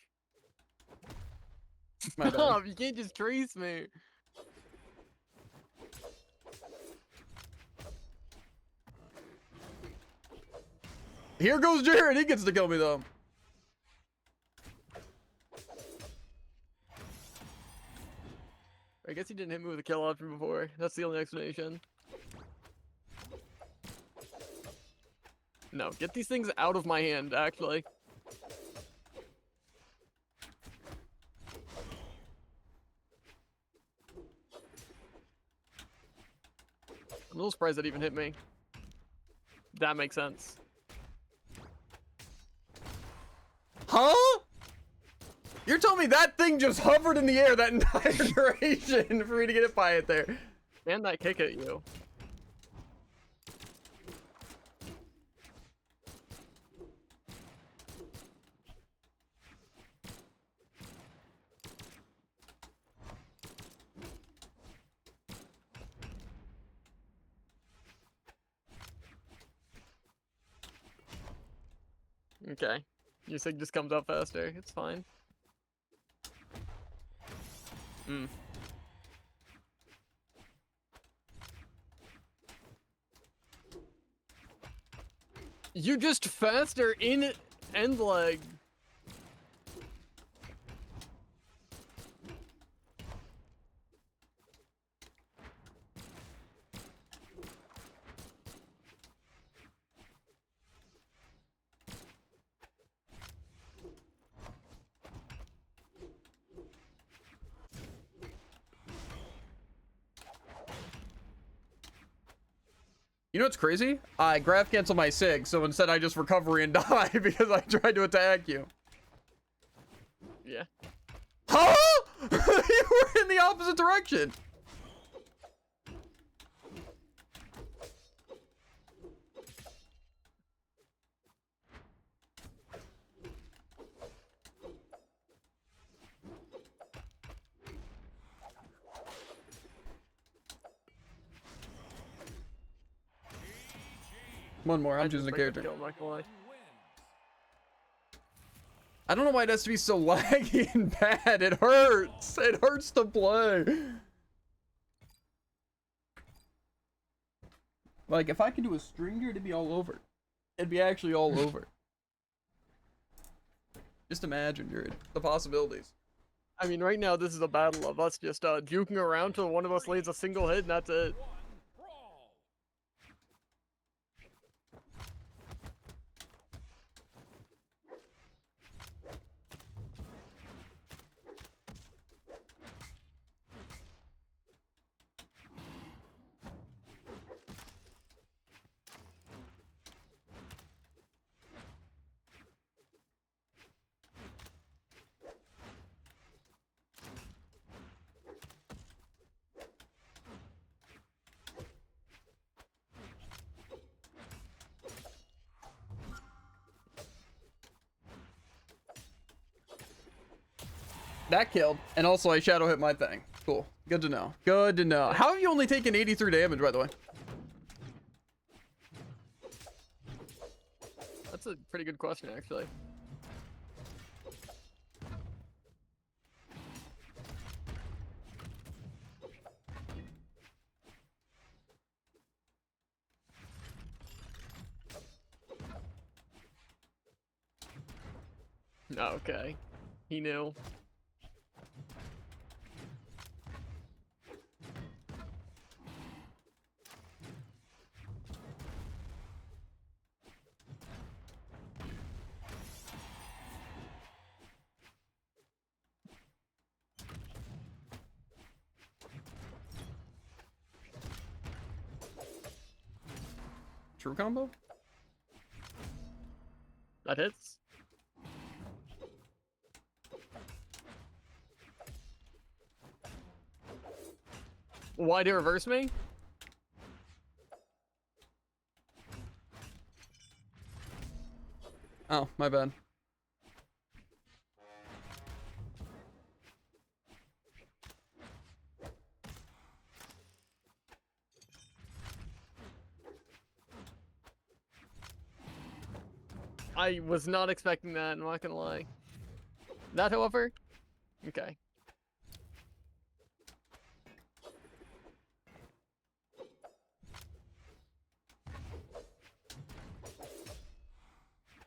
My bad. Stop! You can't just trace me. Here goes Jared. He gets to kill me though. I guess he didn't hit me with a kill option before. That's the only explanation. No, get these things out of my hand, actually. I'm a little surprised that even hit me. That makes sense. Huh? You're telling me that thing just hovered in the air that entire duration for me to get hit by it there? And that kick at you. Okay. Your sig just comes up faster. It's fine. Hmm. You're just faster in end leg. You know what's crazy? I graph cancel my SIG, so instead I just recovery and die because I tried to attack you. Yeah. Huh? You were in the opposite direction. One more, I'm choosing a character. Kill, I'm not gonna lie. I don't know why it has to be so laggy and bad. It hurts. It hurts to play. Like, if I could do a stringer, it'd be all over. It'd be actually all over. Just imagine, Jared, the possibilities. I mean, right now this is a battle of us just juking around till one of us lays a single hit and that's it. Brawl. That killed, and also I shadow hit my thing. Cool. Good to know. Good to know. How have you only taken 83 damage, by the way? That's a pretty good question, actually. Okay. He knew. True combo? That hits. Why do you reverse me? Oh, my bad. I was not expecting that, I'm not gonna lie. That, however? Okay.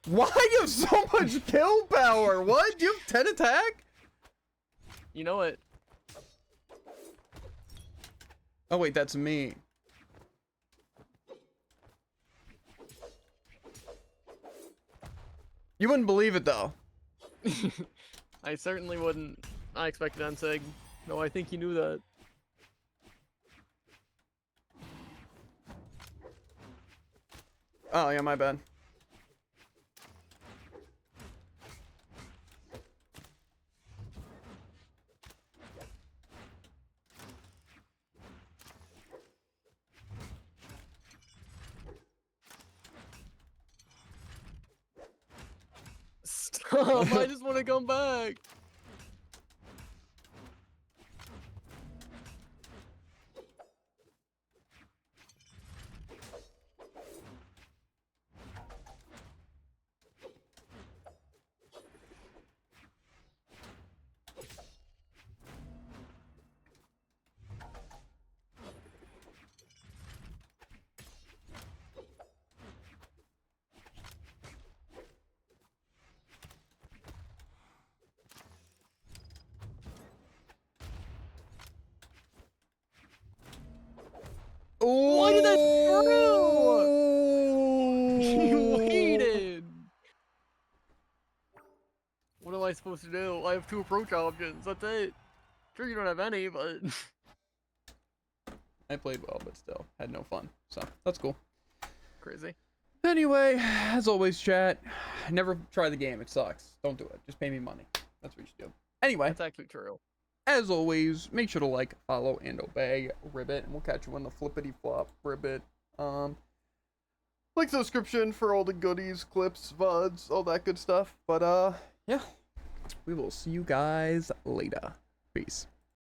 Why you have so much kill power? What? You have 10 attack? You know what? Oh wait, that's me. You wouldn't believe it though. I certainly wouldn't. I expected Ensig. No, I think you knew that. Oh yeah, my bad. Stop! I just want to come back. Why did that through? You waited. What am I supposed to do? I have 2 approach options. That's it. Sure, you don't have any, but I played well, but still had no fun. So that's cool. crazy. Anyway, as always, chat, never try the game. It sucks. Don't do it. Just pay me money. That's what you should do. Anyway, That's actually true. as always, make sure to like, follow, and obey Ribbit, and we'll catch you in the flippity flop Ribbit. Link to the description for all the goodies, clips, VODs, all that good stuff. But yeah, we will see you guys later. Peace.